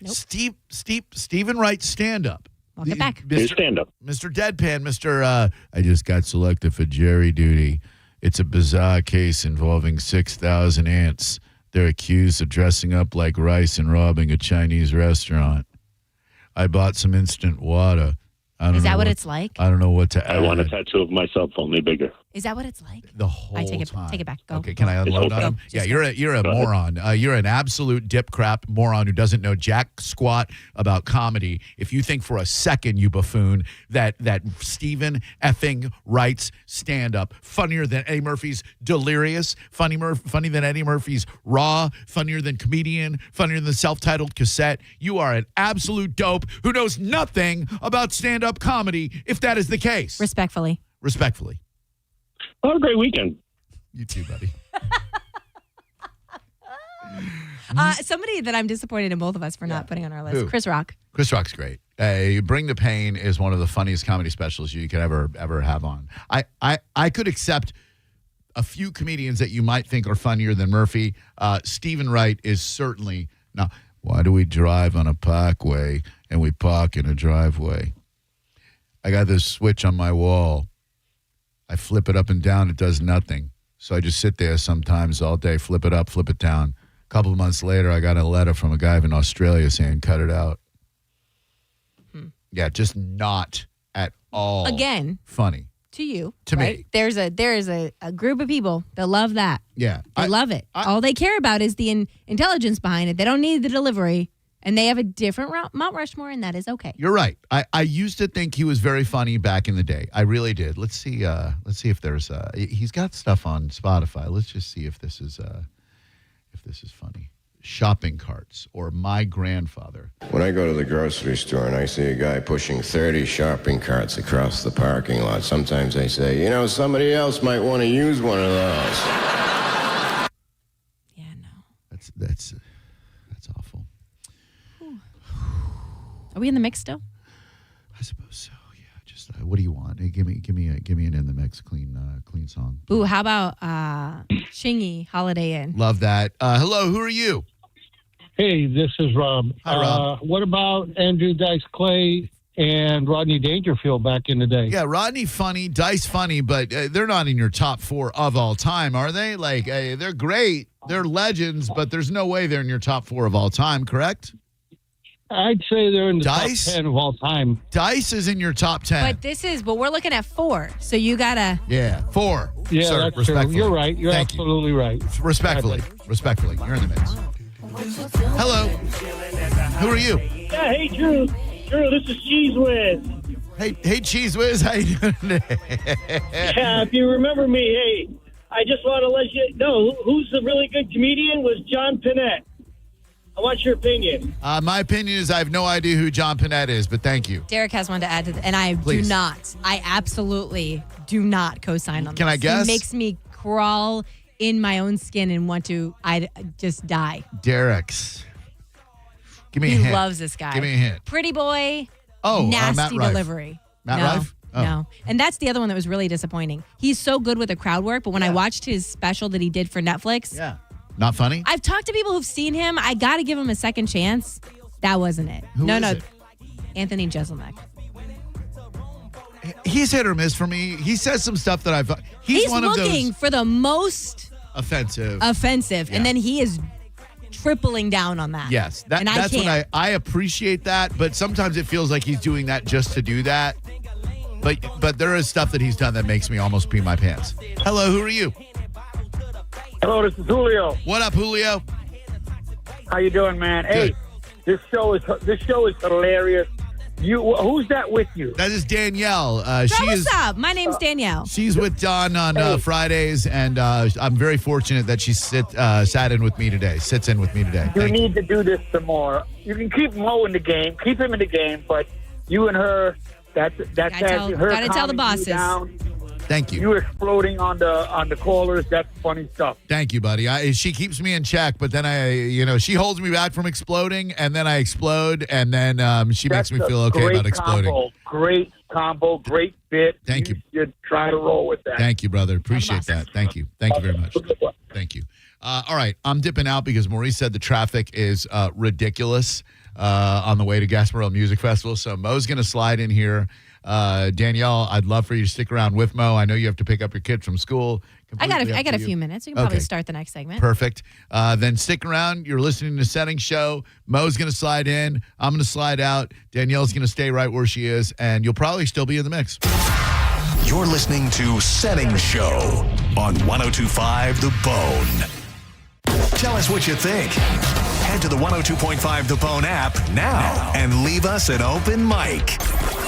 Stephen Wright's stand-up? Walk it back. Stand-up. Mr. Deadpan, I just got selected for jury duty. It's a bizarre case involving 6,000 ants. They're accused of dressing up like rice and robbing a Chinese restaurant. I bought some instant water. Is that what it's like? I don't know what to add. I want a tattoo of myself, only bigger. Is that what it's like? The whole I take it back. Go. Okay, can I unload on him? Yeah, you're a moron. You're an absolute dip crap moron who doesn't know jack squat about comedy. If you think for a second, you buffoon, that Stephen effing Wright's stand-up funnier than Eddie Murphy's Delirious, funny than Eddie Murphy's Raw, funnier than Comedian, funnier than the self-titled cassette, you are an absolute dope who knows nothing about stand-up comedy, if that is the case. Respectfully. Have a great weekend. You too, buddy. Somebody that I'm disappointed in both of us for not putting on our list. Who? Chris Rock. Chris Rock's great. Bring the Pain is one of the funniest comedy specials you could ever have on. I could accept a few comedians that you might think are funnier than Murphy. Stephen Wright is certainly. Now, why do we drive on a parkway and we park in a driveway? I got this switch on my wall. I flip it up and down. It does nothing. So I just sit there sometimes all day, flip it up, flip it down. A couple of months later, I got a letter from a guy in Australia saying, cut it out. Yeah, just not at all Again. funny. To you. To right? me. There is a group of people that love that. Yeah. They love it. All they care about is the intelligence behind it. They don't need the delivery. And they have a different Mount Rushmore, and that is okay. You're right. I used to think he was very funny back in the day. I really did. Let's see if there's he's got stuff on Spotify. Let's just see if this is funny. Shopping carts or My Grandfather. When I go to the grocery store and I see a guy pushing 30 shopping carts across the parking lot, sometimes I say, somebody else might want to use one of those. Yeah, no. That's awful. Are we in the mix still? I suppose so. Yeah. Just what do you want? Hey, give me an in the mix clean song. Ooh, how about Chingy Holiday Inn? Love that. Hello, who are you? Hey, this is Rob. Hi, Rob. What about Andrew Dice Clay and Rodney Dangerfield back in the day? Yeah, Rodney funny, Dice funny, but they're not in your top 4 of all time, are they? Like, they're great. They're legends, but there's no way they're in your top 4 of all time, correct? I'd say they're in the Dice? top 10 of all time. Dice is in your top 10. But we're looking at 4. So you gotta. Yeah, 4. Yeah, Sir, that's true. respectfully. You're right. You're Thank absolutely right. Respectfully, you're in the mix. Hello, who are you? Yeah, hey, Drew. This is Cheese Whiz. Hey, Cheese Whiz, how you doing today? Yeah, if you remember me, hey, I just want to let you know who's the really good comedian was John Pinette. What's your opinion? My opinion is I have no idea who John Pinette is, but thank you. Derek has one to add to and I Please. do not. I absolutely do not co-sign on Can this. I guess? He makes me crawl in my own skin and want to just die. Derek's. Give me a He hint. loves this guy. Give me a hint. Pretty boy. Oh, nasty Matt Rife. delivery. Matt no, Rife? Oh. No. And that's the other one that was really disappointing. He's so good with the crowd work, but when I watched his special that he did for Netflix, Not funny? I've talked to people who've seen him. I got to give him a second chance. That wasn't it. Who no, is no. it? Anthony Jeselnik. He's hit or miss for me. He says some stuff that I've... He's one of looking those for the most offensive. and then he is tripling down on that. Yes, and that's can't. what I appreciate that, but sometimes it feels like he's doing that just to do that. But there is stuff that he's done that makes me almost pee my pants. Hello, who are you? Hello, this is Julio. What up, Julio? How you doing, man? Hey, this show is hilarious. Who's that with you? That is Danielle. What's up? My name's Danielle. She's with Don on Fridays, and I'm very fortunate that she sits in with me today. You need to do this some more. You can keep Mo in the game, keep him in the game, but you and her, that's Gotta tell the bosses. Down. Thank you. You exploding on the callers, that's funny stuff. Thank you, buddy. She keeps me in check, but then she holds me back from exploding, and then I explode, and then she makes me feel okay about exploding. Great combo, great bit. Thank you. You should try to roll with that. Thank you, brother. Appreciate that. Thank you. Thank you very much. Thank you. All right. I'm dipping out because Maurice said the traffic is ridiculous on the way to Gasparilla Music Festival. So Mo's going to slide in here. Danielle, I'd love for you to stick around with Mo. I know you have to pick up your kids from school. I got a few minutes. We can probably start the next segment. Perfect. Then stick around. You're listening to Senning Show. Mo's going to slide in. I'm going to slide out. Danielle's going to stay right where she is, and you'll probably still be in the mix. You're listening to Senning Show on 102.5 The Bone. Tell us what you think. Head to the 102.5 The Bone app now and leave us an open mic.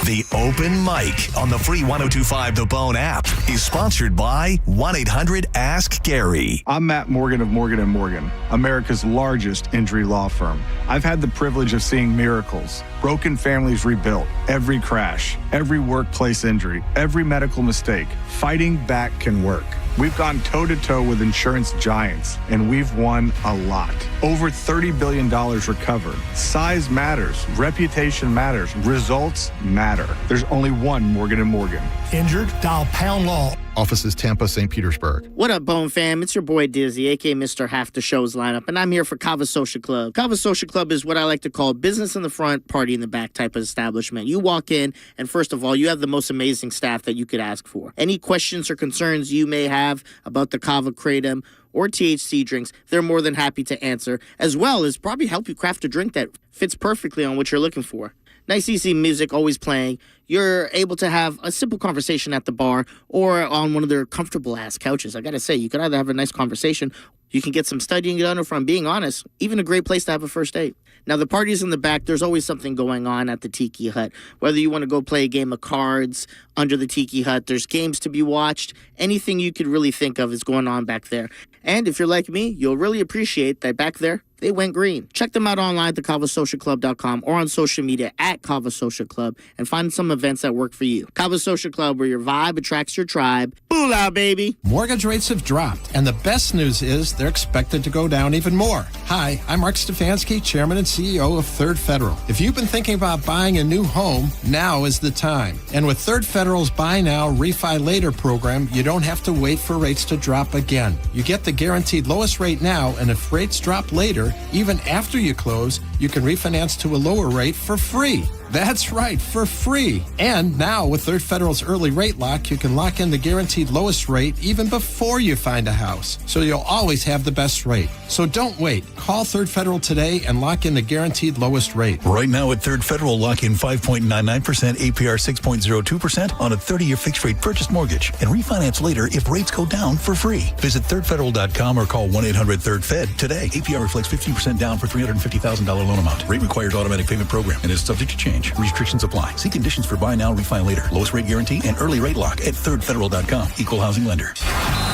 The Open Mic on the free 102.5 The Bone app is sponsored by 1-800-ASK-GARY. I'm Matt Morgan of Morgan & Morgan, America's largest injury law firm. I've had the privilege of seeing miracles, broken families rebuilt, every crash, every workplace injury, every medical mistake. Fighting back can work. We've gone toe-to-toe with insurance giants, and we've won a lot. Over $30 billion recovered. Size matters. Reputation matters. Results matter. There's only one Morgan & Morgan. Injured? Dial Pound Law. Offices Tampa, St. Petersburg. What up, Bone fam? It's your boy Dizzy, a.k.a. Mr. Half the Show's lineup, and I'm here for Kava Social Club. Kava Social Club is what I like to call business in the front, party in the back type of establishment. You walk in, and first of all, you have the most amazing staff that you could ask for. Any questions or concerns you may have about the Kava Kratom or THC drinks, they're more than happy to answer, as well as probably help you craft a drink that fits perfectly on what you're looking for. Nice easy music always playing. You're able to have a simple conversation at the bar or on one of their comfortable ass couches. I gotta say, you could either have a nice conversation, you can get some studying done, or if I'm being honest, even a great place to have a first date. Now, the party's in the back. There's always something going on at the Tiki Hut. Whether you want to go play a game of cards under the Tiki Hut, there's games to be watched. Anything you could really think of is going on back there. And if you're like me, you'll really appreciate that back there, they went green. Check them out online at thekavasocialclub.com or on social media at Kava Social Club and find some events that work for you. Kava Social Club, where your vibe attracts your tribe. Boolah, baby. Mortgage rates have dropped, and the best news is they're expected to go down even more. Hi, I'm Mark Stefanski, Chairman and CEO of Third Federal. If you've been thinking about buying a new home, now is the time. And with Third Federal's Buy Now, Refi Later program, you don't have to wait for rates to drop again. You get the guaranteed lowest rate now, and if rates drop later, even after you close, you can refinance to a lower rate for free. That's right, for free. And now with Third Federal's early rate lock, you can lock in the guaranteed lowest rate even before you find a house. So you'll always have the best rate. So don't wait. Call Third Federal today and lock in the guaranteed lowest rate. Right now at Third Federal, lock in 5.99% APR 6.02% on a 30-year fixed-rate purchase mortgage and refinance later if rates go down for free. Visit thirdfederal.com or call 1-800-3RD-FED today. APR reflects 15% down for $350,000 loan amount. Rate requires automatic payment program and is subject to change. change. Restrictions apply. See conditions for buy now, refi later. Lowest rate guarantee and early rate lock at thirdfederal.com. Equal housing lender.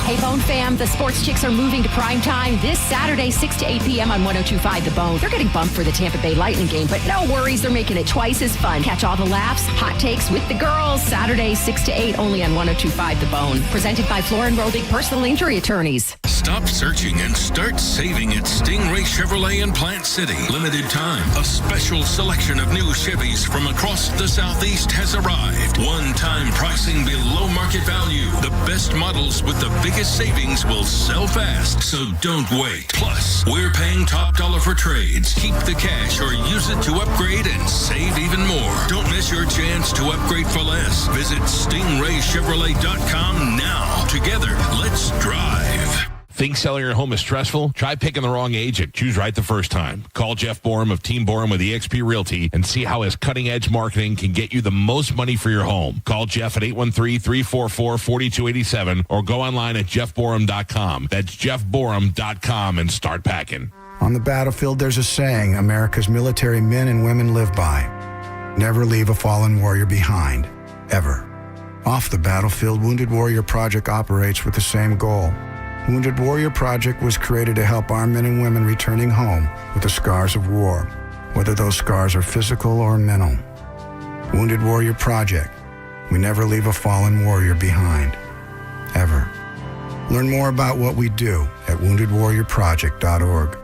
Hey, Bone fam, the sports chicks are moving to prime time this Saturday, 6 to 8 p.m. on 102.5 The Bone. They're getting bumped for the Tampa Bay Lightning game, but no worries, they're making it twice as fun. Catch all the laughs, hot takes with the girls, Saturday, 6 to 8, only on 102.5 The Bone. Presented by Floor & Roldig Personal Injury Attorneys. Stop searching and start saving at Stingray Chevrolet in Plant City. Limited time. A special selection of new Chevys from across the Southeast has arrived. One-time pricing below market value. The best models with the biggest savings will sell fast, so don't wait. Plus, we're paying top dollar for trades. Keep the cash or use it to upgrade and save even more. Don't miss your chance to upgrade for less. Visit StingrayChevrolet.com now. Together, let's drive. Think selling your home is stressful? Try picking the wrong agent. Choose right the first time. Call Jeff Borum of Team Borum with eXp Realty and see how his cutting-edge marketing can get you the most money for your home. Call Jeff at 813-344-4287 or go online at jeffborum.com. That's jeffborum.com and start packing. On the battlefield, there's a saying America's military men and women live by. Never leave a fallen warrior behind, ever. Off the battlefield, Wounded Warrior Project operates with the same goal. Wounded Warrior Project was created to help our men and women returning home with the scars of war, whether those scars are physical or mental. Wounded Warrior Project. We never leave a fallen warrior behind, ever. Learn more about what we do at woundedwarriorproject.org.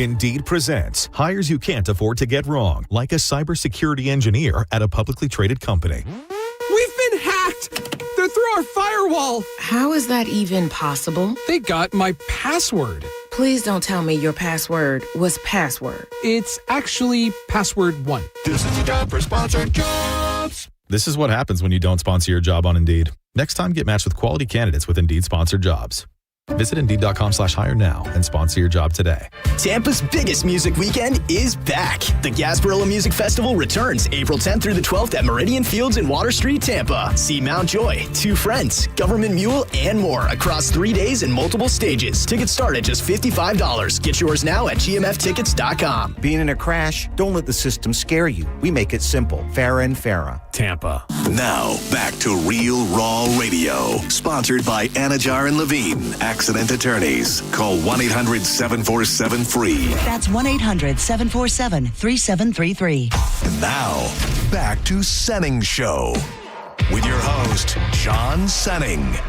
Indeed presents hires you can't afford to get wrong, like a cybersecurity engineer at a publicly traded company. We've been hacked! They're through our firewall! How is that even possible? They got my password. Please don't tell me your password was password. It's actually password 1. This is the job for sponsored jobs. This is what happens when you don't sponsor your job on Indeed. Next time, get matched with quality candidates with Indeed sponsored jobs. Visit Indeed.com/hire now and sponsor your job today. Tampa's biggest music weekend is back. The Gasparilla Music Festival returns April 10th through the 12th at Meridian Fields in Water Street, Tampa. See Mount Joy, Two Friends, Government Mule, and more across 3 days and multiple stages. Tickets start at just $55. Get yours now at gmftickets.com. Being in a crash? Don't let the system scare you. We make it simple. Farah and Farah. Tampa. Now, back to Real Raw Radio. Sponsored by Anajar and Levine. Accident attorneys. Call 1-800-747-FREE. That's 1-800-747-3733. And now, back to Senning Show. With your host, John Senning.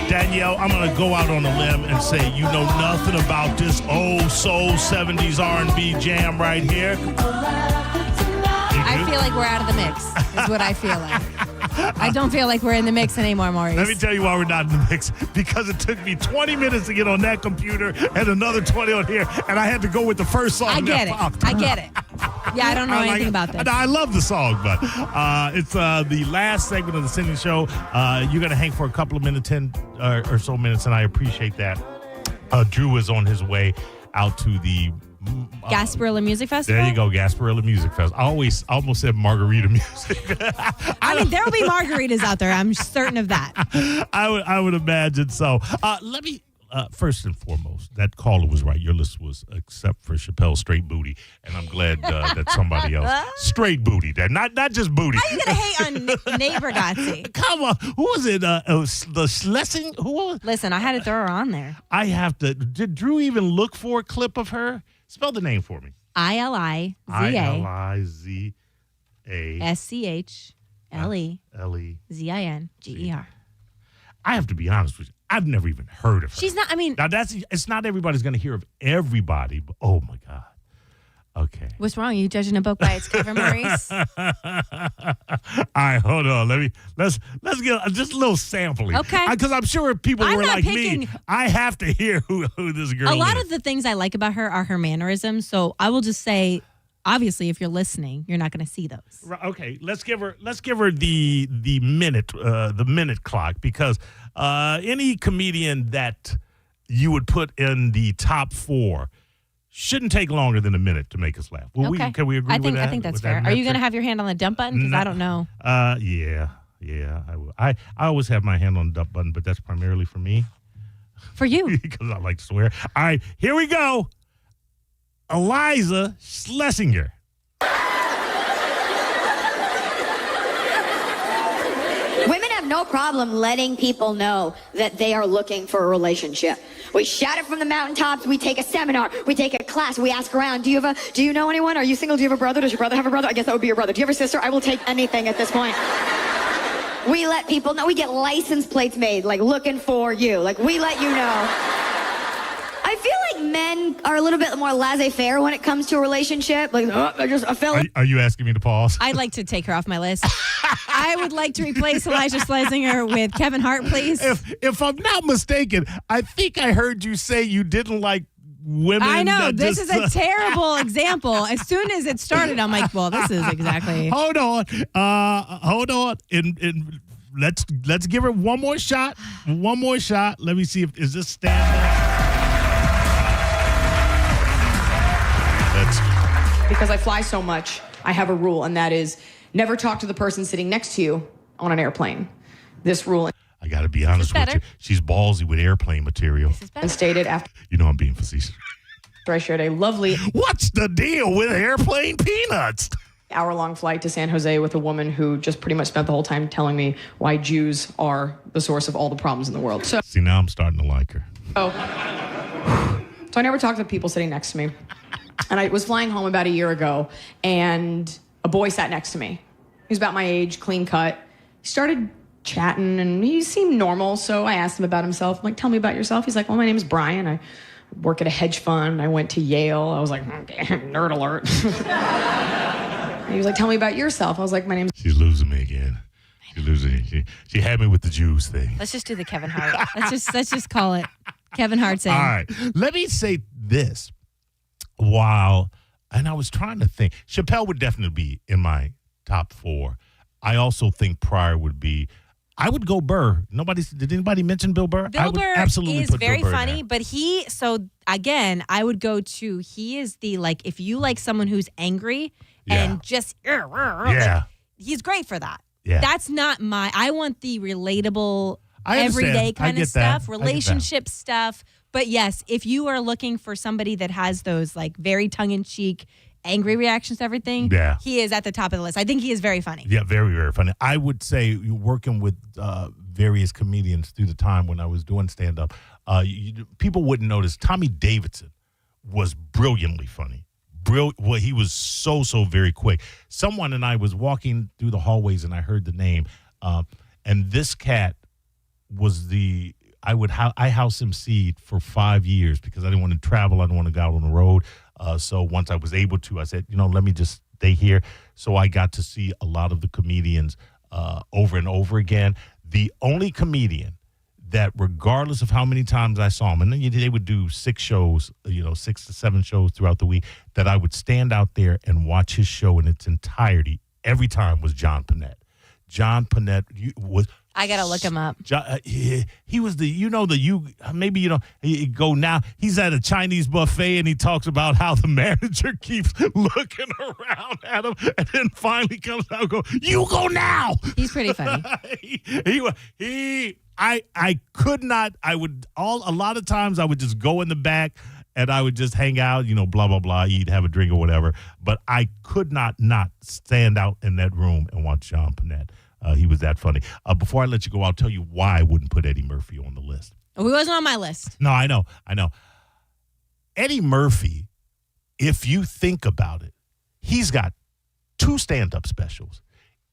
Danielle, I'm going to go out on a limb and say you know nothing about this old soul 70s R&B jam right here. I feel like we're out of the mix, is what I feel like. I don't feel like we're in the mix anymore, Maurice. Let me tell you why we're not in the mix. Because it took me 20 minutes to get on that computer and another 20 on here, and I had to go with the first song. I get it. Yeah, I don't know anything about this. I love the song, but it's the last segment of the Senning Show. You're going to hang for a couple of minutes, 10 or so minutes, and I appreciate that. Drew is on his way out to the Gasparilla Music Festival? There you go, Gasparilla Music Festival. I almost said margarita music. I mean, there'll be margaritas out there. I'm certain of that. I would imagine so. Let me, first and foremost, that caller was right. Your list was except for Chappelle's Straight Booty, and I'm glad that somebody else. Straight Booty, that not just booty. How you going to hate on Neighbor Gotsy? Come on. Who was it? The Schlesing? Who was it? Listen, I had to throw her on there. I have to. Did Drew even look for a clip of her? Spell the name for me. I-L-I-Z-A. I-L-I-Z-A. S-C-H-L-E-Z-I-N-G-E-R. I have to be honest with you. I've never even heard of her. She's not, I mean. Now, it's not everybody's going to hear of everybody, but oh, my God. Okay. What's wrong? Are you judging a book by its cover, Maurice? All right, hold on. Let's get just a little sampling. Okay. Because I'm sure people I'm were not like picking- me. I have to hear who this girl is. A lot of the things I like about her are her mannerisms. So I will just say, obviously, if you're listening, you're not going to see those. Okay, let's give her the minute clock, because any comedian that you would put in the top 4 shouldn't take longer than a minute to make us laugh. Well, Okay. Can we agree with that? I think that's With fair. that Are you going metric? to have your hand on the dump button? Because I don't know. Yeah, I will. I always have my hand on the dump button, but that's primarily for me. For you. Because I like to swear. All right, here we go. Eliza Schlesinger. Women have no problem letting people know that they are looking for a relationship. We shout it from the mountaintops. We take a seminar. We take a class. We ask around. Do you know anyone? Are you single? Do you have a brother? Does your brother have a brother? I guess that would be your brother. Do you have a sister? I will take anything at this point. We let people know. We get license plates made, like looking for you. Like we let you know. I feel like men are a little bit more laissez-faire when it comes to a relationship. Like, I felt. Are you asking me to pause? I'd like to take her off my list. I would like to replace Elijah Schlesinger with Kevin Hart, please. If I'm not mistaken, I think I heard you say you didn't like women. I know. that This just, is a terrible example. As soon as it started, I'm like, well, this is exactly. Hold on. And let's give her one more shot. One more shot. Let me see if is this stand. Because I fly so much, I have a rule, and that is never talk to the person sitting next to you on an airplane. This rule. I got to be honest with you. She's ballsy with airplane material. And stated after You know I'm being facetious. I shared a lovely What's the deal with airplane peanuts? hour-long flight to San Jose with a woman who just pretty much spent the whole time telling me why Jews are the source of all the problems in the world. So See, now I'm starting to like her. I never talked to people sitting next to me. And I was flying home about a year ago, and a boy sat next to me. He was about my age, clean cut. He started chatting, and he seemed normal, so I asked him about himself. I'm like, tell me about yourself. He's like, well, my name is Brian. I work at a hedge fund. I went to Yale. I was like, nerd alert. He was like, tell me about yourself. I was like, my name's... She's losing me again. She's losing me. She had me with the Jews thing. Let's just do the Kevin Hart. Let's just call it Kevin Hart's in. All right. Let me say this. And I was trying to think, Chappelle would definitely be in my top 4. I also think Pryor would be. I would go Burr. Did anybody mention Bill Burr? Bill Burr absolutely is put very Bill Burr funny, in but I would go to, he is the, like, if you like someone who's angry and just, like, he's great for that. Yeah. That's not I want the relatable, I understand. everyday I kind get of stuff, that. I get that. relationship stuff. But yes, if you are looking for somebody that has those, like, very tongue-in-cheek, angry reactions to everything, he is at the top of the list. I think he is very funny. Yeah, very, very funny. I would say working with various comedians through the time when I was doing stand-up, people wouldn't notice. Tommy Davidson was brilliantly funny. Well, he was so very quick. Someone and I was walking through the hallways, and I heard the name, and this cat was I house emceed for 5 years because I didn't want to travel. I didn't want to go out on the road. So once I was able to, I said, let me just stay here. So I got to see a lot of the comedians over and over again. The only comedian that, regardless of how many times I saw him, and then they would do 6 shows, 6 to 7 shows throughout the week, that I would stand out there and watch his show in its entirety every time was John Panette. John Panette was... I got to look him up. He was maybe you go now. He's at a Chinese buffet and he talks about how the manager keeps looking around at him and then finally comes out and goes, you go now. He's pretty funny. I could not, a lot of times I would just go in the back and I would just hang out, blah, blah, blah, eat, have a drink or whatever. But I could not stand out in that room and watch John Panette. He was that funny. Before I let you go, I'll tell you why I wouldn't put Eddie Murphy on the list. He wasn't on my list. No, I know. Eddie Murphy, if you think about it, he's got 2 stand-up specials.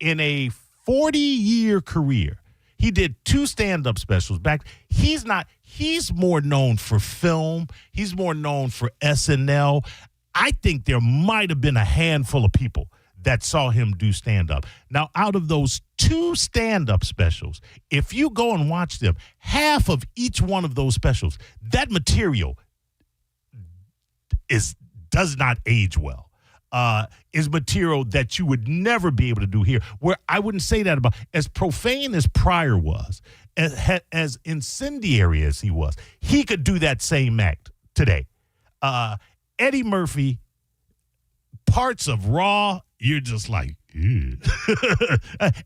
In a 40-year career, he did 2 stand-up specials back. He's more known for film. He's more known for SNL. I think there might have been a handful of people that saw him do stand-up. Now, out of those 2 stand-up specials, if you go and watch them, half of each one of those specials, that material does not age well. Is material that you would never be able to do here. Where I wouldn't say that about, as profane as Pryor was, as incendiary as he was, he could do that same act today. Eddie Murphy, parts of Raw, you're just like, ew.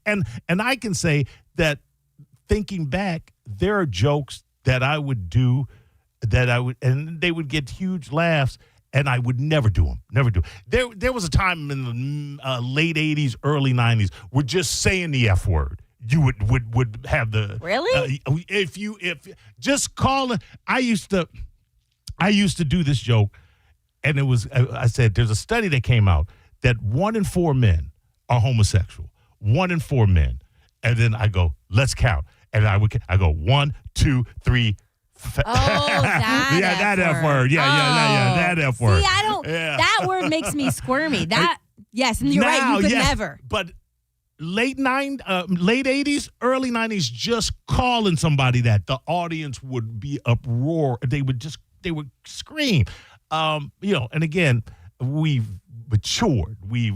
and I can say that thinking back, there are jokes that I would do and they would get huge laughs, and I would never do them. Never do. There was a time in the late 80s, early 90s where just saying the F word, you would have the really if just call it. I used to do this joke, and it was I said there's a study that came out that 1 in 4 men are homosexual. 1 in 4 men, and then I go, let's count, and I go 1, 2, 3. That that F word. That F word. See, I don't. Yeah. That word makes me squirmy. Yes, and you're right. You could never. But late 80s, early 90s, just calling somebody that, the audience would be uproar. They would scream. And again, we've matured. We've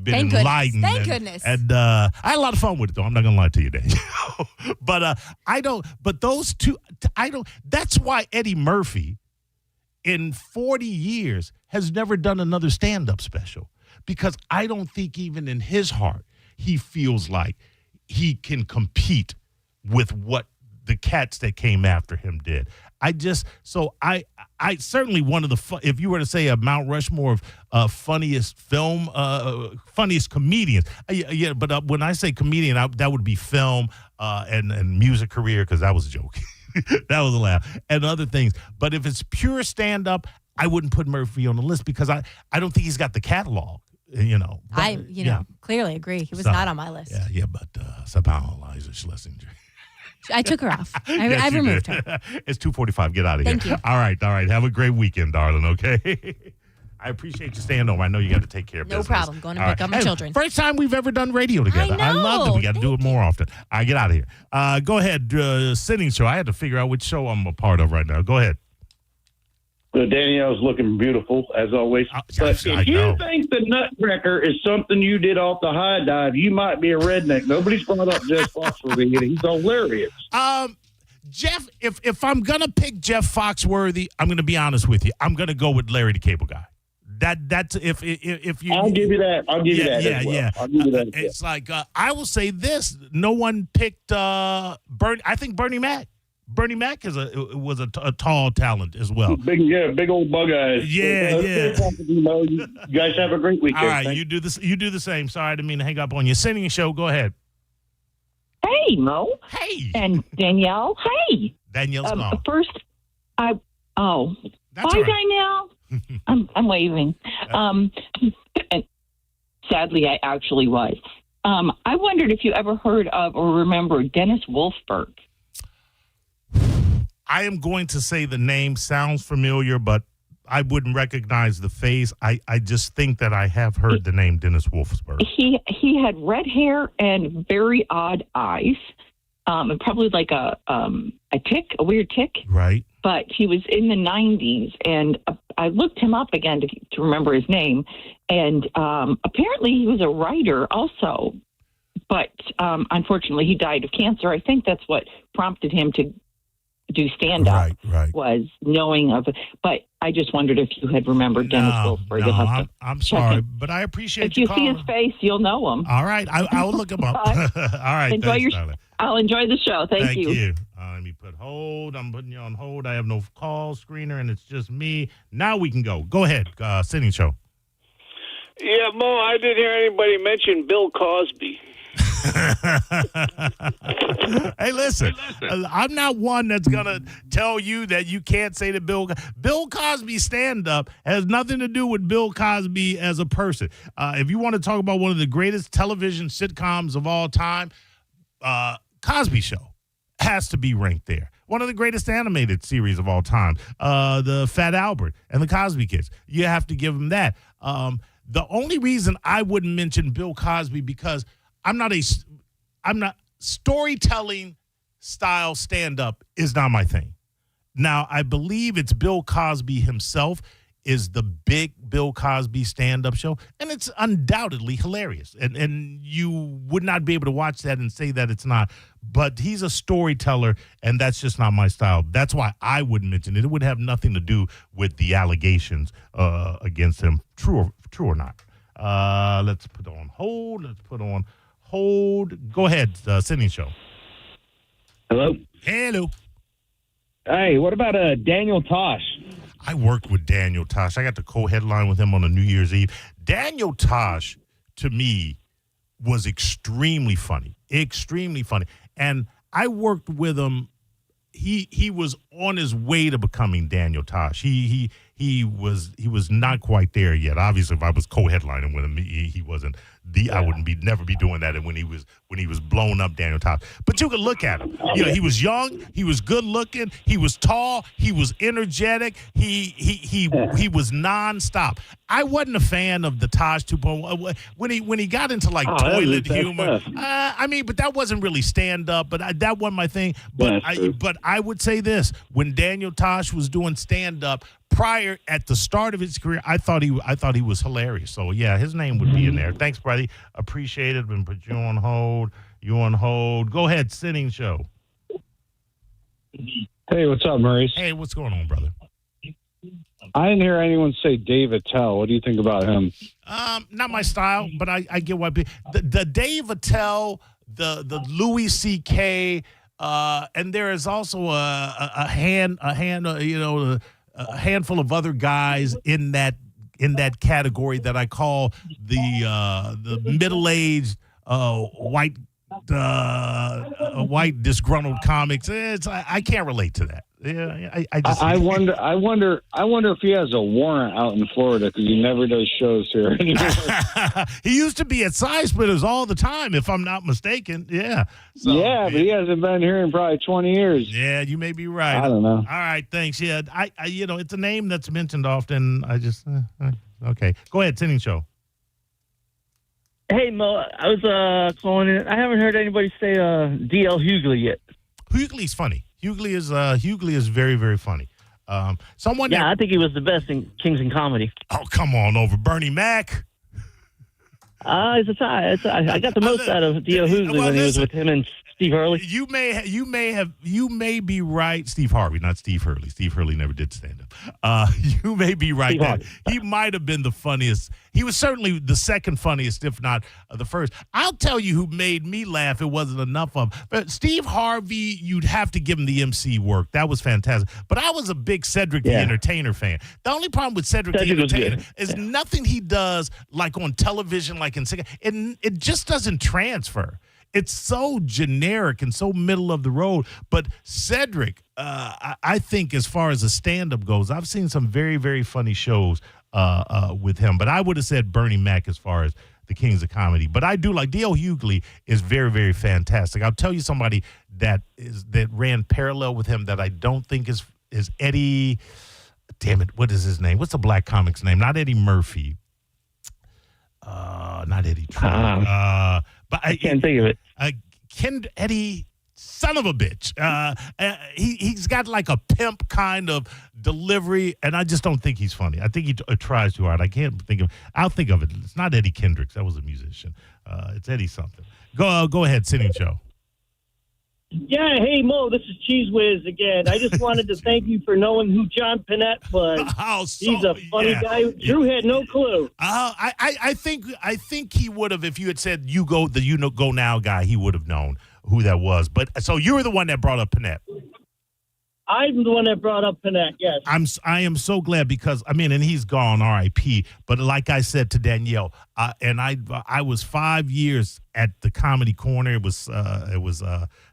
been enlightened. Thank goodness. And I had a lot of fun with it, though. I'm not gonna lie to you, Danielle. But I don't. But those two, I don't. That's why Eddie Murphy, in 40 years, has never done another stand-up special, because I don't think even in his heart he feels like he can compete with what the cats that came after him did. I certainly one of the if you were to say a Mount Rushmore of funniest comedians, but when I say comedian, that would be film and music career, because that was a joke. That was a laugh, and other things. But if it's pure stand up, I wouldn't put Murphy on the list, because I don't think he's got the catalog. But, clearly agree. He was not on my list. But somehow Eliza Schlesinger. I took her off. I removed her. It's 2:45. Get out of here. Thank you. All right. Have a great weekend, darling, okay? I appreciate you staying home. I know you got to take care of business. No problem. Going to pick up my children. First time we've ever done radio together. I know. love it. We got to do it more often. All right, get out of here. Go ahead. Senning Show. I had to figure out which show I'm a part of right now. Go ahead. Danielle's looking beautiful, as always. But if you think the Nutcracker is something you did off the high dive, you might be a redneck. Nobody's brought up Jeff Foxworthy, and he's hilarious. Jeff, if I'm going to pick Jeff Foxworthy, I'm going to be honest with you. I'm going to go with Larry the Cable Guy. That's if you. I'll give you that. I'll give you that. Yeah, as well. yeah. I'll give you that. It's like I will say this: no one picked Bernie. I think Bernie Mac. Bernie Mac was a tall talent as well. Big old bug eyes. Yeah. You guys have a great weekend. All right, you do this. You do the same. Sorry, I didn't mean to hang up on you. Senning Show. Go ahead. Hey, Mo. Hey. And Danielle. Hey. Danielle's gone. First, bye, right. Danielle. I'm waving. And sadly, I actually was. I wondered if you ever heard of or remember Dennis Wolfberg. I am going to say the name sounds familiar, but I wouldn't recognize the face. I just think that I have heard the name Dennis Wolfberg. He had red hair and very odd eyes, and probably like a weird tick. Right. But he was in the 90s, and I looked him up again to remember his name, and apparently he was a writer also. But unfortunately, he died of cancer. I think that's what prompted him to do stand-up, right. was knowing of it. But I just wondered if you had remembered Dennis Wolfberg. No, I'm sorry, but I appreciate you calling. If you see his face, you'll know him. All right, I will look him up. All right, I'll enjoy the show. Thank you. Let me put hold. I'm putting you on hold. I have no call screener, and it's just me. Now we can go. Go ahead, Senning Show. Yeah, Mo, I didn't hear anybody mention Bill Cosby. Hey, listen, I'm not one that's going to tell you that you can't say that Bill Cosby stand-up has nothing to do with Bill Cosby as a person. If you want to talk about one of the greatest television sitcoms of all time, Cosby Show has to be ranked there. one of the greatest animated series of all time. The Fat Albert and the Cosby Kids. You have to give him that. The only reason I wouldn't mention Bill Cosby because I'm not storytelling style stand-up is not my thing. Now, I believe it's Bill Cosby himself is the big Bill Cosby stand-up show, and it's undoubtedly hilarious. And you would not be able to watch that and say that it's not. But he's a storyteller, and that's just not my style. That's why I wouldn't mention it. It would have nothing to do with the allegations against him, true or not. Let's put on hold. Go ahead, Senning Show. Hello. Hello. Hey, what about Daniel Tosh? I worked with Daniel Tosh. I got to co-headline with him on a New Year's Eve. Daniel Tosh, to me, was extremely funny. And I worked with him. He was on his way to becoming Daniel Tosh. He was not quite there yet. Obviously, if I was co-headlining with him, he wasn't. I wouldn't never be doing that. And when he was blown up, Daniel Tosh. But you could look at him. He was young. He was good looking. He was tall. He was energetic. He was nonstop. I wasn't a fan of the Tosh 2.1 when he got into like toilet humor. But that wasn't really stand up. But that wasn't my thing. But I would say this: when Daniel Tosh was doing stand up. Prior at the start of his career, I thought he was hilarious. So yeah, his name would be in there. Thanks, buddy. Appreciate it. Been put you on hold. Go ahead, Senning Show. Hey, what's up, Maurice? Hey, what's going on, brother? I didn't hear anyone say Dave Attell. What do you think about him? Not my style, but I get why. The Dave Attell, the Louis C.K., and there is also a handful of other guys in that category that I call the middle-aged white disgruntled comics. I can't relate to that. Yeah, I wonder if he has a warrant out in Florida because he never does shows here anymore. He used to be at Side Splitters all the time, if I'm not mistaken. Yeah. So, yeah, but he hasn't been here in probably 20 years. Yeah, you may be right. I don't know. All right, thanks. Yeah, I it's a name that's mentioned often. I just okay. Go ahead, Senning Show. Hey, Mo, I was calling in. I haven't heard anybody say D.L. Hughley yet. Hughley's funny. Hughley is very, very funny. I think he was the best in Kings and Comedy. Oh, come on over, Bernie Mac. It's a tie. I got the most out of D.L. Hughley when he was with him and Steve Hurley. You may be right. Steve Harvey, not Steve Hurley. Steve Hurley never did stand up. You may be right. That he might have been the funniest. He was certainly the second funniest, if not the first. I'll tell you who made me laugh. It wasn't enough of. But Steve Harvey, you'd have to give him the MC work. That was fantastic. But I was a big Cedric the Entertainer fan. The only problem with Cedric the Entertainer is nothing he does like on television, like in it just doesn't transfer. It's so generic and so middle of the road. But Cedric, I think as far as a stand-up goes, I've seen some very, very funny shows with him. But I would have said Bernie Mac as far as the Kings of Comedy. But I do like D.L. Hughley is very, very fantastic. I'll tell you somebody that ran parallel with him that I don't think is Eddie. Damn it, what is his name? What's the black comic's name? Not Eddie Murphy. Not Eddie Trump. But I can't think of it. Eddie, son of a bitch. He's got like a pimp kind of delivery, and I just don't think he's funny. I think he tries too hard. I can't think of. I'll think of it. It's not Eddie Kendricks. That was a musician. It's Eddie something. Go ahead, Senning Show. Yeah, hey, Mo, this is Cheese Whiz again. I just wanted to thank you for knowing who John Panette was. He's a funny guy. Drew had no clue. I think he would have, if you had said go now guy, he would have known who that was. But so you were the one that brought up Panette. I'm the one that brought up Panette, yes. I am so glad because, and he's gone, R.I.P. But like I said to Danielle, I was 5 years at the Comedy Corner. It was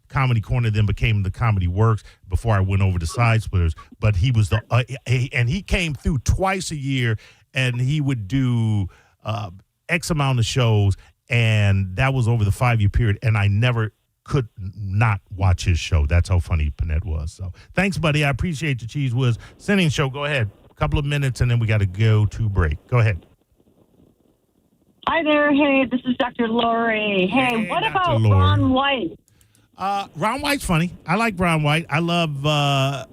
Comedy Corner, then became the Comedy Works before I went over to Side Splitters. But he was and he came through twice a year, and he would do X amount of shows, and that was over the 5 year period. And I never could not watch his show. That's how funny Panette was. So thanks, buddy. I appreciate the Cheese Whiz. Senning Show, go ahead. A couple of minutes, and then we got to go to break. Go ahead. Hi there. Hey, this is Dr. Lori. Hey, what about Ron White? Ron White's funny. I like Ron White. I love I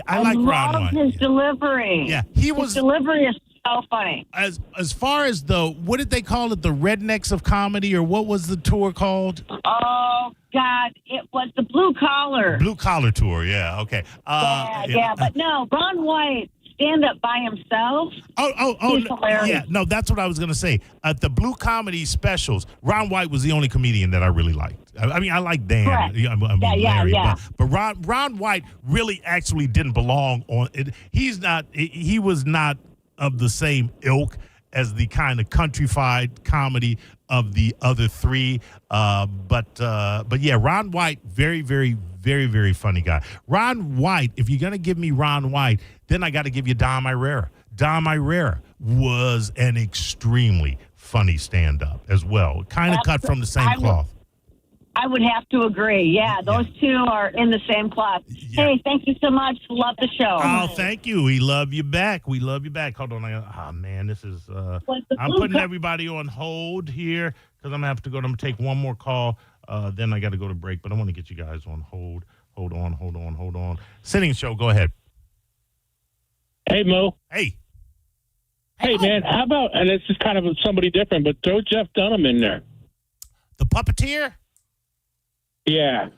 like Ron White. His delivery. Yeah, his delivery is so funny. As far as what did they call it? The Rednecks of Comedy, or what was the tour called? Oh God, it was the Blue Collar. Blue Collar tour. Yeah. Okay. Yeah. But no, Ron White. Stand up by himself. He's hilarious. Yeah, no, that's what I was going to say. At the Blue Comedy specials, Ron White was the only comedian that I really liked. I mean, I like Dan. Larry, but Ron White really actually didn't belong on it. He was not of the same ilk as the kind of countrified comedy of the other three. But yeah, Ron White, very, very, very, very funny guy. Ron White, if you're going to give me Ron White, then I got to give you Dom Irrera. Dom Irrera was an extremely funny stand-up as well. Kind of cut from the same cloth. I would have to agree. Yeah, those two are in the same cloth. Yeah. Hey, thank you so much. Love the show. Oh, thank you. We love you back. We love you back. Hold on. Oh, man, this is... I'm putting everybody on hold here because I'm going to have to go. I'm going to take one more call. Then I got to go to break, but I want to get you guys on hold. Hold on. Senning Show, go ahead. Hey, Mo. Hey. Hey, man, how about, and it's just kind of somebody different, but throw Jeff Dunham in there. The puppeteer? Yeah.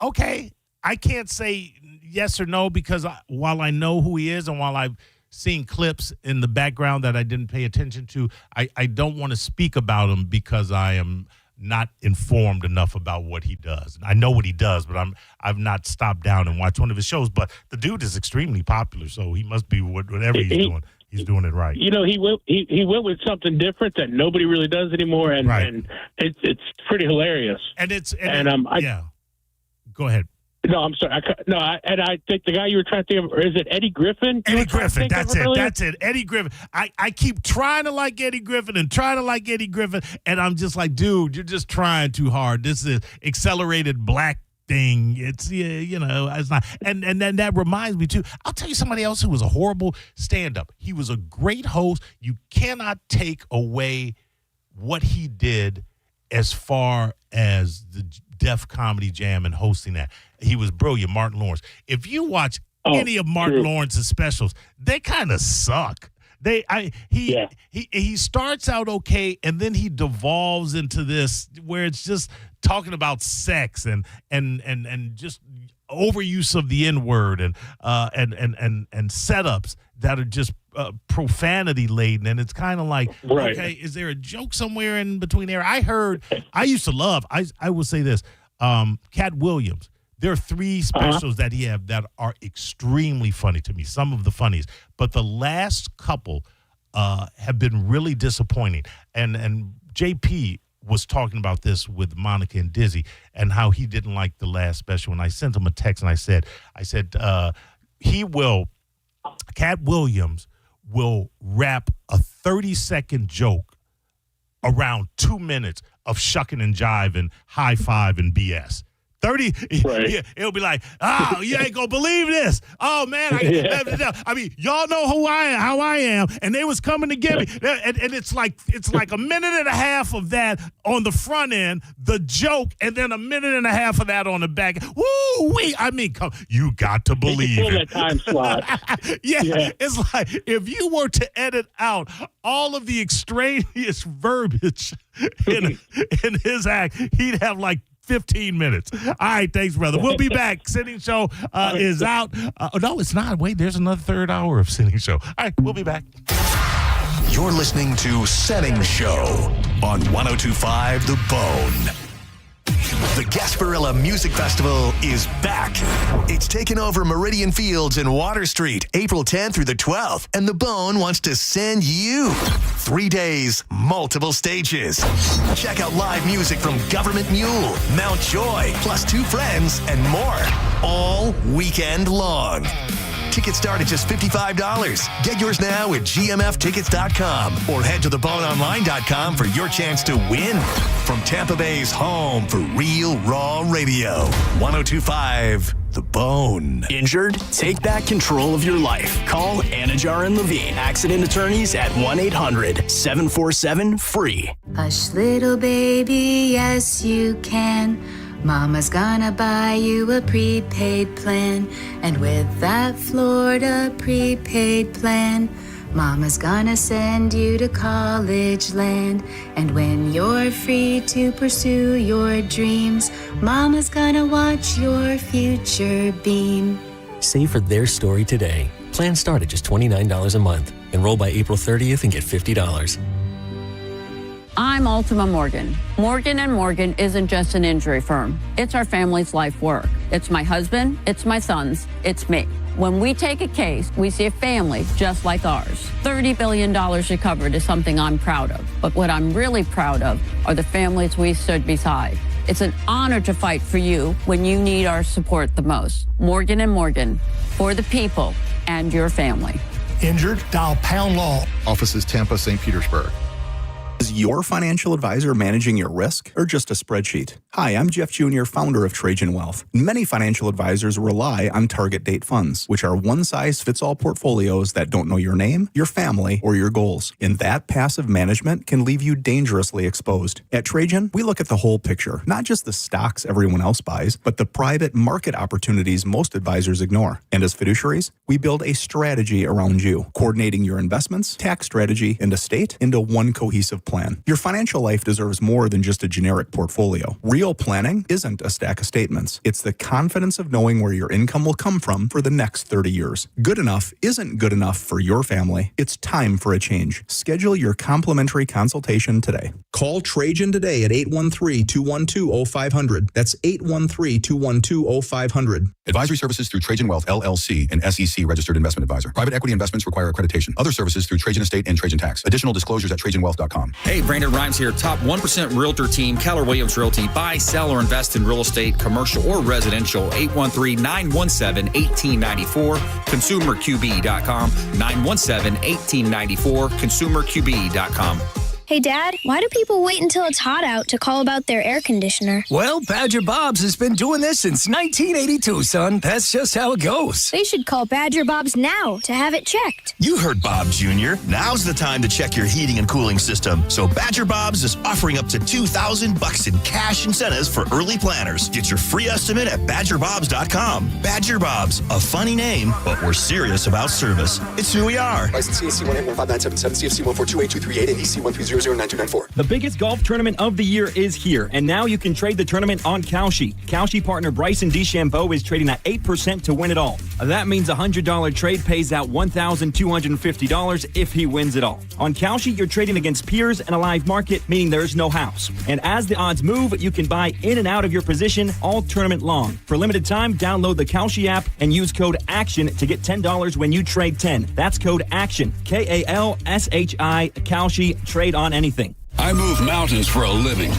Okay. I can't say yes or no because while I know who he is and while I've seen clips in the background that I didn't pay attention to, I don't want to speak about him because I am not informed enough about what he does. I know what he does, but I've not stopped down and watched one of his shows. But the dude is extremely popular, so he must be whatever he's doing. He's doing it right. You know, he went with something different that nobody really does anymore, and it's pretty hilarious. Yeah. Go ahead. No, I'm sorry. I think the guy you were trying to think of, is it Eddie Griffin? Eddie Griffin, that's it. Eddie Griffin. I keep trying to like Eddie Griffin, and I'm just like, dude, you're just trying too hard. This is accelerated black thing. It's it's not. And then that reminds me too. I'll tell you somebody else who was a horrible stand-up. He was a great host. You cannot take away what he did as far as the Def Comedy Jam and hosting that. He was brilliant, Martin Lawrence. If you watch any of Martin Lawrence's specials, they kind of suck. He starts out okay, and then he devolves into this where it's just talking about sex and just overuse of the N-word and setups that are just profanity laden, and it's kind of like, okay, is there a joke somewhere in between there? I used to love. I will say this, Cat Williams. There are 3 specials that he have that are extremely funny to me, some of the funniest. But the last couple have been really disappointing. And JP was talking about this with Monica and Dizzy and how he didn't like the last special. And I sent him a text and I said, Cat Williams will wrap a 30-second joke around 2 minutes of shucking and jiving, high five and BS. 30, it'll be like, oh, you ain't gonna believe this. Oh man, I mean, y'all know how I am, and they was coming to get me, and it's like a minute and a half of that on the front end, the joke, and then a minute and a half of that on the back. Woo wee! I mean, you got to believe it. That time slot. yeah, it's like if you were to edit out all of the extraneous verbiage in his act, he'd have like 15 minutes. All right, thanks, brother. We'll be back. Senning Show is out. No, it's not. Wait, there's another third hour of Senning Show. All right, we'll be back. You're listening to Senning Show on 102.5 The Bone. The Gasparilla Music Festival is back. It's taken over Meridian Fields in Water Street, April 10th through the 12th, and The Bone wants to send you 3 days, multiple stages. Check out live music from Government Mule, Mount Joy, plus 2 Friends, and more, all weekend long. Tickets start at just $55. Get yours now at gmftickets.com or head to theboneonline.com for your chance to win. From Tampa Bay's home for real raw radio, 102.5 The Bone. Injured? Take back control of your life. Call Anajar and Levine, accident attorneys at 1-800-747-FREE. Hush, little baby, yes you can. Mama's gonna buy you a prepaid plan. And with that Florida prepaid plan, Mama's gonna send you to college land. And when you're free to pursue your dreams, Mama's gonna watch your future beam. Save for their story today. Plans start at just $29 a month. Enroll by April 30th and get $50. I'm Ultima Morgan. Morgan & Morgan isn't just an injury firm. It's our family's life work. It's my husband, it's my sons, it's me. When we take a case, we see a family just like ours. $30 billion recovered is something I'm proud of. But what I'm really proud of are the families we stood beside. It's an honor to fight for you when you need our support the most. Morgan & Morgan, for the people and your family. Injured? Dial Pound Law. Offices Tampa, St. Petersburg. Is your financial advisor managing your risk or just a spreadsheet? Hi, I'm Jeff Jr., founder of Trajan Wealth. Many financial advisors rely on target date funds, which are one-size-fits-all portfolios that don't know your name, your family, or your goals. And that passive management can leave you dangerously exposed. At Trajan, we look at the whole picture, not just the stocks everyone else buys, but the private market opportunities most advisors ignore. And as fiduciaries, we build a strategy around you, coordinating your investments, tax strategy, and estate into one cohesive plan. Your financial life deserves more than just a generic portfolio. Real planning isn't a stack of statements. It's the confidence of knowing where your income will come from for the next 30 years. Good enough isn't good enough for your family. It's time for a change. Schedule your complimentary consultation today. Call Trajan today at 813-212-0500. That's 813-212-0500. Advisory services through Trajan Wealth, LLC, an SEC registered investment advisor. Private equity investments require accreditation. Other services through Trajan Estate and Trajan Tax. Additional disclosures at TrajanWealth.com. Hey, Brandon Rhymes here. Top 1% Realtor team, Keller Williams Realty. Buy, sell, or invest in real estate, commercial or residential. 813-917-1894. ConsumerQB.com. 917-1894. ConsumerQB.com. Hey, Dad, why do people wait until it's hot out to call about their air conditioner? Well, Badger Bob's has been doing this since 1982, son. That's just how it goes. They should call Badger Bob's now to have it checked. You heard Bob Jr. Now's the time to check your heating and cooling system. So Badger Bob's is offering up to $2,000 in cash incentives for early planners. Get your free estimate at badgerbobs.com. Badger Bob's, a funny name, but we're serious about service. It's who we are. License CAC 1815977, CFC 1428238, and EC 130. The biggest golf tournament of the year is here, and now you can trade the tournament on Kalshi. Kalshi partner Bryson DeChambeau is trading at 8% to win it all. That means a $100 trade pays out $1,250 if he wins it all. On Kalshi, you're trading against peers and a live market, meaning there's no house. And as the odds move, you can buy in and out of your position all tournament long. For limited time, download the Kalshi app and use code ACTION to get $10 when you trade 10. That's code ACTION, Kalshi, Kalshi, trade on anything. I move mountains for a living.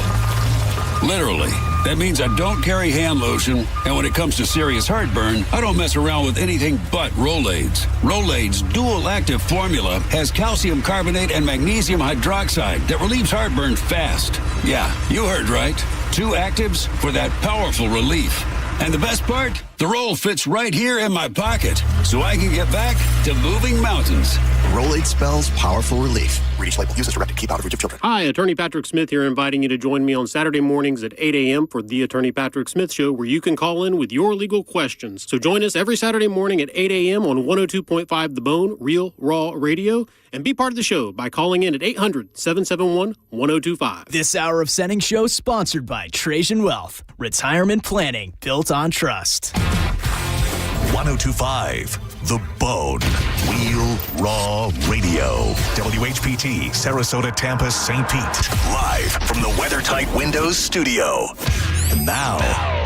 Literally. That means I don't carry hand lotion, and when it comes to serious heartburn, I don't mess around with anything but Rolaids. Rolaids' dual-active formula has calcium carbonate and magnesium hydroxide that relieves heartburn fast. Yeah, you heard right. 2 actives for that powerful relief. And the best part? The roll fits right here in my pocket, so I can get back to moving mountains. Rolade spells powerful relief. Read each label. Use as directed. Keep out of reach of children. Hi, Attorney Patrick Smith here, inviting you to join me on Saturday mornings at 8 a.m. for the Attorney Patrick Smith Show, where you can call in with your legal questions. So join us every Saturday morning at 8 a.m. on 102.5 The Bone, Real Raw Radio, and be part of the show by calling in at 800-771-1025. This hour of Senning Show sponsored by Trajan Wealth. Retirement planning built on trust. 102.5 The Bone. Real Raw Radio. WHPT, Sarasota, Tampa, St. Pete. Live from the WeatherTight Windows studio. And now,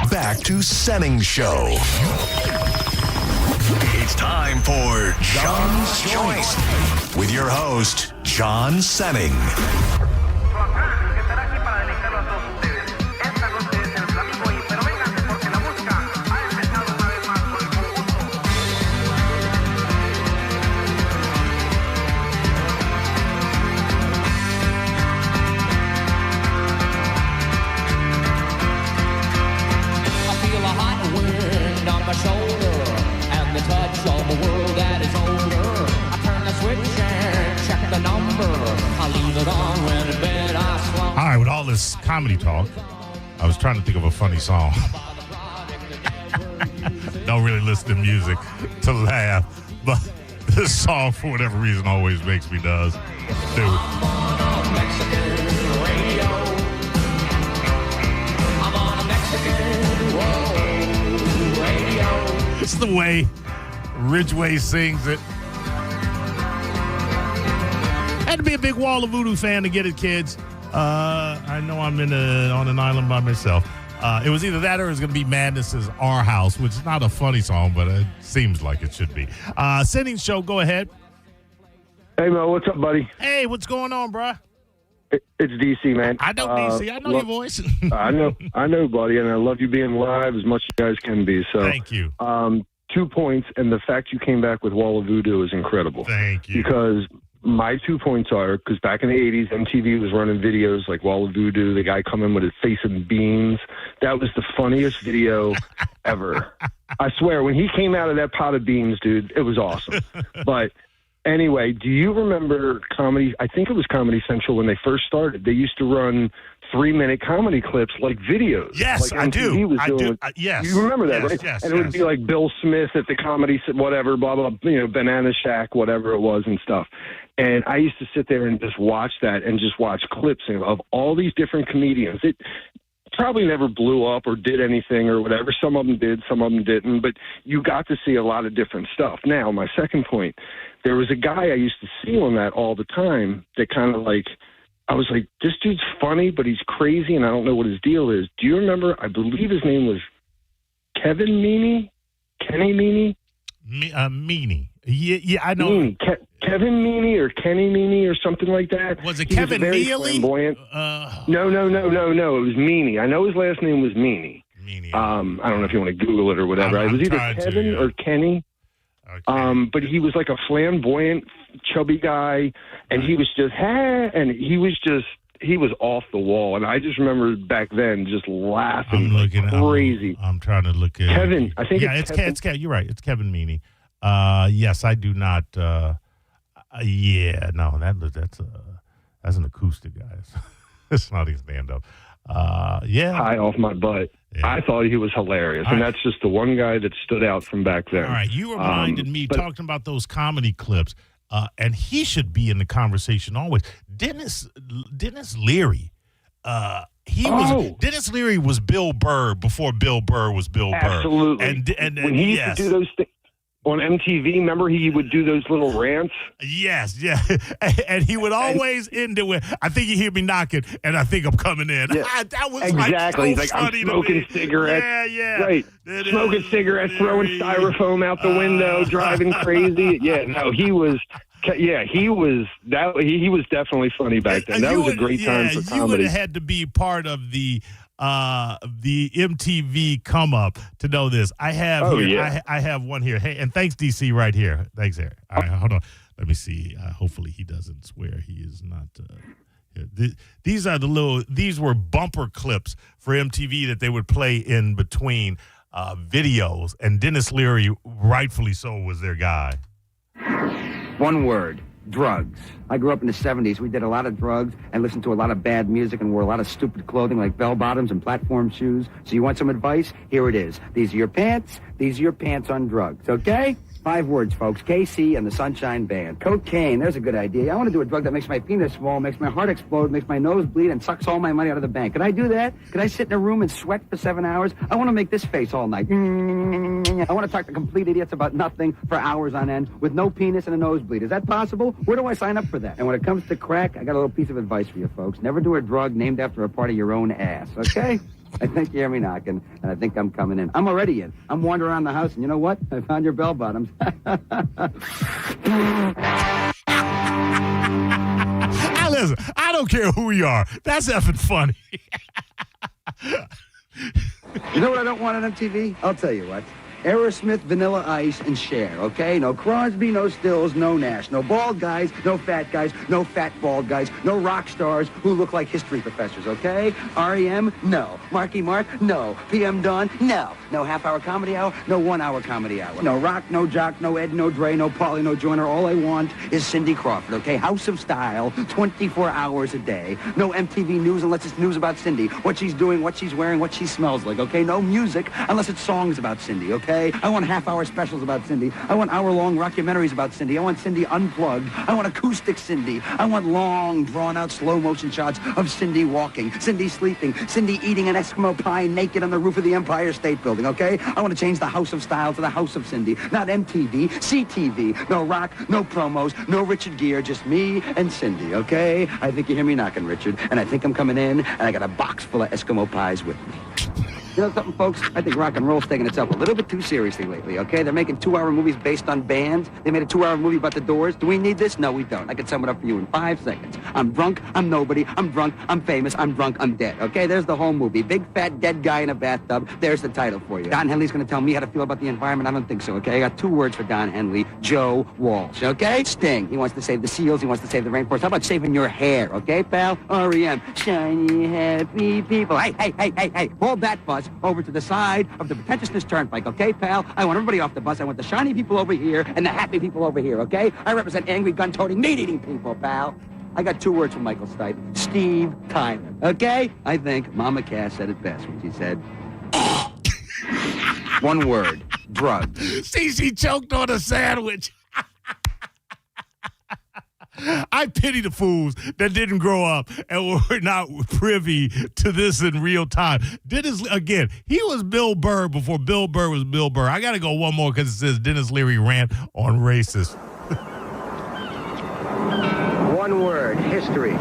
back to Senning Show. It's time for John's Choice with your host, John Senning. I leave it on when in bed I swallow. All right, with all this comedy talk, I was trying to think of a funny song. Don't really listen to music to laugh, but this song, for whatever reason, always makes me do. It's the way Ridgway sings it. Had to be a big Wall of Voodoo fan to get it, kids. I know I'm on an island by myself. It was either that or it was going to be Madness's Our House, which is not a funny song, but it seems like it should be. Senning Show, go ahead. Hey, Mo, what's up, buddy? Hey, what's going on, bruh? It's DC, man. I know DC. I know your voice. I know, buddy, and I love you being live as much as you guys can be. So, thank you. 2 points, and the fact you came back with Wall of Voodoo is incredible. Thank you. Because my 2 points are, because back in the 80s, MTV was running videos like Wall of Voodoo, the guy coming with his face of beans. That was the funniest video ever. I swear, when he came out of that pot of beans, dude, it was awesome. But anyway, do you remember comedy? I think it was Comedy Central when they first started. They used to run 3-minute comedy clips like videos. Yes, like I do. Yes. You remember that, right? Yes, and it would be like Bill Smith at the comedy, whatever, blah, blah, Banana Shack, whatever it was and stuff. And I used to sit there and just watch that and just watch clips of all these different comedians. It probably never blew up or did anything or whatever. Some of them did, some of them didn't. But you got to see a lot of different stuff. Now, my second point, there was a guy I used to see on that all the time that kind of like, I was like, this dude's funny, but he's crazy, and I don't know what his deal is. Do you remember, I believe his name was Kevin Meaney? Kenny Meaney? Meaney. Yeah, I know. Meaney. Kevin Meaney or Kenny Meaney or something like that. Was it Kevin Neely? No. It was Meaney. I know his last name was Meaney. I don't know if you want to Google it or whatever. It was either Kevin or Kenny. Okay. But he was like a flamboyant, chubby guy, and he was just, he was off the wall. And I just remember back then just laughing crazy. I'm trying to look at Kevin. I think it's Kevin. You're right. It's Kevin Meaney. Yes, I do not. That's an acoustic, guys. It's not even stand up. High off my butt. Yeah. I thought he was hilarious, and that's just the one guy that stood out from back then. All right, you reminded me talking about those comedy clips, and he should be in the conversation always. Dennis Leary. Dennis Leary was Bill Burr before Bill Burr was Bill Burr. Absolutely. And when he used to do those things on MTV, remember he would do those little rants? Yes, yeah. And he would always end it with, I think you hear me knocking, and I think I'm coming in. Yeah. That was exactly. so He's like, funny I'm smoking cigarettes. Yeah. Right. Smoking cigarettes, throwing styrofoam out the window, driving crazy. Yeah, no, he was definitely funny back then. That was a great time for comedy. You would have had to be part of the MTV come up to know this. I have I have one here. Hey, and thanks DC right here. Thanks, Eric. All right, hold on. Let me see. Hopefully he doesn't swear. He is not. These were bumper clips for MTV that they would play in between videos, and Dennis Leary, rightfully so, was their guy. One word. Drugs. I grew up in the 70s. We did a lot of drugs and listened to a lot of bad music and wore a lot of stupid clothing like bell-bottoms and platform shoes. So you want some advice? Here it is. These are your pants. These are your pants on drugs, okay? 5 words, folks. KC and the Sunshine Band. Cocaine. There's a good idea. I want to do a drug that makes my penis swell, makes my heart explode, makes my nose bleed, and sucks all my money out of the bank. Could I do that? Could I sit in a room and sweat for 7 hours? I want to make this face all night. I want to talk to complete idiots about nothing for hours on end with no penis and a nosebleed. Is that possible? Where do I sign up for that? And when it comes to crack, I got a little piece of advice for you folks. Never do a drug named after a part of your own ass, okay? I think you hear me knocking, and I think I'm coming in. I'm already in. I'm wandering around the house, and you know what? I found your bell-bottoms. Listen, I don't care who you are. That's effing funny. You know what I don't want on MTV? I'll tell you what. Aerosmith, Vanilla Ice, and Cher, okay? No Crosby, no Stills, no Nash. No bald guys, no fat bald guys. No rock stars who look like history professors, okay? R.E.M., no. Marky Mark, no. P.M. Dawn, no. No half-hour comedy hour, no one-hour comedy hour. No rock, no jock, no Ed, no Dre, no Pauly, no Joyner. All I want is Cindy Crawford, okay? House of Style, 24 hours a day. No MTV news unless it's news about Cindy. What she's doing, what she's wearing, what she smells like, okay? No music unless it's songs about Cindy, okay? I want half-hour specials about Cindy. I want hour-long documentaries about Cindy. I want Cindy unplugged. I want acoustic Cindy. I want long, drawn-out, slow-motion shots of Cindy walking, Cindy sleeping, Cindy eating an Eskimo pie naked on the roof of the Empire State Building, okay? I want to change the House of Style to the House of Cindy. Not MTV, CTV. No rock, no promos, no Richard Gere, just me and Cindy, okay? I think you hear me knocking, Richard, and I think I'm coming in, and I got a box full of Eskimo pies with me. You know something, folks? I think rock and roll's taking itself a little bit too seriously lately, okay? They're making 2-hour movies based on bands. They made a 2-hour movie about the Doors. Do we need this? No, we don't. I can sum it up for you in 5 seconds. I'm drunk, I'm nobody, I'm drunk, I'm famous, I'm drunk, I'm dead, okay? There's the whole movie. Big, fat, dead guy in a bathtub. There's the title for you. Don Henley's gonna tell me how to feel about the environment? I don't think so, okay? I got 2 words for Don Henley. Joe Walsh, okay? Sting. He wants to save the seals. He wants to save the rainforest. How about saving your hair, okay, pal? R.E.M. Shiny, happy people. Hey. Pull that bus over to the side of the pretentiousness turnpike, okay, pal? I want everybody off the bus. I want the shiny people over here and the happy people over here, okay? I represent angry, gun-toting, meat-eating people, pal. I got 2 words from Michael Stipe. Steve Tyler, okay? I think Mama Cass said it best when she said, 1 word, drugs. See, she choked on a sandwich. I pity the fools that didn't grow up and were not privy to this in real time. Dennis, again, he was Bill Burr before Bill Burr was Bill Burr. I got to go one more because it says Dennis Leary rant on racist. 1 word, history.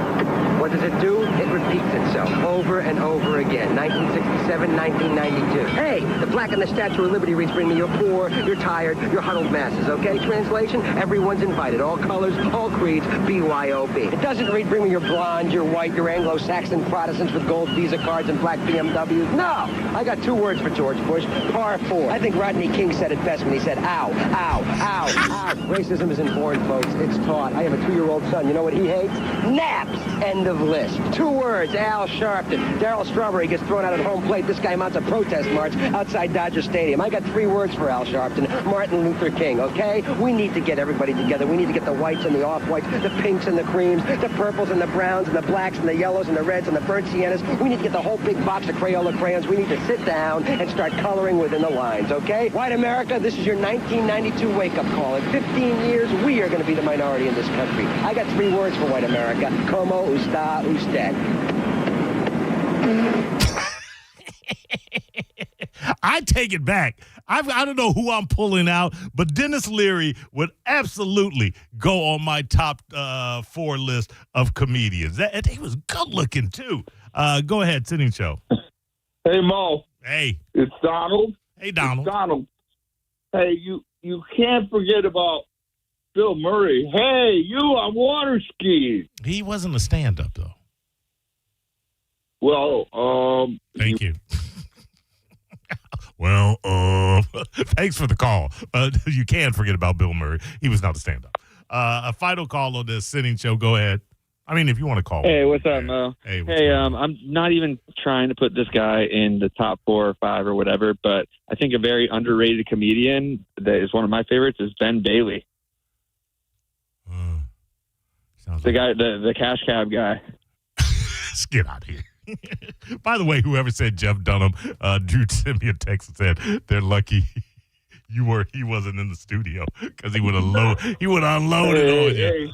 What does it do? It repeats itself over and over again. 1967, 1992. Hey, the plaque on the Statue of Liberty reads, bring me your poor, your tired, your huddled masses, okay? Translation, everyone's invited. All colors, all creeds, BYOB. It doesn't read, bring me your blonde, your white, your Anglo-Saxon Protestants with gold Visa cards and black BMWs. No! I got 2 words for George Bush, par 4. I think Rodney King said it best when he said, ow, ow, ow, ow. Racism isn't born, folks. It's taught. I have a 2-year-old son. You know what he hates? Naps. End of list. 2 words, Al Sharpton. Darryl Strawberry gets thrown out at home plate. This guy mounts a protest march outside Dodger Stadium. I got 3 words for Al Sharpton. Martin Luther King, okay? We need to get everybody together. We need to get the whites and the off-whites, the pinks and the creams, the purples and the browns and the blacks and the yellows and the reds and the burnt siennas. We need to get the whole big box of Crayola crayons. We need to sit down and start coloring within the lines, okay? White America, this is your 1992 wake-up call. In 15 years, we are going to be the minority in this country. I got 3 words for white America. Como usta usted. I take it back. I don't know who I'm pulling out, but Dennis Leary would absolutely go on my top 4 list of comedians. He was good looking too. Go ahead, Senning Show. Hey, Mo. Hey. It's Donald. Hey, Donald. It's Donald. Hey, you can't forget about Bill Murray. Hey, you on water skis. He wasn't a stand-up, though. Well, Thank you. Well, thanks for the call. You can forget about Bill Murray. He was not a stand-up. A final call on this Senning Show. Go ahead. I mean, if you want to call. Hey, what's up, Mo? Hey, I'm not even trying to put this guy in the top 4 or 5 or whatever, but I think a very underrated comedian that is one of my favorites is Ben Bailey. The guy, the cash cab guy. Let's get out of here. By the way, whoever said Jeff Dunham, Drew sent me a text and said they're lucky he wasn't in the studio because he would have unloaded on you.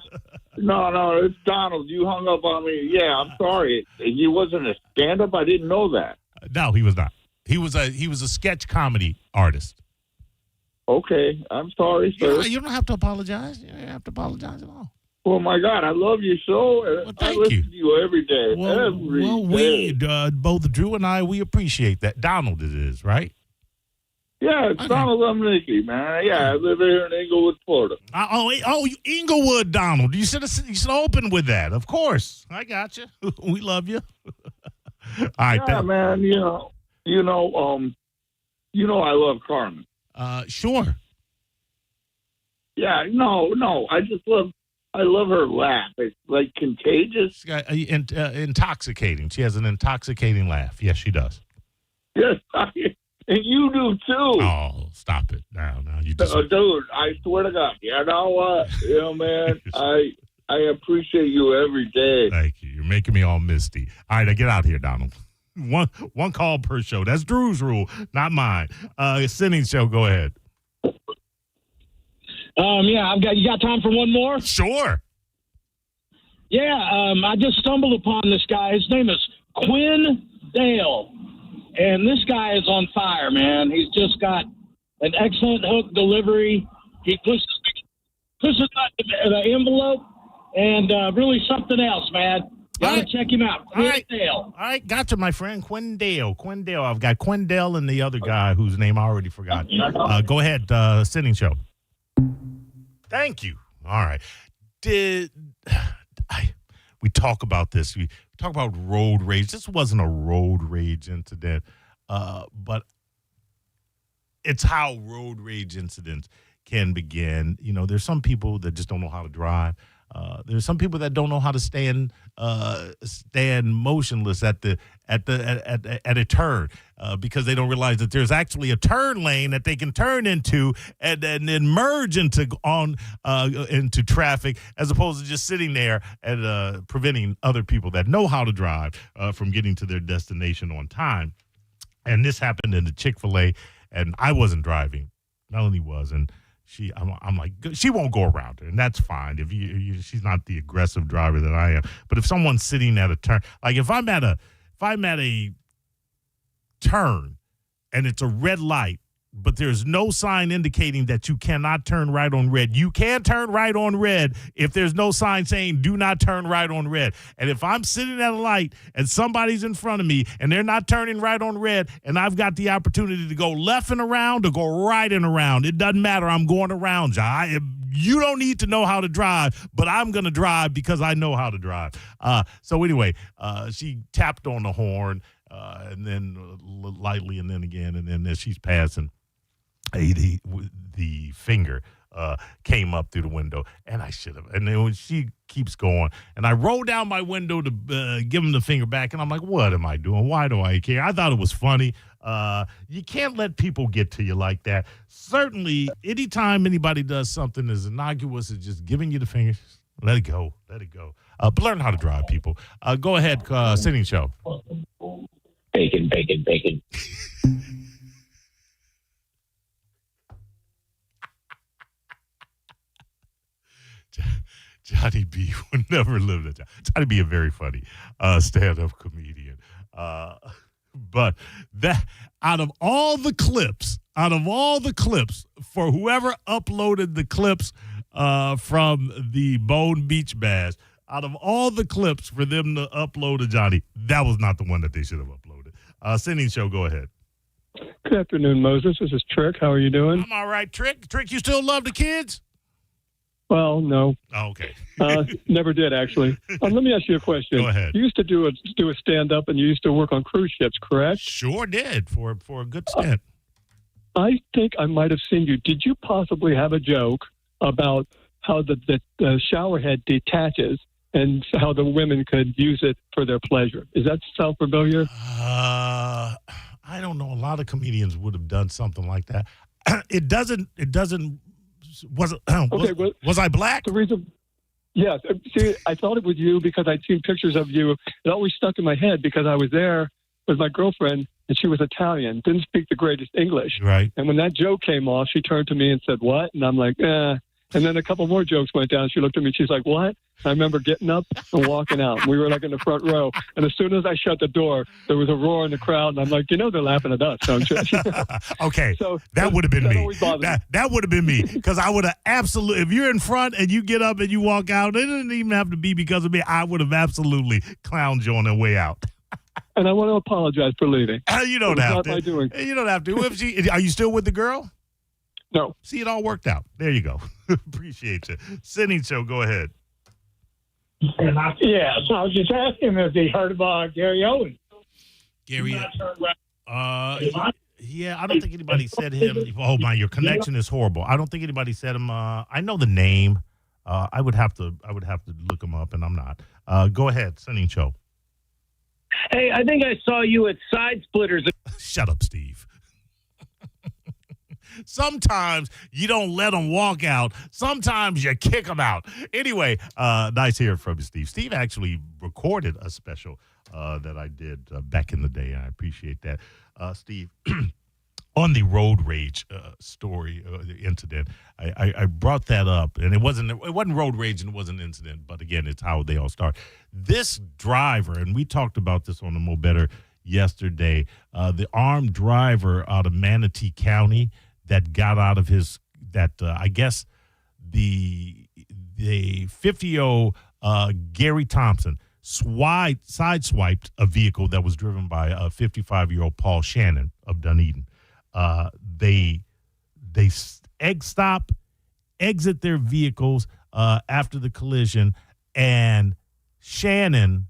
No, it's Donald. You hung up on me. Yeah, I'm sorry. He wasn't a stand-up. I didn't know that. No, he was not. He was a sketch comedy artist. Okay, I'm sorry, sir. You don't have to apologize. You don't have to apologize at all. Oh, my God, I love your show. Well, I listen to you every day. We, both Drew and I, we appreciate that. Donald it is, right? Yeah, it's Donald Nicky, man. Yeah, I live here in Inglewood, Florida. Inglewood, Donald. You should have opened with that. Of course. I got you. We love you. All right. Yeah, man, I love Carmen. Sure. Yeah, no. I love her laugh. It's like contagious. She's got, intoxicating. She has an intoxicating laugh. Yes, she does. Yes, and you do too. Oh, stop it! Now you just. Dude, I swear to God, you know what? Man, I appreciate you every day. Thank you. You're making me all misty. All right, get out here, Donald. One call per show. That's Drew's rule, not mine. Senning Show, go ahead. Yeah, you got time for one more? Sure. Yeah, I just stumbled upon this guy. His name is Quinn Dale. And this guy is on fire, man. He's just got an excellent hook delivery. He pushes the envelope and really something else, man. Gotta check him out. Quinn Dale. All right, gotcha, my friend. Quinn Dale. I've got Quinn Dale and the other guy whose name I already forgot. Go ahead, Senning Show. Thank you. All right. We talk about this. We talk about road rage. This wasn't a road rage incident, but it's how road rage incidents can begin. You know, there's some people that just don't know how to drive. There's some people that don't know how to stand motionless at a turn because they don't realize that there's actually a turn lane that they can turn into and then merge into traffic, as opposed to just sitting there and preventing other people that know how to drive from getting to their destination on time. And this happened in the Chick-fil-A, and I wasn't driving. Melanie was, and I'm like, she won't go around her, and that's fine. If she's not the aggressive driver that I am. But if someone's sitting at a turn, like if I'm at a turn and it's a red light, but there's no sign indicating that you cannot turn right on red. You can turn right on red if there's no sign saying do not turn right on red. And if I'm sitting at a light and somebody's in front of me and they're not turning right on red and I've got the opportunity to go left and around or go right and around, it doesn't matter. I'm going around, you don't need to know how to drive, but I'm going to drive because I know how to drive. So anyway, she tapped on the horn and then lightly and then again, and then as she's passing, the finger came up through the window, and I should have. And then when she keeps going, and I roll down my window to give him the finger back, and I'm like, what am I doing? Why do I care? I thought it was funny. You can't let people get to you like that. Certainly, anytime anybody does something as innocuous as just giving you the finger, let it go. Let it go. But learn how to drive, people. Go ahead, Senning Show. Bacon. Johnny B would never live that. Johnny B, a very funny stand-up comedian. But that out of all the clips, for whoever uploaded the clips from the Bone Beach Bash, out of all the clips for them to upload to Johnny, that was not the one that they should have uploaded. Senning Show, go ahead. Good afternoon, Moses. This is Trick. How are you doing? I'm all right, Trick. Trick, you still love the kids? Well, no. Oh, okay. Never did, actually. Let me ask you a question. Go ahead. You used to do a stand-up, and you used to work on cruise ships, correct? Sure did, for a good stint. I think I might have seen you. Did you possibly have a joke about how the shower head detaches and how the women could use it for their pleasure? Is that sound familiar? I don't know. A lot of comedians would have done something like that. It doesn't. Was I black? The reason, yes. See, I thought it was you because I'd seen pictures of you. It always stuck in my head because I was there with my girlfriend and she was Italian, didn't speak the greatest English. Right. And when that joke came off, she turned to me and said, "What?" And I'm like, "Eh." And then a couple more jokes went down. She looked at me. She's like, "What?" I remember getting up and walking out. We were like in the front row. And as soon as I shut the door, there was a roar in the crowd. And I'm like, they're laughing at us, don't you? Okay. So that would have been me. That would have been me. Because I would have absolutely, if you're in front and you get up and you walk out, it didn't even have to be because of me. I would have absolutely clowned you on the way out. And I want to apologize for leaving. You don't have to. You don't have to. Are you still with the girl? No. See, it all worked out. There you go. Appreciate you. Senning Show, go ahead. Yeah, so I was just asking if he heard about Gary Owens. Gary, Yeah, I don't think anybody said him. Oh my, your connection is horrible. I don't think anybody said him. I know the name. I would have to look him up, and I'm not. Go ahead, Senning Show. Hey, I think I saw you at Side Splitters. Shut up, Steve. Sometimes you don't let them walk out. Sometimes you kick them out. Anyway, nice hearing from you, Steve. Steve actually recorded a special that I did back in the day. I appreciate that. Steve, on the road rage story, the incident, I brought that up, and it wasn't road rage and it wasn't an incident, but again, it's how they all start. This driver, and we talked about this on the Mo Better yesterday, the armed driver out of Manatee County that got out of I guess the 50-year-old Gary Thompson sideswiped a vehicle that was driven by a 55-year-old Paul Shannon of Dunedin. They exit their vehicles after the collision, and Shannon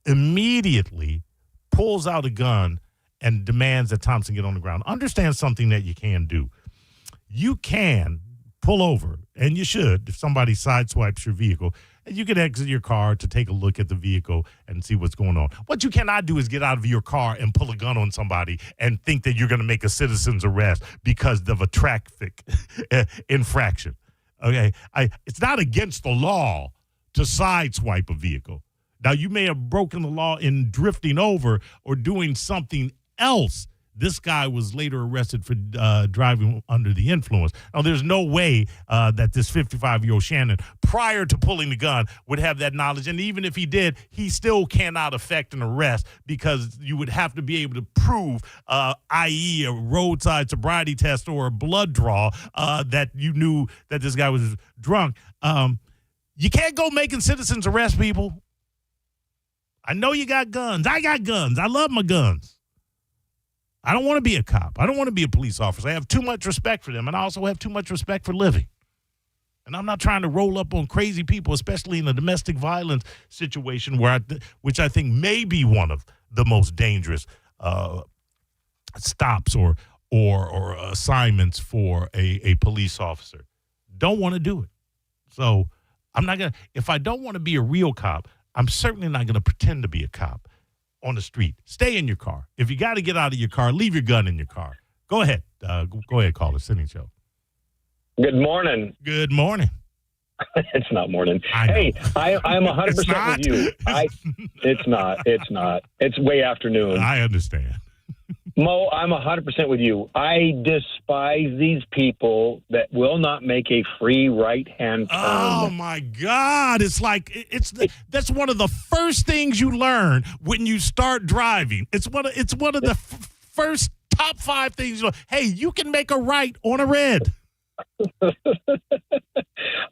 immediately pulls out a gun and demands that Thompson get on the ground. Understand something that you can do. You can pull over, and you should, if somebody sideswipes your vehicle, and you can exit your car to take a look at the vehicle and see what's going on. What you cannot do is get out of your car and pull a gun on somebody and think that you're going to make a citizen's arrest because of a traffic infraction. Okay? It's not against the law to sideswipe a vehicle. Now, you may have broken the law in drifting over or doing something else. This guy was later arrested for driving under the influence. Now, there's no way that this 55-year-old Shannon, prior to pulling the gun, would have that knowledge. And even if he did, he still cannot effect an arrest because you would have to be able to prove, i.e., a roadside sobriety test or a blood draw, that you knew that this guy was drunk. You can't go making citizens arrest people. I know you got guns. I got guns. I love my guns. I don't want to be a cop. I don't want to be a police officer. I have too much respect for them, and I also have too much respect for living. And I'm not trying to roll up on crazy people, especially in a domestic violence situation which I think may be one of the most dangerous stops or assignments for a police officer. Don't want to do it. So I'm not going to – if I don't want to be a real cop, I'm certainly not going to pretend to be a cop on the street. Stay in your car. If you got to get out of your car, leave your gun in your car. Go ahead. Go ahead, caller. Senning Show. Good morning. Good morning. It's not morning. Hey, I'm 100% with you. It's not. It's way afternoon. I understand. Mo, I'm 100% with you. I despise these people that will not make a free right-hand turn. Oh, my God. It's like, that's one of the first things you learn when you start driving. It's one of the first top 5 things you learn. Hey, you can make a right on a red.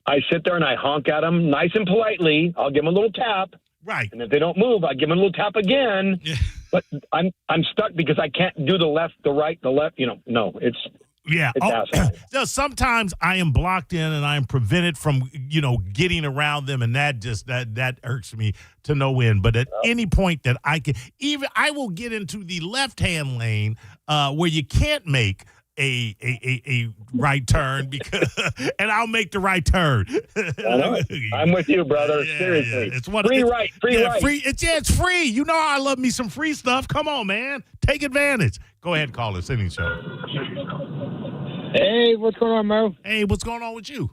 I sit there and I honk at them nice and politely. I'll give them a little tap. Right. And if they don't move, I give them a little tap again. Yeah. But I'm stuck because I can't do the left, the right, the left. No, it's sometimes I am blocked in and I am prevented from getting around them, and that irks me to no end. But at any point that I will get into the left hand lane where you can't make a right turn and I'll make the right turn. I'm with you, brother. Yeah, seriously, yeah. It's free right. It's free. You know I love me some free stuff. Come on, man, take advantage. Go ahead, call it. Senning Show. Hey, what's going on, Mo? Hey, what's going on with you?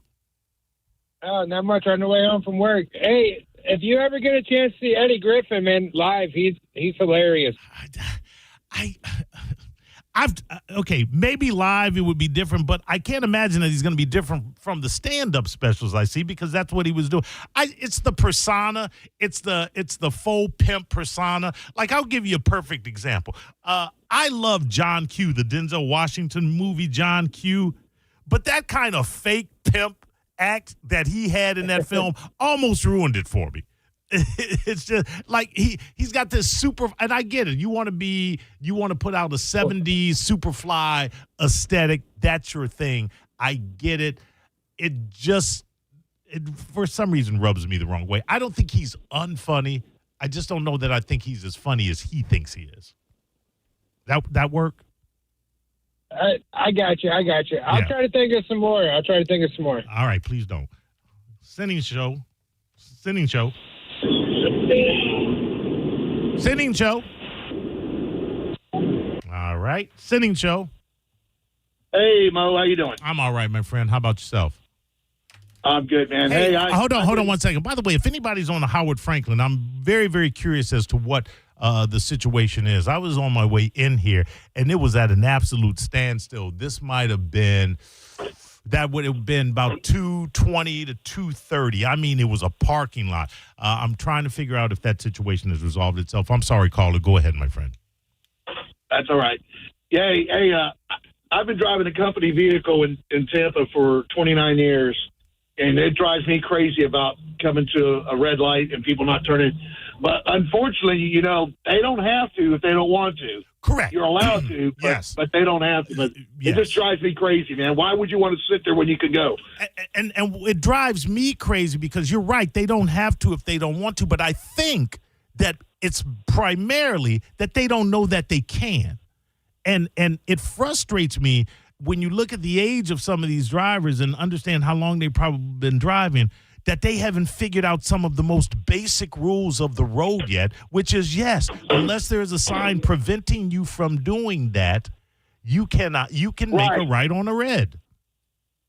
Oh, not much. On the way home from work. Hey, if you ever get a chance to see Eddie Griffin, man, live, he's hilarious. Okay, maybe live it would be different, but I can't imagine that he's going to be different from the stand-up specials I see, because that's what he was doing. It's the persona, it's the faux pimp persona. Like, I'll give you a perfect example. I love John Q, the Denzel Washington movie John Q, but that kind of fake pimp act that he had in that film almost ruined it for me. It's just like he's got this super, and I get it. You want to put out a 70s Superfly aesthetic. That's your thing. I get it. It for some reason rubs me the wrong way. I don't think he's unfunny. I just don't know that I think he's as funny as he thinks he is. That work? I got you. I'll try to think of some more. All right, please don't. Senning Show. Senning Show. All right, Senning Show. Hey, Mo, how you doing? I'm all right, my friend. How about yourself? I'm good, man. Hey, hold on 1 second. By the way, if anybody's on the Howard Franklin, I'm very, very curious as to what the situation is. I was on my way in here, and it was at an absolute standstill. This might have been, that would have been about 2:20 to 2:30. I mean, it was a parking lot. I'm trying to figure out if that situation has resolved itself. I'm sorry, caller. Go ahead, my friend. That's all right. Yeah, hey, I've been driving a company vehicle in Tampa for 29 years, and it drives me crazy about coming to a red light and people not turning. But unfortunately, you know, they don't have to if they don't want to. Correct. You're allowed to, but they don't have to. But it just drives me crazy, man. Why would you want to sit there when you can go? And it drives me crazy because you're right. They don't have to if they don't want to. But I think that it's primarily that they don't know that they can. And it frustrates me when you look at the age of some of these drivers and understand how long they've probably been driving, that they haven't figured out some of the most basic rules of the road yet, which is, yes, unless there is a sign preventing you from doing that, you can make a right on a red.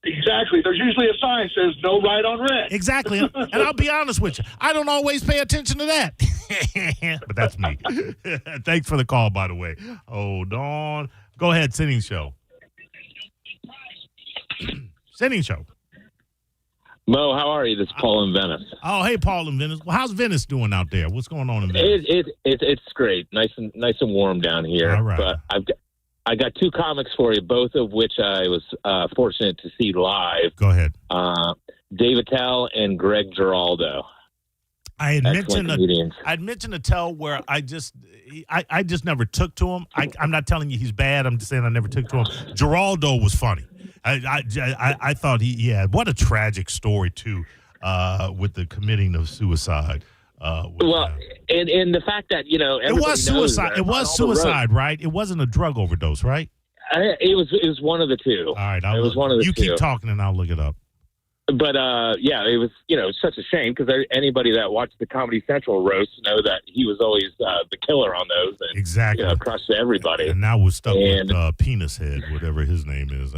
Exactly. There's usually a sign that says no right on red. Exactly. And I'll be honest with you, I don't always pay attention to that. But that's me. Thanks for the call, by the way. Hold on. Go ahead, Senning Show. Senning Show. Mo, how are you? This is Paul in Venice. Oh, hey, Paul in Venice. Well, how's Venice doing out there? What's going on in Venice? It's great. Nice and warm down here. All right. But I got two comics for you, both of which I was fortunate to see live. Go ahead. Dave Attell and Greg Giraldo. I had mentioned Attell where I just never took to him. I'm not telling you he's bad. I'm just saying I never took to him. Giraldo was funny. I thought he had what a tragic story too, with the committing of suicide. And the fact that it was suicide. It was suicide, right? It wasn't a drug overdose, right? It was one of the two. All right, it was one of the two. You keep talking and I'll look it up. But it was such a shame because anybody that watched the Comedy Central roast know that he was always the killer on those. And, exactly, crushed everybody. And now we're stuck with Penis Head, whatever his name is.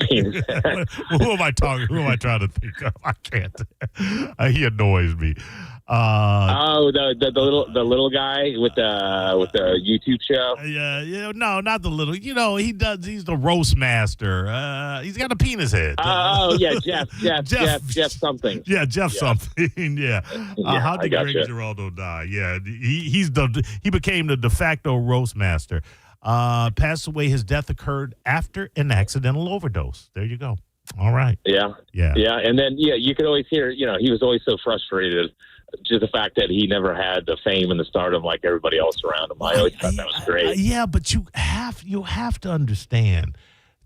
Penis Head. Who am I talking? Who am I trying to think of? I can't. He annoys me. The little guy with the YouTube show. No, not the little. He's the roast master. He's got a penis head. Jeff something. Yeah, Jeff something. Yeah. How did Greg Giraldo die? Yeah, he became the de facto roast master. Passed away. His death occurred after an accidental overdose. There you go. All right. Yeah. And then you could always hear. He was always so frustrated. Just the fact that he never had the fame and the stardom like everybody else around him. I always thought that was great. Yeah, but you have to understand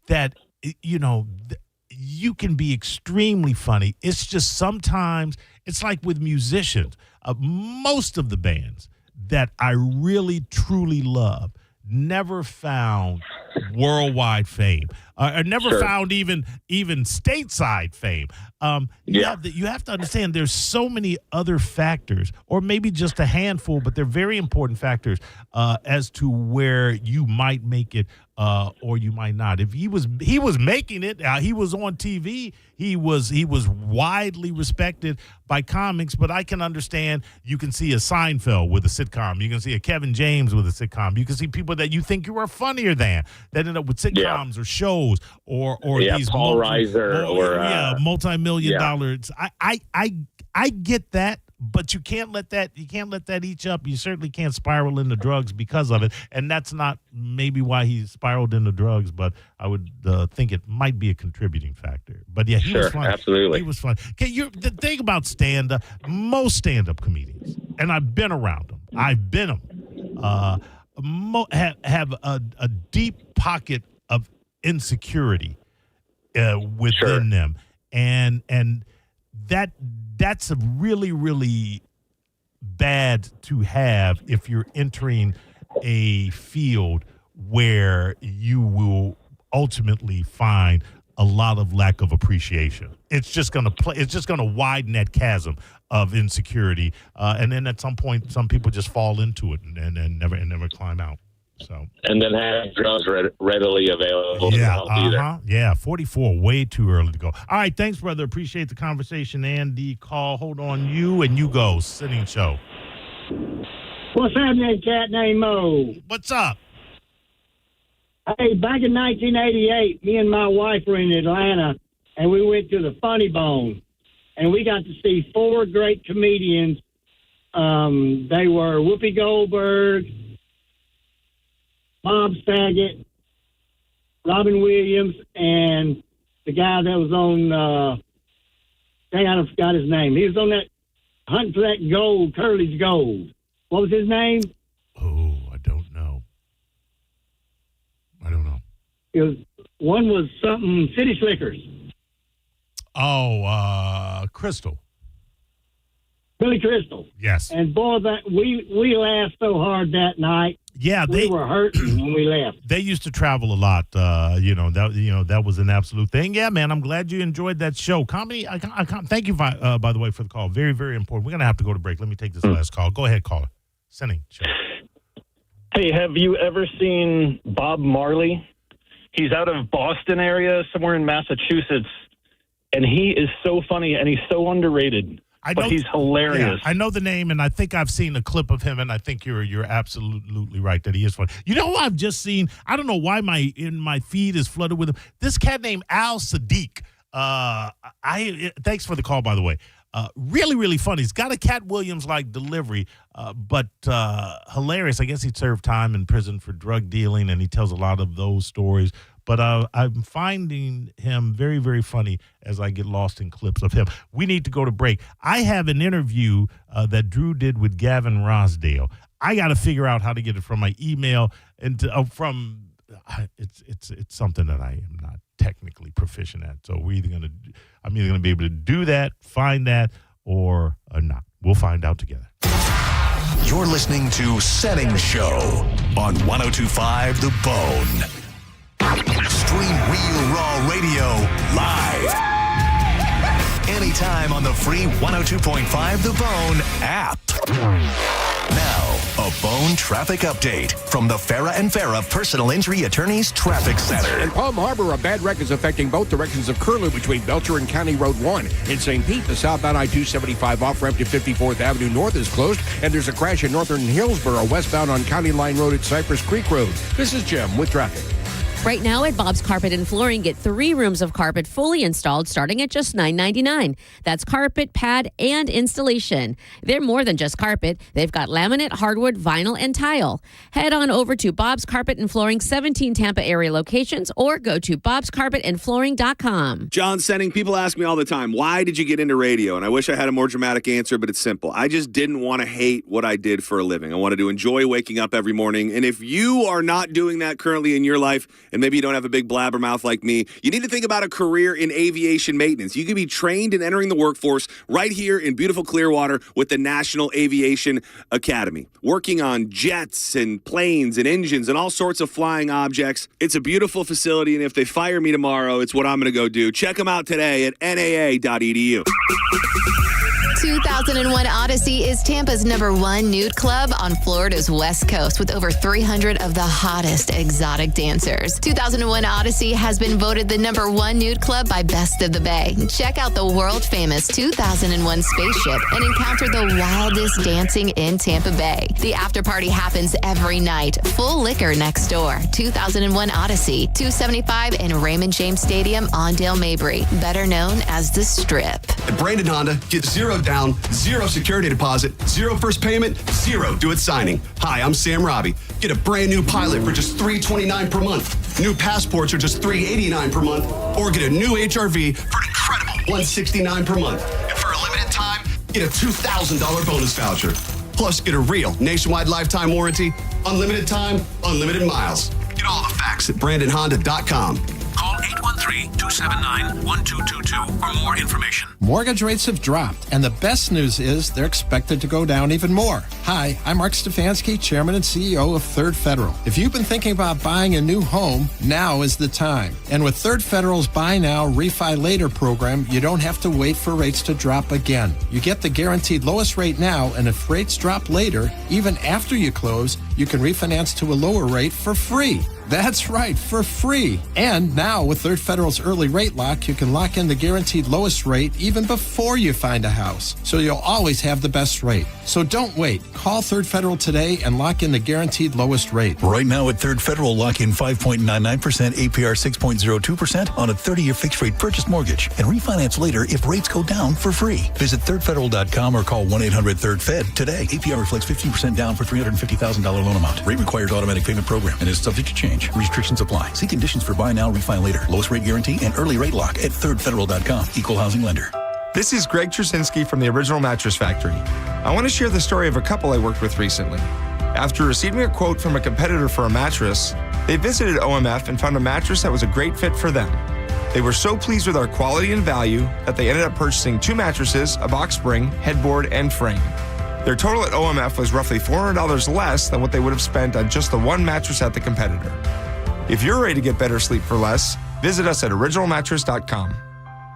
that you can be extremely funny. It's just sometimes it's like with musicians. Most of the bands that I really truly love never found worldwide fame, or never found even stateside fame. You have to understand there's so many other factors, or maybe just a handful, but they're very important factors as to where you might make it or you might not. If he was making it, he was on TV. He was widely respected by comics, but I can understand. You can see a Seinfeld with a sitcom. You can see a Kevin James with a sitcom. You can see people that you think you are funnier than that end up with sitcoms or shows or these Paul Reiser or multi-million dollars. I get that, but you can't let that eat you up. You certainly can't spiral into drugs because of it, and that's not maybe why he spiraled into drugs, but I would think it might be a contributing factor. But yeah, he was fun. Absolutely. He was fun. Okay, the thing about stand-up, most stand-up comedians, and I've been around them. I've been them. Have a deep pocket of insecurity within them, and that's a really, really bad to have if you're entering a field where you will ultimately find a lot of lack of appreciation. It's just going to widen that chasm of insecurity, and then at some point, some people just fall into it and never climb out. So. And then have drugs readily available. Yeah, 44, way too early to go. All right, thanks, brother. Appreciate the conversation and the call. Hold on, you go. Senning Show. What's happening, cat named Mo? What's up? Hey, back in 1988, me and my wife were in Atlanta, and we went to the Funny Bone, and we got to see 4 great comedians. They were Whoopi Goldberg, Bob Saget, Robin Williams, and the guy that was on, I forgot his name. He was on that Hunting for that Gold, Curly's Gold. What was his name? Oh, I don't know. One was something, City Slickers. Oh, Crystal. Billy Crystal. Yes. And boy, we laughed so hard that night. Yeah, we were hurting when we left. They used to travel a lot. That was an absolute thing. Yeah, man, I'm glad you enjoyed that show. Comedy. I thank you, by the way, for the call. Very, very important. We're gonna have to go to break. Let me take this last call. Go ahead, caller. Senning Show. Hey, have you ever seen Bob Marley? He's out of Boston area, somewhere in Massachusetts, and he is so funny and he's so underrated. But he's hilarious. Yeah, I know the name, and I think I've seen a clip of him, and I think you're absolutely right that he is funny. You know who I've just seen? I don't know why my feed is flooded with him. This cat named Al Sadiq. Thanks for the call, by the way. Really, really funny. He's got a Cat Williams-like delivery, but hilarious. I guess he served time in prison for drug dealing, and he tells a lot of those stories. But I'm finding him very, very funny as I get lost in clips of him. We need to go to break. I have an interview that Drew did with Gavin Rossdale. I got to figure out how to get it from my email and it's something that I am not technically proficient at. So I'm either gonna be able to do that, find that, or not. We'll find out together. You're listening to Senning Show on 102.5 The Bone. Stream Real Raw Radio live. Anytime on the free 102.5 The Bone app. Now, a Bone traffic update from the Farah and Farah Personal Injury Attorneys Traffic Center. In Palm Harbor, a bad wreck is affecting both directions of Curlew between Belcher and County Road 1. In St. Pete, the southbound I-275 off-ramp to 54th Avenue North is closed, and there's a crash in northern Hillsborough westbound on County Line Road at Cypress Creek Road. This is Jim with traffic. Right now at Bob's Carpet and Flooring, get 3 rooms of carpet fully installed starting at just $9.99. That's carpet, pad, and installation. They're more than just carpet. They've got laminate, hardwood, vinyl, and tile. Head on over to Bob's Carpet and Flooring, 17 Tampa area locations, or go to bobscarpetandflooring.com. John Senning, people ask me all the time, why did you get into radio? And I wish I had a more dramatic answer, but it's simple. I just didn't want to hate what I did for a living. I wanted to enjoy waking up every morning. And if you are not doing that currently in your life, and maybe you don't have a big blabbermouth like me, you need to think about a career in aviation maintenance. You can be trained in entering the workforce right here in beautiful Clearwater with the National Aviation Academy. Working on jets and planes and engines and all sorts of flying objects. It's a beautiful facility, and if they fire me tomorrow, it's what I'm going to go do. Check them out today at naa.edu. 2001 Odyssey is Tampa's #1 nude club on Florida's West Coast with over 300 of the hottest exotic dancers. 2001 Odyssey has been voted the #1 nude club by Best of the Bay. Check out the world-famous 2001 spaceship and encounter the wildest dancing in Tampa Bay. The after party happens every night. Full liquor next door. 2001 Odyssey, 275 in Raymond James Stadium on Dale Mabry, better known as the Strip. At Brandon Honda, get 0 down, 0 security deposit, 0 first payment, 0 do it signing. Hi, I'm Sam Robbie. Get a brand new Pilot for just $329 per month. New passports are just $389 per month. Or get a new HRV for an incredible $169 per month. And for a limited time, get a $2,000 bonus voucher. Plus, get a real nationwide lifetime warranty, unlimited time, unlimited miles. Get all the facts at BrandonHonda.com. Call 813 713-279-1222 for more information. Mortgage rates have dropped, and the best news is they're expected to go down even more. Hi, I'm Mark Stefanski, Chairman and CEO of Third Federal. If you've been thinking about buying a new home, now is the time. And with Third Federal's Buy Now, Refi Later program, you don't have to wait for rates to drop again. You get the guaranteed lowest rate now, and if rates drop later, even after you close, you can refinance to a lower rate for free. That's right, for free. And now with Third Federal's early rate lock, you can lock in the guaranteed lowest rate even before you find a house. So you'll always have the best rate. So don't wait. Call Third Federal today and lock in the guaranteed lowest rate. Right now at Third Federal, lock in 5.99% APR 6.02% on a 30-year fixed-rate purchase mortgage and refinance later if rates go down for free. Visit thirdfederal.com or call 1-800-3rd-FED today. APR reflects 15% down for $350,000 loan amount. Rate requires automatic payment program and is subject to change. Restrictions apply. See conditions for buy now, refi later. Lowest rate guarantee and early rate lock at thirdfederal.com. Equal housing lender. This is Greg Trusinski from the Original Mattress Factory. I want to share the story of a couple I worked with recently. After receiving a quote from a competitor for a mattress, they visited OMF and found a mattress that was a great fit for them. They were so pleased with our quality and value that they ended up purchasing 2 mattresses, a box spring, headboard, and frame. Their total at OMF was roughly $400 less than what they would have spent on just the one mattress at the competitor. If you're ready to get better sleep for less, visit us at originalmattress.com.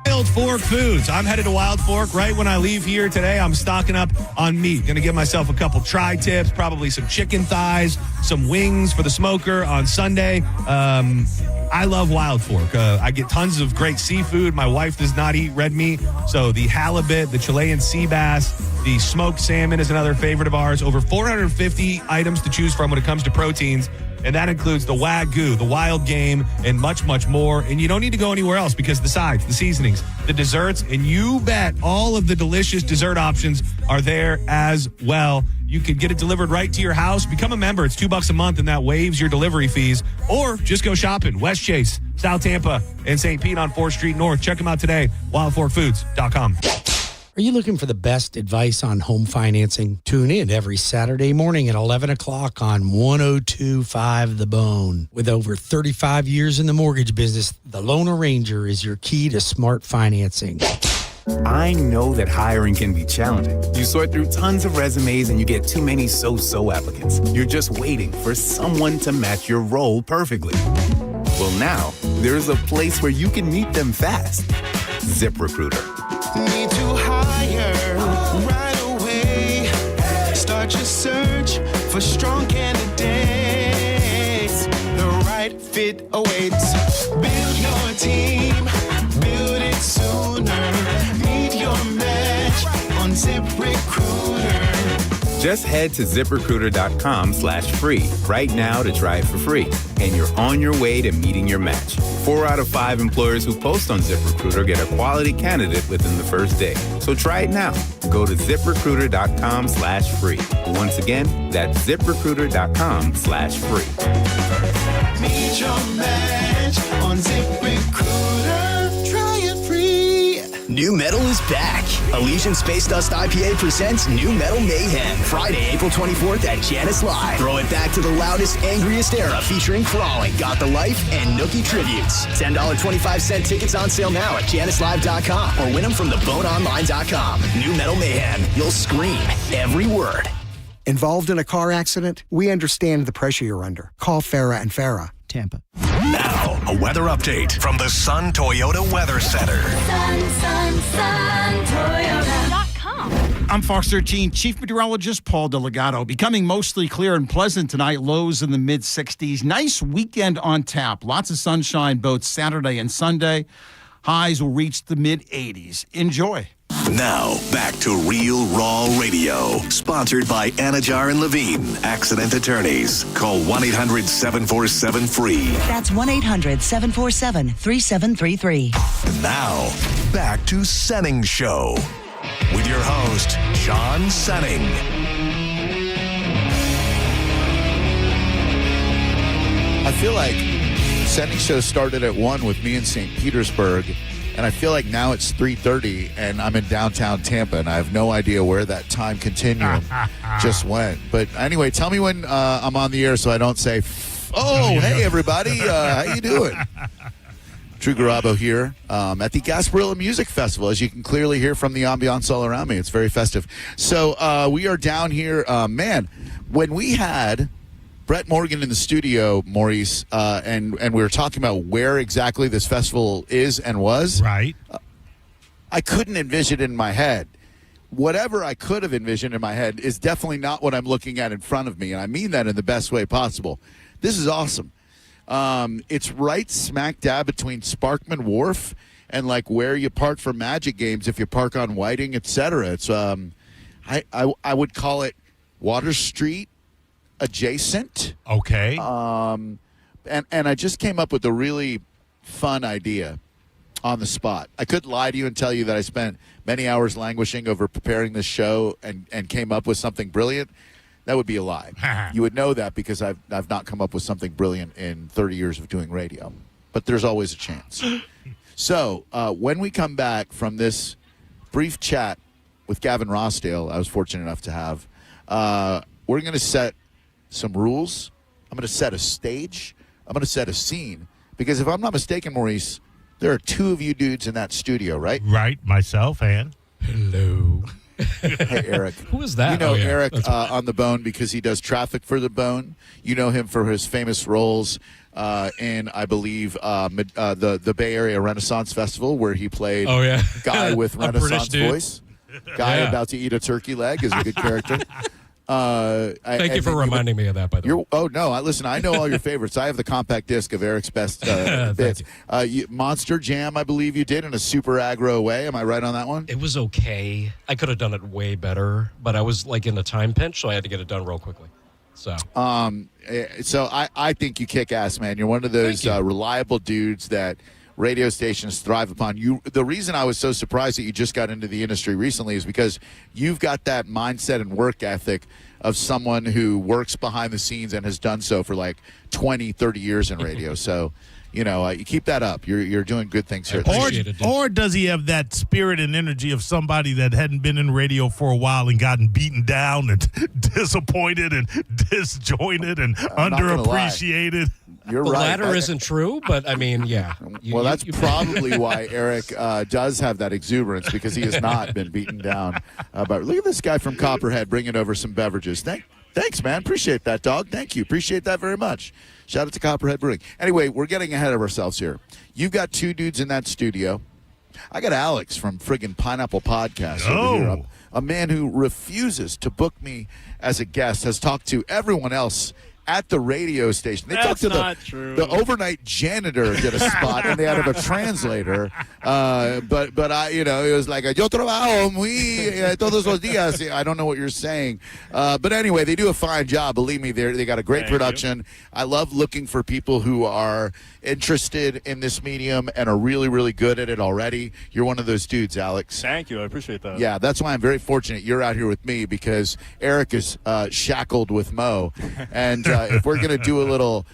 Wild Fork Foods. I'm headed to Wild Fork right when I leave here today. I'm stocking up on meat. Going to give myself a couple tri-tips, probably some chicken thighs, some wings for the smoker on Sunday. I love Wild Fork. I get tons of great seafood. My wife does not eat red meat, so the halibut, the Chilean sea bass, the smoked salmon is another favorite of ours. Over 450 items to choose from when it comes to proteins. And that includes the Wagyu, the wild game, and much, much more. And you don't need to go anywhere else because the sides, the seasonings, the desserts, and you bet all of the delicious dessert options are there as well. You can get it delivered right to your house. Become a member. It's $2 a month, and that waives your delivery fees. Or just go shopping. West Chase, South Tampa, and St. Pete on 4th Street North. Check them out today. wildforkfoods.com. Are you looking for the best advice on home financing? Tune in every Saturday morning at 11 o'clock on 102.5 The Bone. With over 35 years in the mortgage business, the Loan Arranger is your key to smart financing. I know that hiring can be challenging. You sort through tons of resumes and you get too many so-so applicants. You're just waiting for someone to match your role perfectly. Well, now, there's a place where you can meet them fast. ZipRecruiter. Need to hire right away. Start your search for strong candidates. The right fit awaits. Build your team, build it sooner. Meet your match on ZipRecruiter. Just head to ZipRecruiter.com/free right now to try it for free. And you're on your way to meeting your match. 4 out of 5 employers who post on ZipRecruiter get a quality candidate within the first day. So try it now. Go to ZipRecruiter.com/free. Once again, that's ZipRecruiter.com/free. Meet your match on ZipRecruiter. Try it free. New Metal is back. Allegiant Space Dust IPA presents New Metal Mayhem. Friday, April 24th at Janice Live. Throw it back to the loudest, angriest era featuring Crawling, Got the Life, and Nookie tributes. $10.25 tickets on sale now at JaniceLive.com or win them from theboneonline.com. New Metal Mayhem. You'll scream every word. Involved in a car accident? We understand the pressure you're under. Call Farah and Farah, Tampa. Now, a weather update from the Sun Toyota Weather Center. Toyota.com. I'm Fox 13 Chief Meteorologist Paul Delegato. Becoming mostly clear and pleasant tonight, lows in the mid-60s. Nice weekend on tap. Lots of sunshine both Saturday and Sunday. Highs will reach the mid-80s. Enjoy. Now, back to Real Raw Radio. Sponsored by Anajar and Levine, Accident Attorneys. Call 1-800-747-FREE. That's 1-800-747-3733. Now, back to Senning Show. With your host, Sean Senning. I feel like Senning Show started at 1 with me in St. Petersburg. And I feel like now it's 3:30 and I'm in downtown Tampa and I have no idea where that time continuum just went. But anyway, tell me when I'm on the air so I don't say, hey, everybody, how you doing? Drew Garabo here at the Gasparilla Music Festival. As you can clearly hear from the ambiance all around me, it's very festive. So we are down here. Man, when we had Brett Morgan in the studio, Maurice, and we were talking about where exactly this festival is and was. Right. I couldn't envision it in my head. Whatever I could have envisioned in my head is definitely not what I'm looking at in front of me, and I mean that in the best way possible. This is awesome. It's right smack dab between Sparkman Wharf and like where you park for Magic games if you park on Whiting, etc. It's I would call it Water Street adjacent. Okay. And I just came up with a really fun idea on the spot. I could lie to you and tell you that I spent many hours languishing over preparing this show and came up with something brilliant. That would be a lie. You would know that because I've not come up with something brilliant in 30 years of doing radio. But there's always a chance. So when we come back from this brief chat with Gavin Rossdale, I was fortunate enough to have, we're going to set some rules. I'm going to set a stage. I'm going to set a scene. Because if I'm not mistaken, Maurice, there are two of you dudes in that studio, right? Right, myself and... Hello. Hey, Eric. Who is that? You know yeah. Eric on The Bone because he does traffic for The Bone. You know him for his famous roles in, I believe, the Bay Area Renaissance Festival where he played guy with Renaissance voice. Guy about to eat a turkey leg is a good character. Thank you for reminding me of that, by the way. Oh, no. Listen, I know all your favorites. I have the compact disc of Eric's best bits. Monster Jam, I believe you did in a super aggro way. Am I right on that one? It was okay. I could have done it way better, but I was like in a time pinch, so I had to get it done real quickly. So I think you kick ass, man. You're one of those reliable dudes that radio stations thrive upon. The reason I was so surprised that you just got into the industry recently is because you've got that mindset and work ethic of someone who works behind the scenes and has done so for like 20, 30 years in radio. So, you keep that up. You're doing good things here. Or does he have that spirit and energy of somebody that hadn't been in radio for a while and gotten beaten down and disappointed and disjointed and underappreciated? You're the right. latter isn't true, but I mean, yeah. That's probably why Eric does have that exuberance because he has not been beaten down. But look at this guy from Copperhead bringing over some beverages. Thanks, man. Appreciate that, dog. Thank you. Appreciate that very much. Shout out to Copperhead Brewing. Anyway, we're getting ahead of ourselves here. You've got two dudes in that studio. I got Alex from friggin' Pineapple Podcast over here. A man who refuses to book me as a guest, has talked to everyone else at the radio station. They talked to the overnight janitor get a spot and they had a translator. But I, it was like, yo trabajo muy todos los días. I don't know what you're saying. But anyway, they do a fine job. Believe me, they got a great production. I love looking for people who are interested in this medium and are really, really good at it already. You're one of those dudes, Alex. Thank you. I appreciate that. Yeah, that's why I'm very fortunate you're out here with me because Eric is shackled with Mo. And if we're gonna do a little,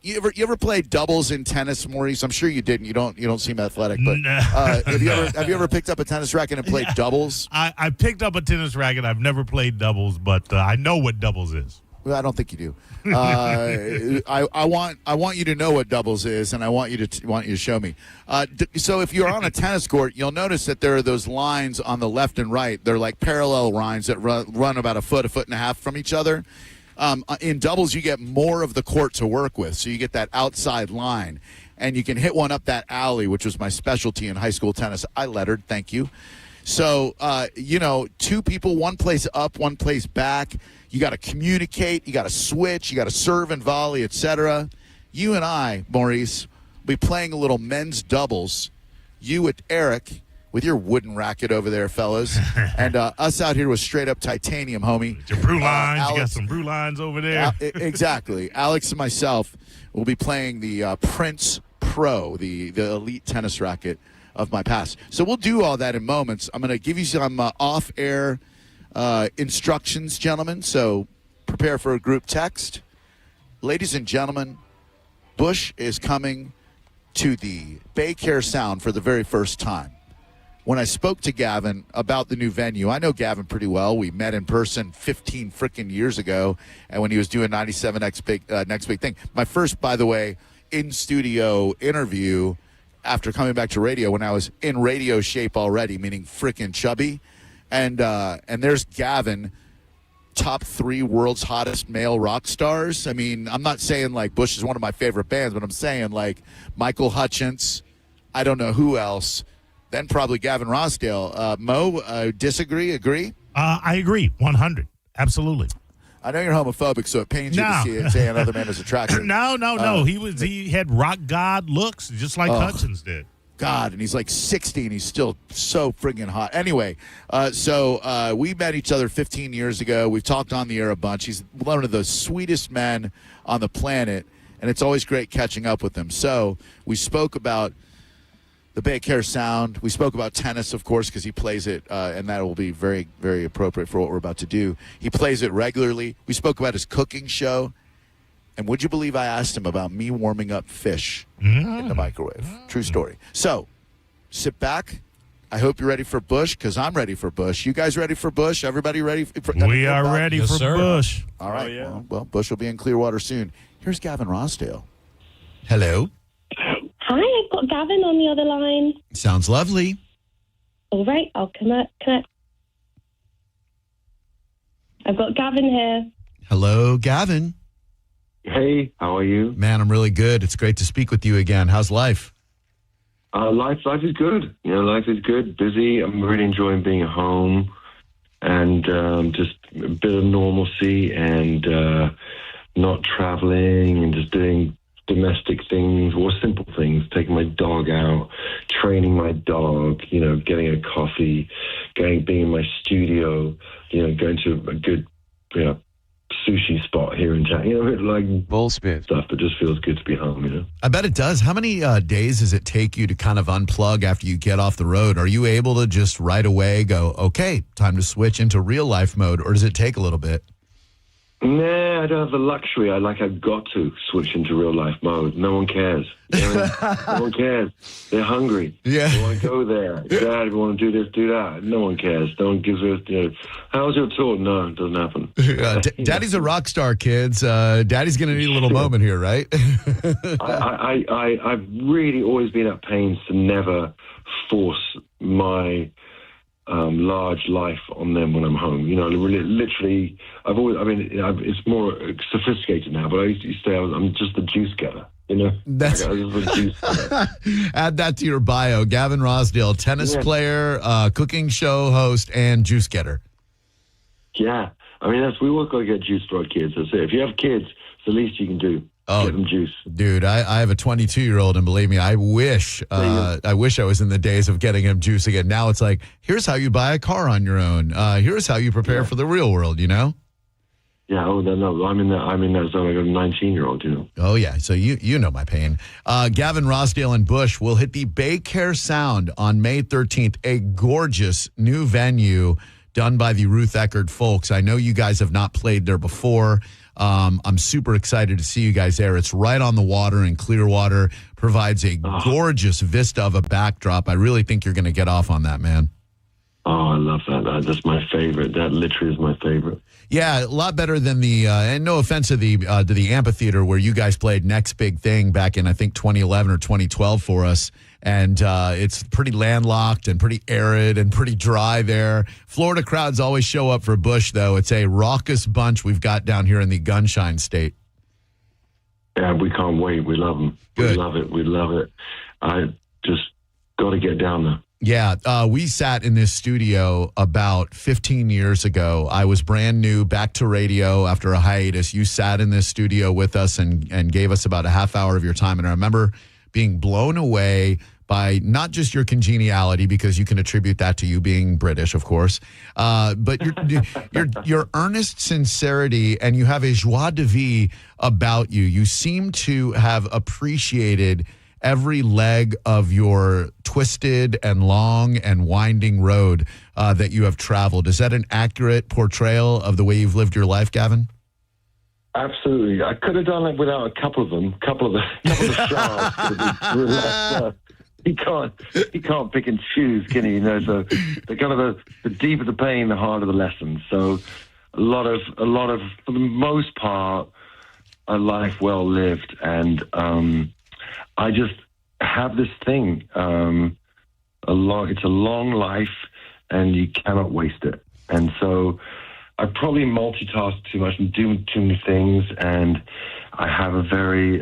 you ever played doubles in tennis, Maurice? I'm sure you didn't. You don't seem athletic, but have you ever picked up a tennis racket and played doubles? I picked up a tennis racket. I've never played doubles, but I know what doubles is. Well, I don't think you do. I want you to know what doubles is, and I want you to show me. So if you're on a tennis court, you'll notice that there are those lines on the left and right. They're like parallel lines that run about a foot and a half from each other. In doubles, you get more of the court to work with, so you get that outside line, and you can hit one up that alley, which was my specialty in high school tennis. I lettered, thank you. So, two people, one plays up, one plays back. You got to communicate. You got to switch. You got to serve and volley, etc. You and I, Maurice, will be playing a little men's doubles. You with Eric, with your wooden racket over there, fellas, and us out here with straight up titanium, homie. Your brew lines. Alex, you got some brew lines over there. Exactly. Alex and myself will be playing the Prince Pro, the elite tennis racket of my past. So we'll do all that in moments. I'm going to give you some off-air instructions, gentlemen, so prepare for a group text. Ladies and gentlemen, Bush is coming to the Bay Care Sound for the very first time. When I spoke to Gavin about the new venue, I know Gavin pretty well. We met in person 15 frickin' years ago, and when he was doing 97 Next Big Thing. My first, by the way, in-studio interview after coming back to radio when I was in radio shape already, meaning freaking chubby. And there's Gavin, top 3 world's hottest male rock stars. I mean, I'm not saying like Bush is one of my favorite bands, but I'm saying like Michael Hutchence, I don't know who else, then probably Gavin Rossdale. Mo, disagree, agree? I agree, 100, absolutely. I know you're homophobic, so it pains you to say another man is attractive. No. He had rock god looks, just like Hutchins did. God, and he's like 60, and he's still so friggin' hot. Anyway, so we met each other 15 years ago. We've talked on the air a bunch. He's one of the sweetest men on the planet, and it's always great catching up with him. So we spoke about the Bay Care Sound. We spoke about tennis, of course, because he plays it, and that will be very, very appropriate for what we're about to do. He plays it regularly. We spoke about his cooking show. And would you believe I asked him about me warming up fish in the microwave? True story. So, sit back. I hope you're ready for Bush, because I'm ready for Bush. You guys ready for Bush? Everybody ready? We are ready for Bush. All right. Well, Bush will be in Clearwater soon. Here's Gavin Rossdale. Hello. Hi, I've got Gavin on the other line. Sounds lovely. All right, I'll connect. I've got Gavin here. Hello, Gavin. Hey, how are you? Man, I'm really good. It's great to speak with you again. How's life? Life is good. Life is good. Busy. I'm really enjoying being at home and just a bit of normalcy and not traveling and just doing domestic things or simple things, taking my dog out, training my dog, getting a coffee, being in my studio, going to a good, sushi spot here in town, like bullspit stuff, but just feels good to be home, I bet it does. How many days does it take you to kind of unplug after you get off the road? Are you able to just right away go, okay, time to switch into real life mode, or does it take a little bit? Nah, I don't have the luxury. I've got to switch into real life mode. No one cares. No one cares. They're hungry. Yeah. They want to go there. Dad, we want to do this, do that. No one cares. No one gives a, how's your tour? No, it doesn't happen. Daddy's a rock star, kids. Daddy's going to need a little moment here, right? I've really always been at pains to never force my large life on them when I'm home. Literally, it's more sophisticated now, but I used to say I'm just the juice getter. That's add that to your bio. Gavin Rossdale, tennis player, cooking show host, and juice getter. Yeah, we work got to get juice for our kids. That's it. If you have kids, it's the least you can do. Oh, get them juice. Dude, I have a 22-year-old, and believe me, I wish I was in the days of getting him juice again. Now it's like, here's how you buy a car on your own. Here's how you prepare for the real world, Yeah, no, I'm in that zone. I got a 19-year-old, Oh, yeah, so you know my pain. Gavin Rossdale and Bush will hit the Bay Care Sound on May 13th, a gorgeous new venue done by the Ruth Eckerd folks. I know you guys have not played there before. I'm super excited to see you guys there. It's right on the water in Clearwater, provides a gorgeous vista of a backdrop. I really think you're going to get off on that, man. Oh, I love that. That's my favorite. That literally is my favorite. Yeah, a lot better than the, and no offense to the amphitheater where you guys played Next Big Thing back in, I think, 2011 or 2012 for us. And it's pretty landlocked and pretty arid and pretty dry there. Florida crowds always show up for Bush, though. It's a raucous bunch we've got down here in the Gunshine State. Yeah, we can't wait. We love them. Good. We love it. I just got to get down there. Yeah, we sat in this studio about 15 years ago. I was brand new, back to radio after a hiatus. You sat in this studio with us and gave us about a half hour of your time. And I remember being blown away by not just your congeniality, because you can attribute that to you being British, of course, but your earnest sincerity, and you have a joie de vivre about you. You seem to have appreciated every leg of your twisted and long and winding road that you have traveled. Is that an accurate portrayal of the way you've lived your life, Gavin? Absolutely. I could have done it without a couple of them. Couple of the he can't pick and choose, can he? So the kind of the deeper the pain, the harder the lessons. So a lot of for the most part, a life well lived, and I just have this thing. It's a long life, and you cannot waste it. And so I probably multitask too much and do too many things, and I have a very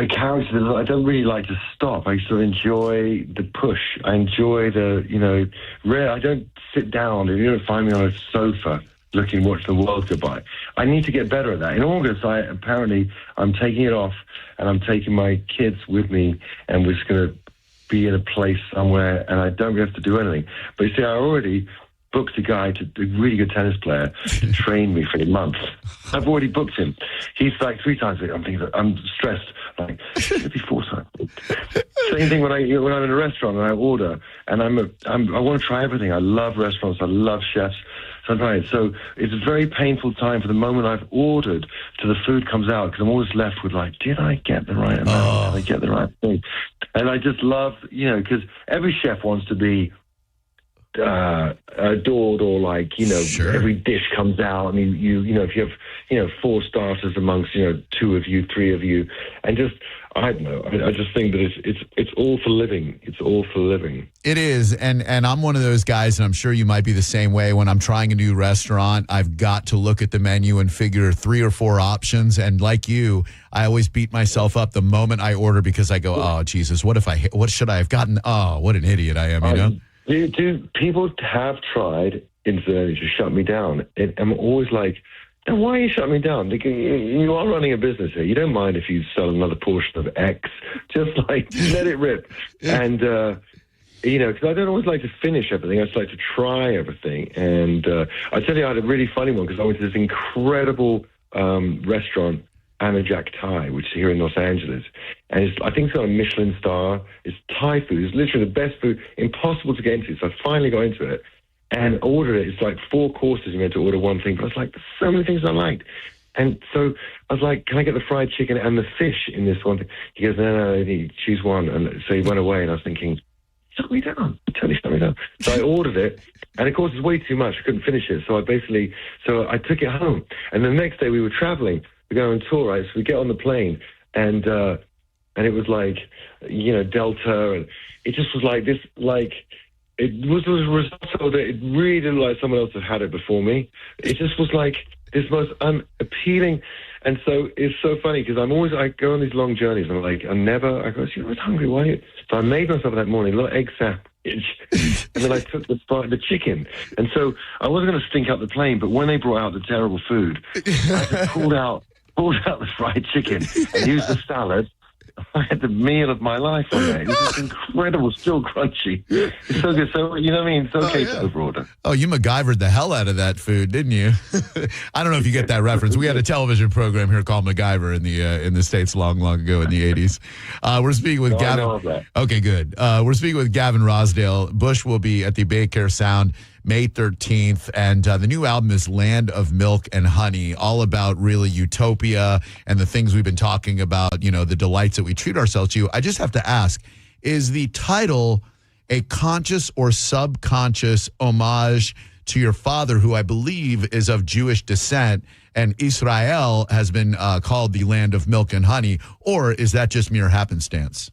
character that I don't really like to stop. I sort of enjoy the push. I enjoy I don't sit down. You don't find me on a sofa watch the world go by. I need to get better at that. In August, I'm taking it off, and I'm taking my kids with me, and we're just going to be in a place somewhere, and I don't have to do anything. But you see, I already booked a guy, a really good tennis player, to train me for a month. I've already booked him. He's like 3 times a week. I'm thinking, I'm stressed. Like, maybe 4 times. Same thing when I'm in a restaurant and I order, and I want to try everything. I love restaurants. I love chefs. So it's a very painful time for the moment I've ordered to the food comes out, because I'm always left with like, did I get the right amount? Did I get the right thing? And I just love, because every chef wants to be adored, or like, every dish comes out, and if you have 4 starters amongst 2 of you, 3 of you, and just I don't know. I just think that it's all for living. It's all for living. It is, and I'm one of those guys, and I'm sure you might be the same way. When I'm trying a new restaurant, I've got to look at the menu and figure 3 or 4 options. And like you, I always beat myself up the moment I order, because I go, oh Jesus, what should I have gotten? Oh, what an idiot I am, Dude, people have tried incidentally to shut me down. I'm always like, then why are you shutting me down? You are running a business here. You don't mind if you sell another portion of X. Just like, let it rip. And, because I don't always like to finish everything. I just like to try everything. And I tell you, I had a really funny one, because I went to this incredible restaurant, Anna Jack Thai, which is here in Los Angeles. And I think it's got a Michelin star. It's Thai food. It's literally the best food, impossible to get into. So I finally got into it and ordered it. It's like 4 courses. You meant to order one thing, but I was like, there's so many things I liked. And so I was like, can I get the fried chicken and the fish in this one thing? He goes, no, you choose one. And so he went away, and I was thinking, shut me down. Totally shut me down. So I ordered it, and of course it's way too much. I couldn't finish it. So I took it home. And the next day we were traveling. We're going on tour, right? So we get on the plane, and it was like, Delta, and it just was like this, like, it was a risotto that it really didn't like someone else had it before me. It just was like this most unappealing. And so it's so funny, because I go on these long journeys, and I go, I was hungry, why are you? So I made myself that morning a little egg sandwich, and then I took the chicken. And so I wasn't going to stink up the plane, but when they brought out the terrible food, I just pulled out the fried chicken and used the salad. I had the meal of my life on there. It was just incredible, still crunchy. It's so good. So, you know what I mean? It's okay to overorder. Oh, you MacGyvered the hell out of that food, didn't you? I don't know if you get that reference. We had a television program here called MacGyver in the States long ago in the 80s. We're speaking with Gavin. I know of that. Okay, good. We're speaking with Gavin Rossdale. Bush will be at the Baycare Sound May 13th, and the new album is Land of Milk and Honey, all about really utopia and the things we've been talking about, the delights that we treat ourselves to. I just have to ask, is the title a conscious or subconscious homage to your father, who I believe is of Jewish descent, and Israel has been called the land of milk and honey, or is that just mere happenstance?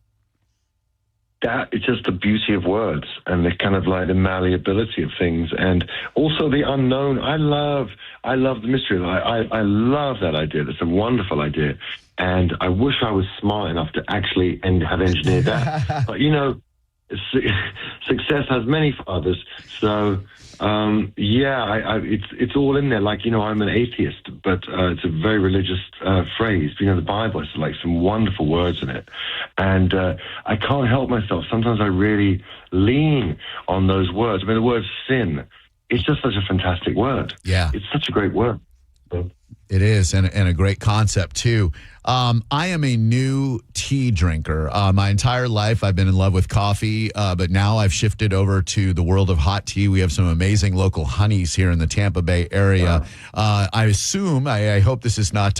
That it's just the beauty of words, and the kind of like the malleability of things, and also the unknown. I love the mystery. I love that idea. That's a wonderful idea, and I wish I was smart enough to actually have engineered that. But success has many fathers. So it's all in there. Like, I'm an atheist, but it's a very religious phrase. The Bible has like some wonderful words in it, and I can't help myself. Sometimes I really lean on those words. I mean, the word sin, it's just such a fantastic word. Yeah, it's such a great word. It is, and a great concept, too. I am a new tea drinker. My entire life, I've been in love with coffee, but now I've shifted over to the world of hot tea. We have some amazing local honeys here in the Tampa Bay area. Wow. I assume, I hope this is not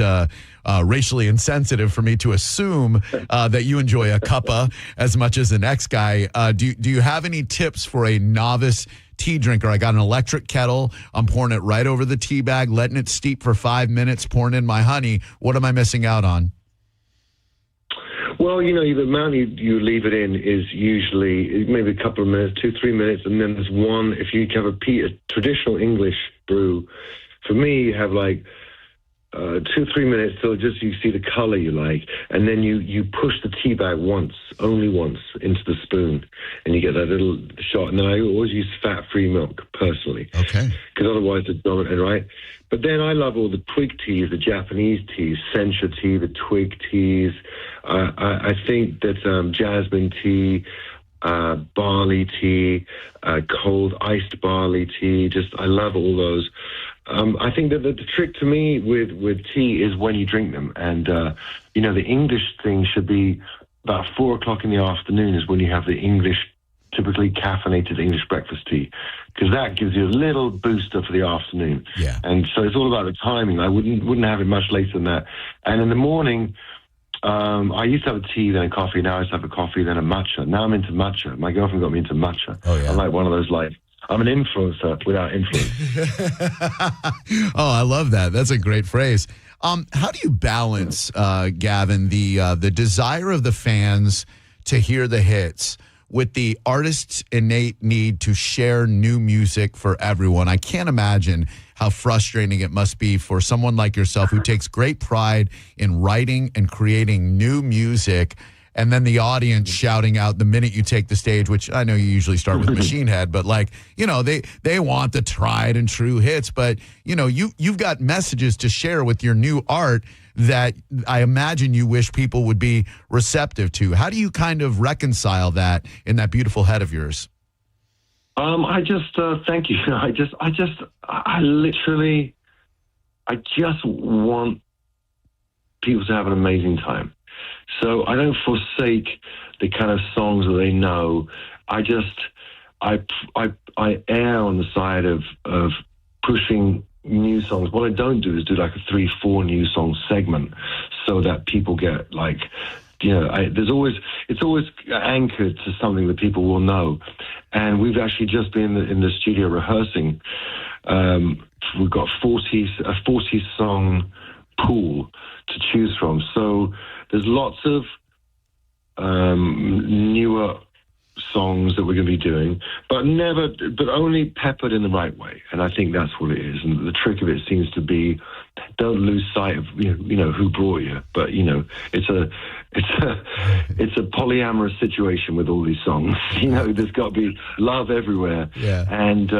racially insensitive for me to assume that you enjoy a cuppa as much as the next guy. Do you have any tips for a novice tea drinker? I got an electric kettle. I'm pouring it right over the tea bag, letting it steep for 5 minutes, pouring in my honey. What am I missing out on? Well, you know, the amount you leave it in is usually maybe a couple of minutes, 2-3 minutes, and then there's one. If you have a traditional English brew, for me, you have like 2-3 minutes till just you see the color you like, and then you push the tea bag only once into the spoon, and you get that little shot. And then I always use fat-free milk personally, okay, because otherwise it's dominant, right? But then I love all the twig teas, the Japanese teas, sencha tea, the twig teas. I think that jasmine tea, barley tea, cold iced barley tea. I love all those. I think that the trick to me with tea is when you drink them. And, you know, the English thing should be about 4 o'clock in the afternoon is when you have the English, typically caffeinated English breakfast tea, because that gives you a little booster for the afternoon. Yeah. And so it's all about the timing. I wouldn't have it much later than that. And in the morning, I used to have a tea, then a coffee. Now I used to have a coffee, then a matcha. Now I'm into matcha. My girlfriend got me into matcha. Oh, yeah. I'm like one of those, like, I'm an influencer without influence. Oh, I love that. That's a great phrase. How do you balance, Gavin, the desire of the fans to hear the hits with the artist's innate need to share new music for everyone? I can't imagine how frustrating it must be for someone like yourself who takes great pride in writing and creating new music, and then the audience shouting out the minute you take the stage, which I know you usually start with Machine Head, but like, you know, they want the tried and true hits, but you know, you've got messages to share with your new art that I imagine you wish people would be receptive to. How do you kind of reconcile that in that beautiful head of yours? I just thank you. I just want people to have an amazing time. So I don't forsake the kind of songs that they know. I err on the side of pushing new songs. What I don't do is do like a 3-4 new song segment so that people get like, you know, it's always anchored to something that people will know. And we've actually just been in the studio rehearsing. We've got a 40 song pool to choose from. So there's lots of newer songs that we're going to be doing, but only peppered in the right way. And I think that's what it is. And the trick of it seems to be, don't lose sight of you know who brought you. But you know, it's a polyamorous situation with all these songs. You know, there's got to be love everywhere. Yeah. And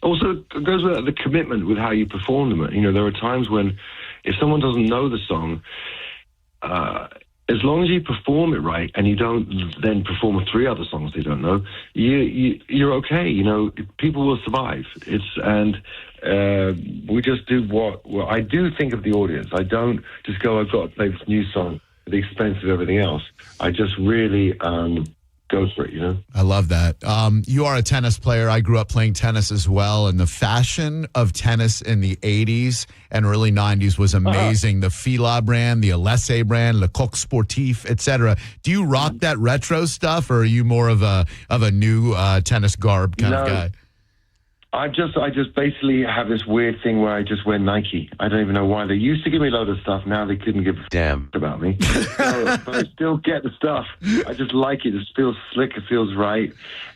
also it goes with the commitment with how you perform them. You know, there are times when if someone doesn't know the song, as long as you perform it right and you don't then perform 3 other songs they don't know, you're okay. You know, people will survive. We just do what I do think of the audience. I don't just go, I've got to play this new song at the expense of everything else. I just really go for it, you know? I love that. You are a tennis player. I grew up playing tennis as well, and the fashion of tennis in the 80s and early 90s was amazing. The Fila brand, the Alessi brand, Le Coq Sportif, etc. Do you rock that retro stuff, or are you more of a new tennis garb kind of guy? I just basically have this weird thing where I just wear Nike. I don't even know why. They used to give me a load of stuff. Now they couldn't give a damn about me. But I still get the stuff. I just like it. It feels slick. It feels right.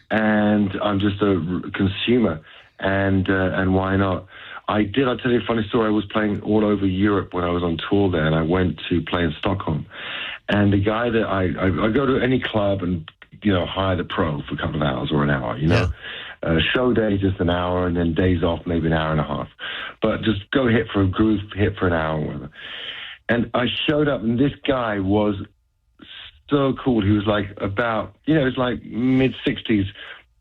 And I'm just a consumer. And why not? I'll tell you a funny story. I was playing all over Europe when I was on tour there, and I went to play in Stockholm. And the guy that I go to any club and, you know, hire the pro for a couple of hours or an hour, you know? Yeah. Show day, just an hour, and then days off, maybe an hour and a half. But just go hit for a groove, hit for an hour or whatever. And I showed up, and this guy was so cool. He was like about, you know, it was like mid-60s,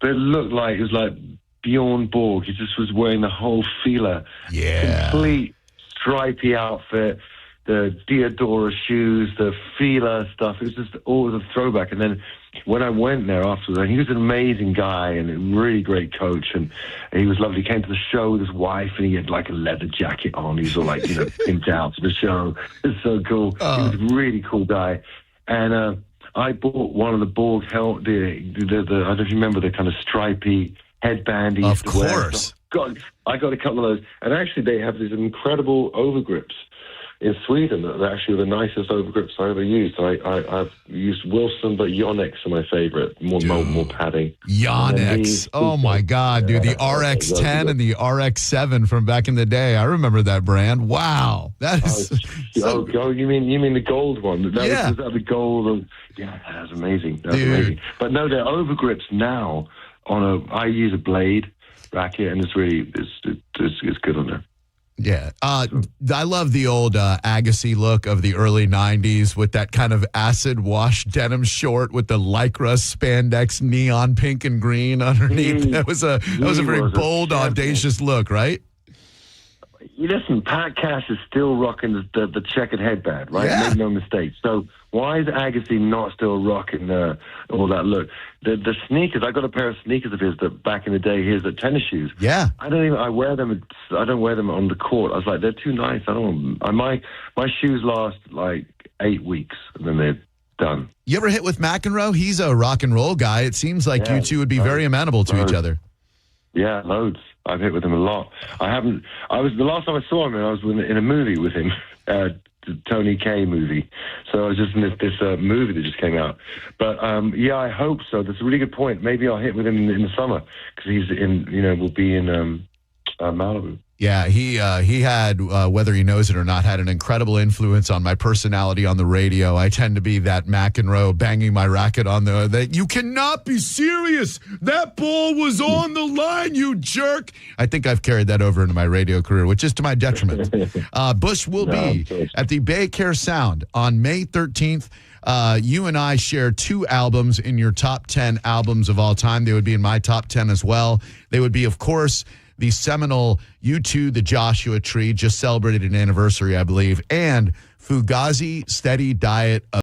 but it looked like, it was like Bjorn Borg. He just was wearing the whole Fila. Yeah. Complete stripy outfit, the Diodora shoes, the Fila stuff. It was just always a throwback. And then when I went there afterwards, he was an amazing guy and a really great coach, and he was lovely. He came to the show with his wife, and he had like a leather jacket on. He was all like, you know, pimped out to the show. It was so cool. He was a really cool guy. And I bought one of the Borg I don't know if you remember the kind of stripy headband he used to wear. Of course. I got a couple of those. And actually, they have these incredible overgrips. in Sweden that actually were the nicest overgrips I ever used. I've used Wilson, but Yonex are my favorite. More padding. Yonex. Oh my God, dude! The RX10 and the RX7 from back in the day. I remember that brand. Wow, that is. You mean the gold one? Was that the gold? Yeah, that was amazing. That was amazing. But no, they're overgrips now. I use a blade racket, and it's really it's good on there. Yeah. I love the old Agassi look of the early 90s with that kind of acid wash denim short with the Lycra spandex neon pink and green underneath. That was a very bold, audacious look, right? Listen, Pat Cash is still rocking the checkered headband, right? Yeah. Make no mistake. So why is Agassi not still rocking all that look? The sneakers, I got a pair of sneakers of his that back in the day, his tennis shoes. Yeah. I don't wear them on the court. I was like, they're too nice. I don't want my shoes last like 8 weeks and then they're done. You ever hit with McEnroe? He's a rock and roll guy. It seems like you two would be very amenable to each other. Yeah, loads. I've hit with him a lot. The last time I saw him, I was in a movie with him, the Tony Kaye movie. So I was just in this movie that just came out. But I hope so. That's a really good point. Maybe I'll hit with him in the summer because we'll be in Malibu. Yeah, he had, whether he knows it or not, had an incredible influence on my personality on the radio. I tend to be that McEnroe banging my racket on that you cannot be serious. That ball was on the line, you jerk. I think I've carried that over into my radio career, which is to my detriment. Bush will be at the Bay Care Sound on May 13th. You and I share 2 albums in your top 10 albums of all time. They would be in my top 10 as well. They would be, of course, the seminal U2, The Joshua Tree, just celebrated an anniversary, I believe, and Fugazi, Steady Diet of